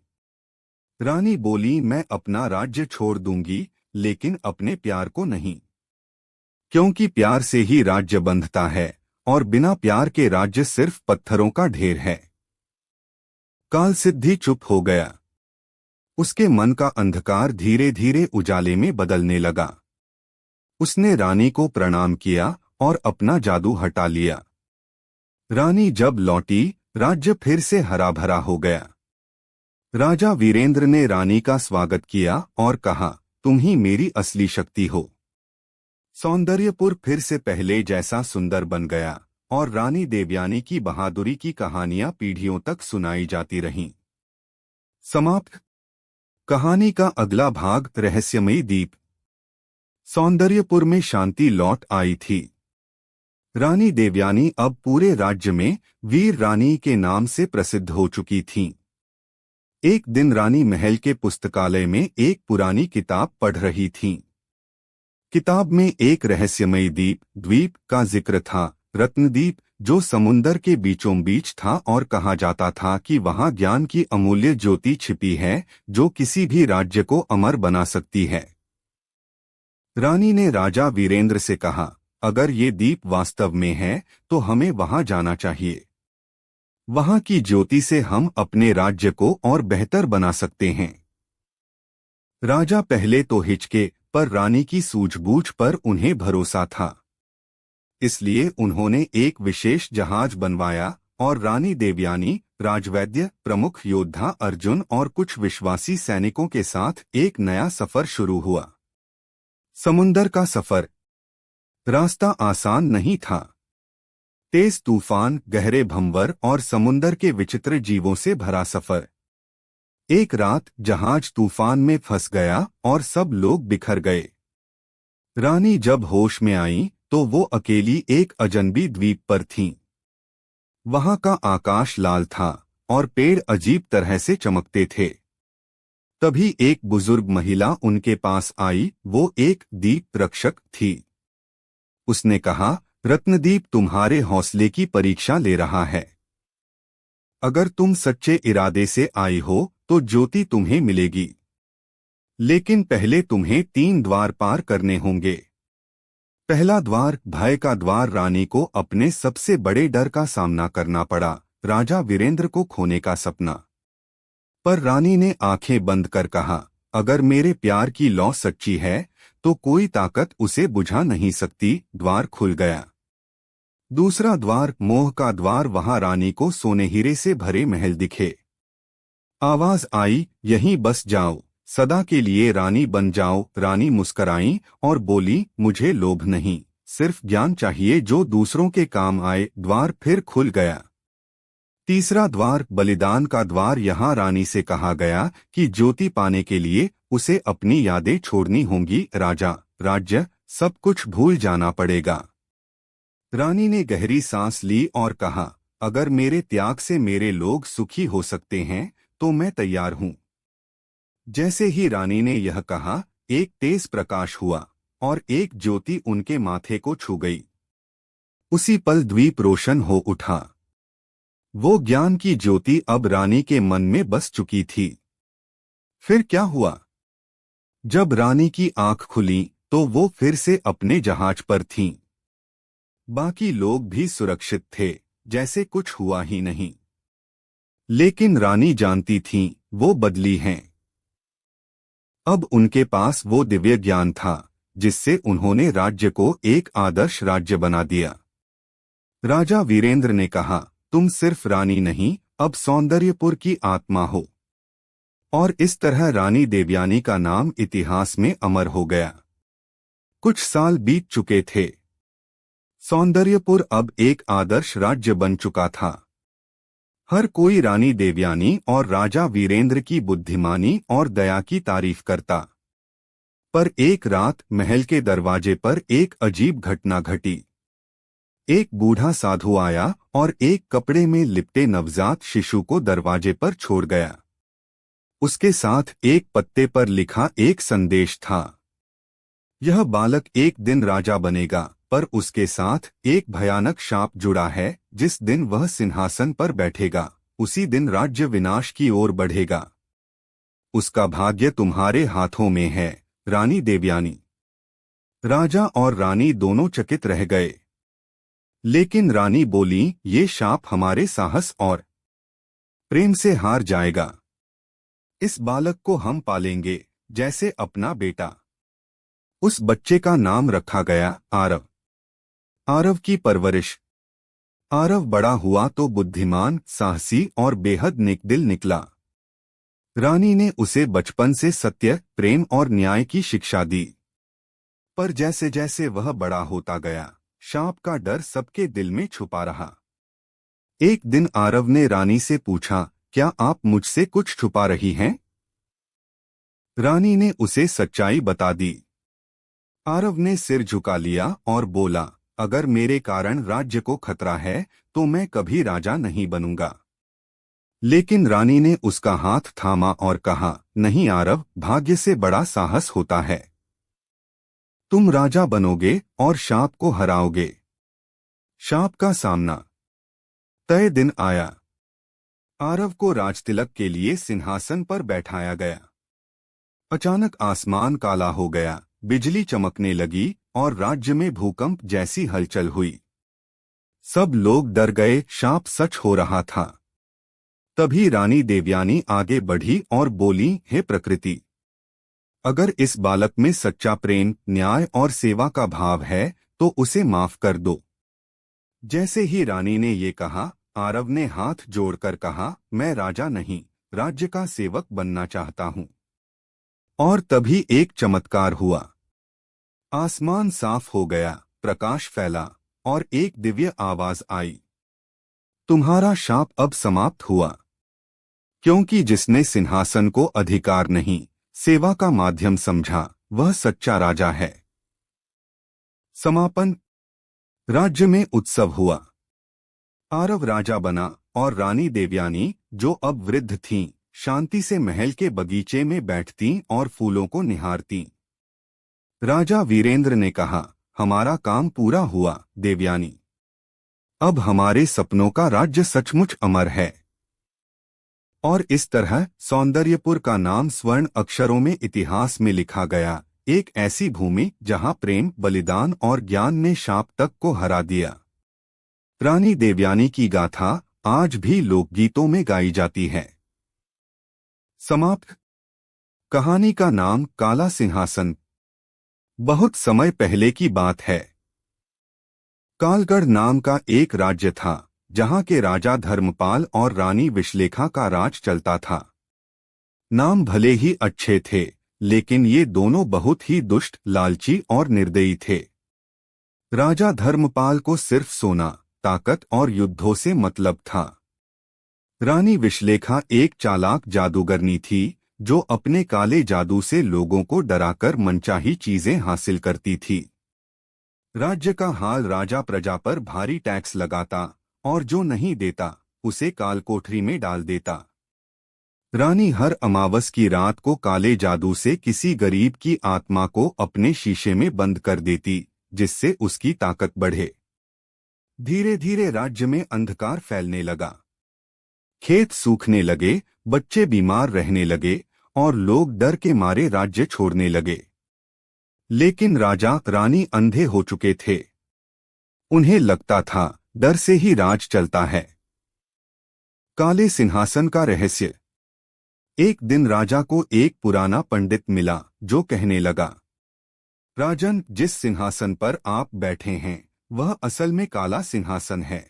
रानी बोली, मैं अपना राज्य छोड़ दूंगी, लेकिन अपने प्यार को नहीं, क्योंकि प्यार से ही राज्य बंधता है और बिना प्यार के राज्य सिर्फ पत्थरों का ढेर है। कालसिद्धि चुप हो गया। उसके मन का अंधकार धीरे धीरे उजाले में बदलने लगा। उसने रानी को प्रणाम किया और अपना जादू हटा लिया। रानी जब लौटी, राज्य फिर से हरा भरा हो गया। राजा वीरेंद्र ने रानी का स्वागत किया और कहा, तुम ही मेरी असली शक्ति हो। सौंदर्यपुर फिर से पहले जैसा सुंदर बन गया और रानी देवयानी की बहादुरी की कहानियां पीढ़ियों तक सुनाई जाती रहीं। समाप्त। कहानी का अगला भाग, रहस्यमयी द्वीप। सौंदर्यपुर में शांति लौट आई थी। रानी देवयानी अब पूरे राज्य में वीर रानी के नाम से प्रसिद्ध हो चुकी थीं। एक दिन रानी महल के पुस्तकालय में एक पुरानी किताब पढ़ रही थीं। किताब में एक रहस्यमयी द्वीप का जिक्र था, रत्नद्वीप, जो समुंदर के बीचों बीच था और कहा जाता था कि वहां ज्ञान की अमूल्य ज्योति छिपी है, जो किसी भी राज्य को अमर बना सकती है। रानी ने राजा वीरेंद्र से कहा, अगर ये द्वीप वास्तव में है तो हमें वहां जाना चाहिए। वहां की ज्योति से हम अपने राज्य को और बेहतर बना सकते हैं। राजा पहले तो हिचके, पर रानी की सूझबूझ पर उन्हें भरोसा था। इसलिए उन्होंने एक विशेष जहाज बनवाया और रानी देवयानी, राजवैद्य, प्रमुख योद्धा अर्जुन और कुछ विश्वासी सैनिकों के साथ एक नया सफर शुरू हुआ। समुंदर का सफर। रास्ता आसान नहीं था। तेज तूफान, गहरे भंवर और समुंदर के विचित्र जीवों से भरा सफर। एक रात जहाज तूफान में फंस गया और सब लोग बिखर गए। रानी जब होश में आई तो वो अकेली एक अजनबी द्वीप पर थीं। वहां का आकाश लाल था और पेड़ अजीब तरह से चमकते थे। तभी एक बुजुर्ग महिला उनके पास आई। वो एक द्वीप रक्षक थी। उसने कहा, रत्नद्वीप तुम्हारे हौसले की परीक्षा ले रहा है। अगर तुम सच्चे इरादे से आई हो तो ज्योति तुम्हें मिलेगी। लेकिन पहले तुम्हें 3 द्वार पार करने होंगे। पहला द्वार, भय का द्वार। रानी को अपने सबसे बड़े डर का सामना करना पड़ा, राजा वीरेंद्र को खोने का सपना। पर रानी ने आंखें बंद कर कहा, अगर मेरे प्यार की लौ सच्ची है तो कोई ताकत उसे बुझा नहीं सकती। द्वार खुल गया। दूसरा द्वार, मोह का द्वार। वहां रानी को सोने हीरे से भरे महल दिखे। आवाज आई, यहीं बस जाओ, सदा के लिए रानी बन जाओ। रानी मुस्कराई और बोली, मुझे लोभ नहीं, सिर्फ ज्ञान चाहिए जो दूसरों के काम आए। द्वार फिर खुल गया। तीसरा द्वार, बलिदान का द्वार। यहाँ रानी से कहा गया कि ज्योति पाने के लिए उसे अपनी यादें छोड़नी होंगी। राजा, राज्य, सब कुछ भूल जाना पड़ेगा। रानी ने गहरी सांस ली और कहा, अगर मेरे त्याग से मेरे लोग सुखी हो सकते हैं तो मैं तैयार हूं। जैसे ही रानी ने यह कहा, एक तेज प्रकाश हुआ और एक ज्योति उनके माथे को छू गई। उसी पल द्वीप रोशन हो उठा। वो ज्ञान की ज्योति अब रानी के मन में बस चुकी थी। फिर क्या हुआ? जब रानी की आंख खुली तो वो फिर से अपने जहाज पर थीं। बाकी लोग भी सुरक्षित थे, जैसे कुछ हुआ ही नहीं। लेकिन रानी जानती थीं, वो बदली हैं। अब उनके पास वो दिव्य ज्ञान था जिससे उन्होंने राज्य को एक आदर्श राज्य बना दिया। राजा वीरेंद्र ने कहा, तुम सिर्फ रानी नहीं, अब सौंदर्यपुर की आत्मा हो। और इस तरह रानी देवयानी का नाम इतिहास में अमर हो गया। कुछ साल बीत चुके थे। सौंदर्यपुर अब एक आदर्श राज्य बन चुका था। हर कोई रानी देवयानी और राजा वीरेंद्र की बुद्धिमानी और दया की तारीफ करता। पर एक रात महल के दरवाजे पर एक अजीब घटना घटी। एक बूढ़ा साधु आया और एक कपड़े में लिपटे नवजात शिशु को दरवाजे पर छोड़ गया। उसके साथ एक पत्ते पर लिखा एक संदेश था। यह बालक एक दिन राजा बनेगा, पर उसके साथ एक भयानक शाप जुड़ा है। जिस दिन वह सिंहासन पर बैठेगा, उसी दिन राज्य विनाश की ओर बढ़ेगा। उसका भाग्य तुम्हारे हाथों में है, रानी देवयानी। राजा और रानी दोनों चकित रह गए। लेकिन रानी बोली, ये शाप हमारे साहस और प्रेम से हार जाएगा। इस बालक को हम पालेंगे जैसे अपना बेटा। उस बच्चे का नाम रखा गया आरव। आरव की परवरिश। आरव बड़ा हुआ तो बुद्धिमान, साहसी और बेहद नेकदिल निकला। रानी ने उसे बचपन से सत्य, प्रेम और न्याय की शिक्षा दी। पर जैसे जैसे वह बड़ा होता गया, शाप का डर सबके दिल में छुपा रहा। एक दिन आरव ने रानी से पूछा, क्या आप मुझसे कुछ छुपा रही हैं? रानी ने उसे सच्चाई बता दी। आरव ने सिर झुका लिया और बोला, अगर मेरे कारण राज्य को खतरा है तो मैं कभी राजा नहीं बनूंगा। लेकिन रानी ने उसका हाथ थामा और कहा, नहीं आरव, भाग्य से बड़ा साहस होता है। तुम राजा बनोगे और शाप को हराओगे। शाप का सामना। तय दिन आया। आरव को राजतिलक के लिए सिंहासन पर बैठाया गया। अचानक आसमान काला हो गया, बिजली चमकने लगी और राज्य में भूकंप जैसी हलचल हुई। सब लोग डर गए, शाप सच हो रहा था। तभी रानी देवयानी आगे बढ़ी और बोली, हे प्रकृति, अगर इस बालक में सच्चा प्रेम, न्याय और सेवा का भाव है तो उसे माफ कर दो। जैसे ही रानी ने ये कहा, आरव ने हाथ जोड़कर कहा, मैं राजा नहीं, राज्य का सेवक बनना चाहता हूं। और तभी एक चमत्कार हुआ। आसमान साफ हो गया, प्रकाश फैला और एक दिव्य आवाज आई, तुम्हारा शाप अब समाप्त हुआ। क्योंकि जिसने सिंहासन को अधिकार नहीं, सेवा का माध्यम समझा, वह सच्चा राजा है। समापन। राज्य में उत्सव हुआ। आरव राजा बना और रानी देवयानी, जो अब वृद्ध थीं, शांति से महल के बगीचे में बैठतीं और फूलों को निहारतीं। राजा वीरेंद्र ने कहा, हमारा काम पूरा हुआ देवयानी। अब हमारे सपनों का राज्य सचमुच अमर है। और इस तरह सौंदर्यपुर का नाम स्वर्ण अक्षरों में इतिहास में लिखा गया, एक ऐसी भूमि जहां प्रेम, बलिदान और ज्ञान ने शाप तक को हरा दिया। रानी देवयानी की गाथा आज भी लोकगीतों में गाई जाती है। समाप्त। कहानी का नाम काला सिंहासन। बहुत समय पहले की बात है। कालगढ़ नाम का एक राज्य था जहां के राजा धर्मपाल और रानी विश्लेखा का राज चलता था। नाम भले ही अच्छे थे, लेकिन ये दोनों बहुत ही दुष्ट, लालची और निर्दयी थे। राजा धर्मपाल को सिर्फ सोना, ताकत और युद्धों से मतलब था। रानी विश्लेखा एक चालाक जादूगरनी थी जो अपने काले जादू से लोगों को डराकर मनचाही चीजें हासिल करती थी। राज्य का हाल राजा प्रजा पर भारी टैक्स लगाता और जो नहीं देता उसे कालकोठरी में डाल देता। रानी हर अमावस की रात को काले जादू से किसी गरीब की आत्मा को अपने शीशे में बंद कर देती, जिससे उसकी ताकत बढ़े। धीरे धीरे राज्य में अंधकार फैलने लगा। खेत सूखने लगे, बच्चे बीमार रहने लगे और लोग डर के मारे राज्य छोड़ने लगे। लेकिन राजा रानी अंधे हो चुके थे। उन्हें लगता था डर से ही राज चलता है। काले सिंहासन का रहस्य। एक दिन राजा को एक पुराना पंडित मिला जो कहने लगा, राजन, जिस सिंहासन पर आप बैठे हैं वह असल में काला सिंहासन है।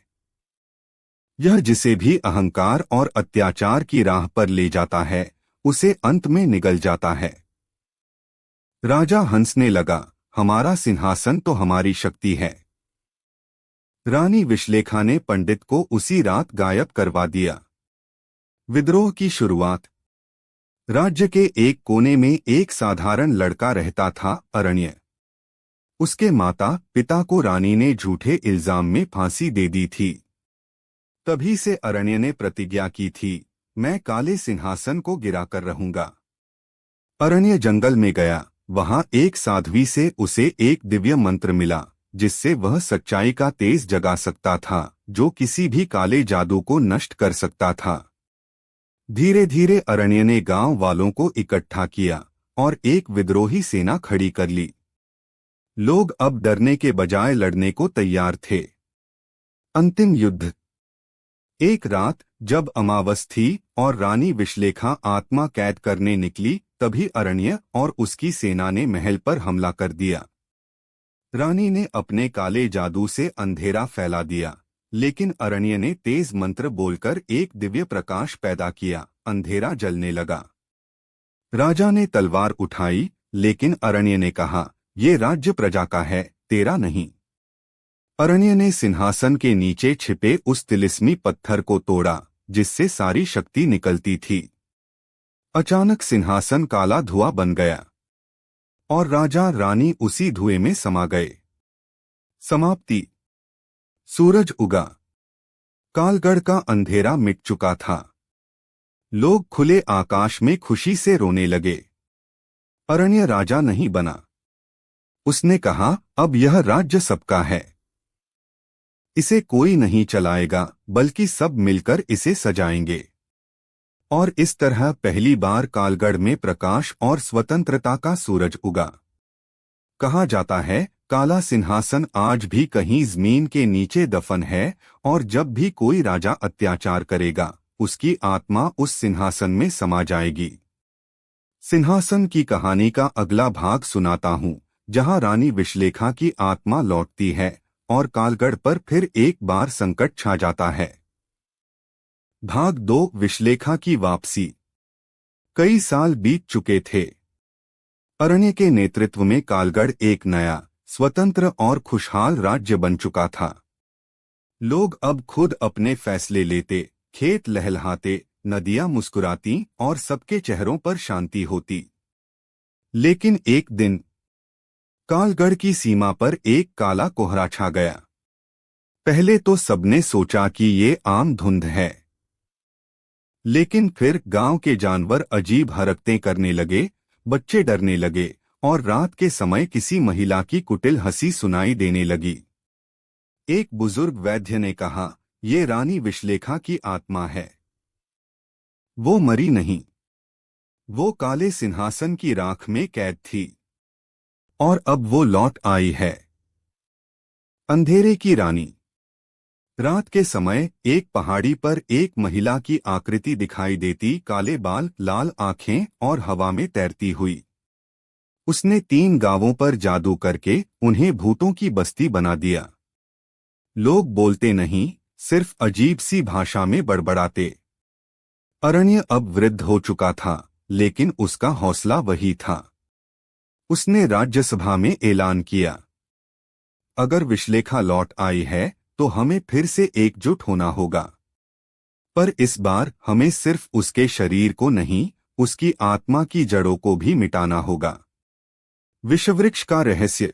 यह जिसे भी अहंकार और अत्याचार की राह पर ले जाता है उसे अंत में निगल जाता है। राजा हंसने लगा, हमारा सिंहासन तो हमारी शक्ति है। रानी विश्लेखा ने पंडित को उसी रात गायब करवा दिया। विद्रोह की शुरुआत। राज्य के एक कोने में एक साधारण लड़का रहता था, अरण्य। उसके माता पिता को रानी ने झूठे इल्जाम में फांसी दे दी थी। तभी से अरण्य ने प्रतिज्ञा की थी, मैं काले सिंहासन को गिराकर रहूंगा। अरण्य जंगल में गया। वहां एक साध्वी से उसे एक दिव्य मंत्र मिला जिससे वह सच्चाई का तेज जगा सकता था, जो किसी भी काले जादू को नष्ट कर सकता था। धीरे धीरे अरण्य ने गांव वालों को इकट्ठा किया और एक विद्रोही सेना खड़ी कर ली। लोग अब डरने के बजाय लड़ने को तैयार थे। अंतिम युद्ध। एक रात जब अमावस थी और रानी विश्लेखा आत्मा कैद करने निकली, तभी अरण्य और उसकी सेना ने महल पर हमला कर दिया। रानी ने अपने काले जादू से अंधेरा फैला दिया, लेकिन अरण्य ने तेज मंत्र बोलकर एक दिव्य प्रकाश पैदा किया। अंधेरा जलने लगा। राजा ने तलवार उठाई, लेकिन अरण्य ने कहा, ये राज्य प्रजा का है, तेरा नहीं। अरण्य ने सिंहासन के नीचे छिपे उस तिलिस्मी पत्थर को तोड़ा जिससे सारी शक्ति निकलती थी। अचानक सिंहासन काला धुआं बन गया और राजा रानी उसी धुएं में समा गए। समाप्ति। सूरज उगा। कालगढ़ का अंधेरा मिट चुका था। लोग खुले आकाश में खुशी से रोने लगे। अरण्य राजा नहीं बना। उसने कहा, अब यह राज्य सबका है। इसे कोई नहीं चलाएगा, बल्कि सब मिलकर इसे सजाएंगे। और इस तरह पहली बार कालगढ़ में प्रकाश और स्वतंत्रता का सूरज उगा। कहा जाता है, काला सिंहासन आज भी कहीं जमीन के नीचे दफन है और जब भी कोई राजा अत्याचार करेगा, उसकी आत्मा उस सिंहासन में समा जाएगी। सिंहासन की कहानी का अगला भाग सुनाता हूँ, जहाँ रानी विश्लेखा की आत्मा लौटती है और कालगढ़ पर फिर एक बार संकट छा जाता है। भाग 2, विश्लेखा की वापसी। कई साल बीत चुके थे। अरण्य के नेतृत्व में कालगढ़ एक नया, स्वतंत्र और खुशहाल राज्य बन चुका था। लोग अब खुद अपने फैसले लेते, खेत लहलहाते, नदियां मुस्कुराती और सबके चेहरों पर शांति होती। लेकिन एक दिन कालगढ़ की सीमा पर एक काला कोहरा छा गया। पहले तो सबने सोचा कि ये आम धुंध है, लेकिन फिर गांव के जानवर अजीब हरकतें करने लगे, बच्चे डरने लगे और रात के समय किसी महिला की कुटिल हंसी सुनाई देने लगी। एक बुजुर्ग वैद्य ने कहा, ये रानी विश्लेखा की आत्मा है। वो मरी नहीं। वो काले सिंहासन की राख में कैद थी और अब वो लौट आई है। अंधेरे की रानी। रात के समय एक पहाड़ी पर एक महिला की आकृति दिखाई देती, काले बाल, लाल आंखें और हवा में तैरती हुई। उसने 3 गांवों पर जादू करके उन्हें भूतों की बस्ती बना दिया। लोग बोलते नहीं, सिर्फ अजीब सी भाषा में बड़बड़ाते। अरण्य अब वृद्ध हो चुका था, लेकिन उसका हौसला वही था। उसने राज्यसभा में ऐलान किया, अगर विश्लेखा लौट आई है तो हमें फिर से एकजुट होना होगा। पर इस बार हमें सिर्फ उसके शरीर को नहीं, उसकी आत्मा की जड़ों को भी मिटाना होगा। विषवृक्ष का रहस्य।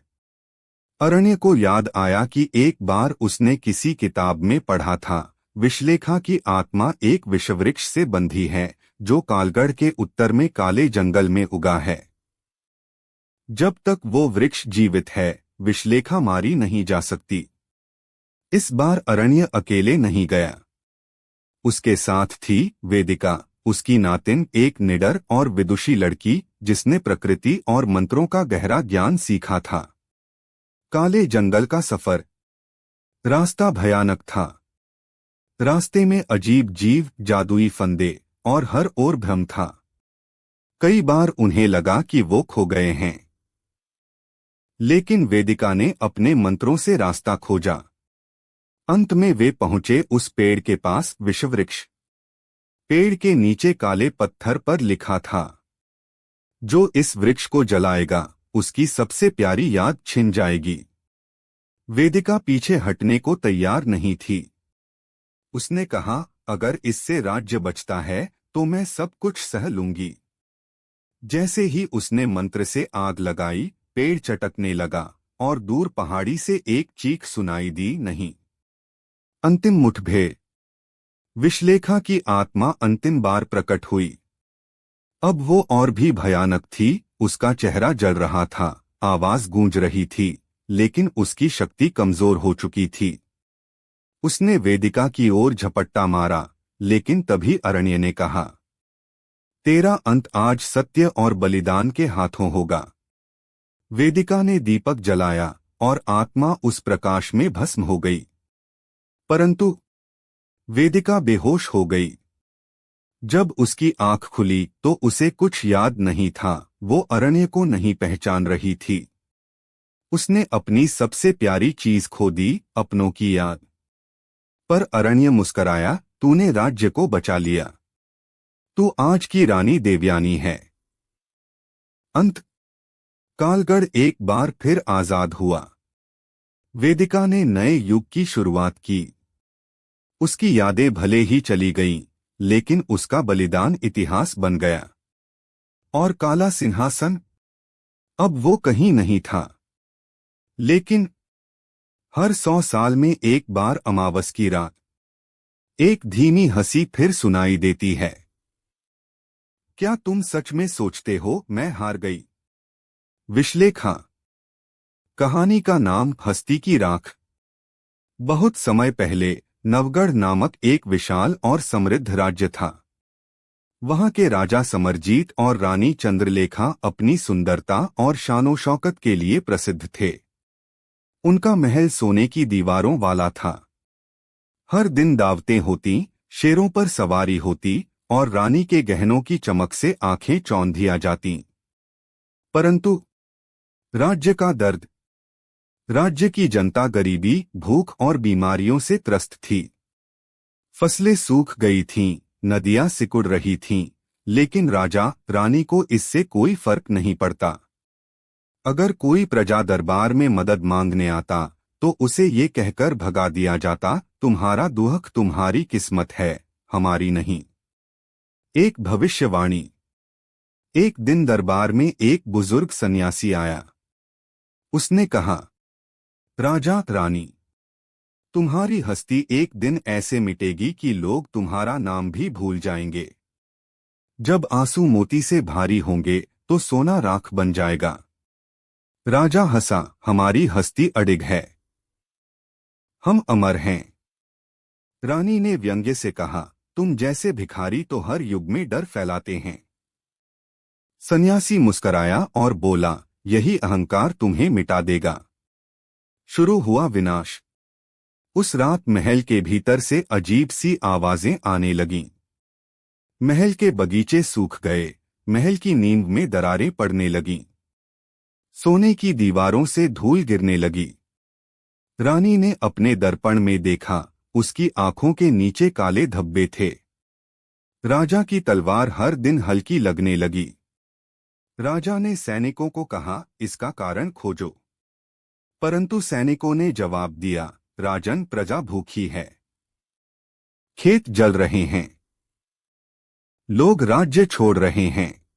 अरण्य को याद आया कि एक बार उसने किसी किताब में पढ़ा था, विश्लेखा की आत्मा एक विषवृक्ष से बंधी है जो कालगढ़ के उत्तर में काले जंगल में उगा है। जब तक वो वृक्ष जीवित है, विश्लेखा मारी नहीं जा सकती। इस बार अरण्य अकेले नहीं गया। उसके साथ थी वेदिका, उसकी नातिन, एक निडर और विदुषी लड़की जिसने प्रकृति और मंत्रों का गहरा ज्ञान सीखा था। काले जंगल का सफर। रास्ता भयानक था। रास्ते में अजीब जीव, जादुई फंदे और हर ओर भ्रम था। कई बार उन्हें लगा कि वो खो गए हैं, लेकिन वेदिका ने अपने मंत्रों से रास्ता खोजा। अंत में वे पहुंचे उस पेड़ के पास, विषवृक्ष। पेड़ के नीचे काले पत्थर पर लिखा था, जो इस वृक्ष को जलाएगा उसकी सबसे प्यारी याद छिन जाएगी। वेदिका पीछे हटने को तैयार नहीं थी। उसने कहा, अगर इससे राज्य बचता है तो मैं सब कुछ सह लूंगी। जैसे ही उसने मंत्र से आग लगाई, पेड़ चटकने लगा और दूर पहाड़ी से एक चीख सुनाई दी, नहीं। अंतिम मुठभेड़। विश्लेखा की आत्मा अंतिम बार प्रकट हुई। अब वो और भी भयानक थी। उसका चेहरा जल रहा था, आवाज गूंज रही थी, लेकिन उसकी शक्ति कमजोर हो चुकी थी। उसने वेदिका की ओर झपट्टा मारा, लेकिन तभी अरण्य ने कहा, तेरा अंत आज सत्य और बलिदान के हाथों होगा। वेदिका ने दीपक जलाया और आत्मा उस प्रकाश में भस्म हो गई। परंतु वेदिका बेहोश हो गई। जब उसकी आंख खुली तो उसे कुछ याद नहीं था। वो अरण्य को नहीं पहचान रही थी। उसने अपनी सबसे प्यारी चीज खो दी, अपनों की याद। पर अरण्य मुस्कराया, तूने राज्य को बचा लिया। तू आज की रानी देवयानी है। अंत। कालगढ़ एक बार फिर आजाद हुआ। वेदिका ने नए युग की शुरुआत की। उसकी यादें भले ही चली गईं, लेकिन उसका बलिदान इतिहास बन गया। और काला सिंहासन, अब वो कहीं नहीं था। लेकिन हर 100 साल में एक बार अमावस की रात, एक धीमी हंसी फिर सुनाई देती है। क्या तुम सच में सोचते हो मैं हार गई? विश्लेखा। कहानी का नाम हस्ती की राख। बहुत समय पहले नवगढ़ नामक एक विशाल और समृद्ध राज्य था। वहां के राजा समरजीत और रानी चंद्रलेखा अपनी सुंदरता और शानो शौकत के लिए प्रसिद्ध थे। उनका महल सोने की दीवारों वाला था। हर दिन दावतें होती, शेरों पर सवारी होती और रानी के गहनों की चमक से आंखें चौंधिया जातीं। परंतु राज्य का दर्द। राज्य की जनता गरीबी, भूख और बीमारियों से त्रस्त थी। फसलें सूख गई थीं, नदियां सिकुड़ रही थीं, लेकिन राजा रानी को इससे कोई फर्क नहीं पड़ता। अगर कोई प्रजा दरबार में मदद मांगने आता तो उसे ये कहकर भगा दिया जाता, तुम्हारा दुख तुम्हारी किस्मत है, हमारी नहीं। एक भविष्यवाणी। एक दिन दरबार में एक बुजुर्ग सन्यासी आया। उसने कहा, राजा रानी, तुम्हारी हस्ती एक दिन ऐसे मिटेगी कि लोग तुम्हारा नाम भी भूल जाएंगे। जब आंसू मोती से भारी होंगे तो सोना राख बन जाएगा। राजा हंसा, हमारी हस्ती अडिग है, हम अमर हैं। रानी ने व्यंग्य से कहा, तुम जैसे भिखारी तो हर युग में डर फैलाते हैं। सन्यासी मुस्कराया और बोला, यही अहंकार तुम्हें मिटा देगा। शुरू हुआ विनाश। उस रात महल के भीतर से अजीब सी आवाजें आने लगीं। महल के बगीचे सूख गए, महल की नींव में दरारें पड़ने लगीं। सोने की दीवारों से धूल गिरने लगी। रानी ने अपने दर्पण में देखा, उसकी आंखों के नीचे काले धब्बे थे। राजा की तलवार हर दिन हल्की लगने लगी। राजा ने सैनिकों को कहा, इसका कारण खोजो। परंतु सैनिकों ने जवाब दिया, राजन, प्रजा भूखी है, खेत जल रहे हैं, लोग राज्य छोड़ रहे हैं,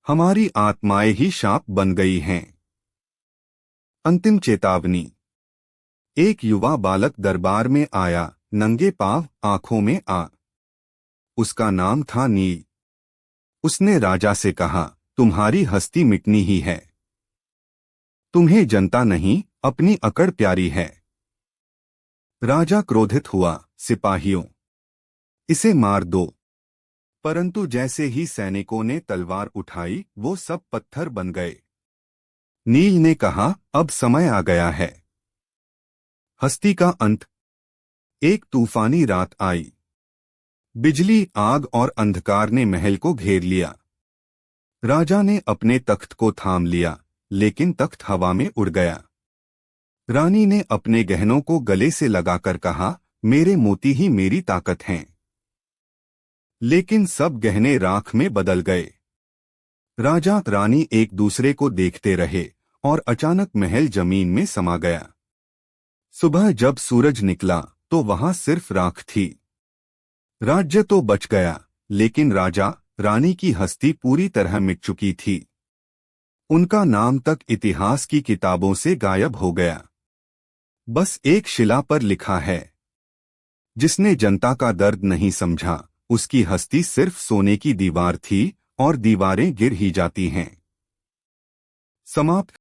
हमारी आत्माएं ही शाप बन गई हैं। अंतिम चेतावनी। एक युवा बालक दरबार में आया, नंगे पांव, आंखों में आग। उसका नाम था नील। उसने राजा से कहा, तुम्हारी हस्ती मिटनी ही है। तुम्हें जनता नहीं, अपनी अकड़ प्यारी है। राजा क्रोधित हुआ, सिपाहियों, इसे मार दो। परंतु जैसे ही सैनिकों ने तलवार उठाई, वो सब पत्थर बन गए। नील ने कहा, अब समय आ गया है। हस्ती का अंत। एक तूफानी रात आई। बिजली, आग और अंधकार ने महल को घेर लिया। राजा ने अपने तख्त को थाम लिया, लेकिन तख्त हवा में उड़ गया। रानी ने अपने गहनों को गले से लगाकर कहा, मेरे मोती ही मेरी ताकत हैं। लेकिन सब गहने राख में बदल गए। राजा रानी एक दूसरे को देखते रहे और अचानक महल जमीन में समा गया। सुबह जब सूरज निकला तो वहां सिर्फ राख थी। राज्य तो बच गया, लेकिन राजा रानी की हस्ती पूरी तरह मिट चुकी थी। उनका नाम तक इतिहास की किताबों से गायब हो गया। बस एक शिला पर लिखा है, जिसने जनता का दर्द नहीं समझा, उसकी हस्ती सिर्फ सोने की दीवार थी और दीवारें गिर ही जाती हैं। समाप्त।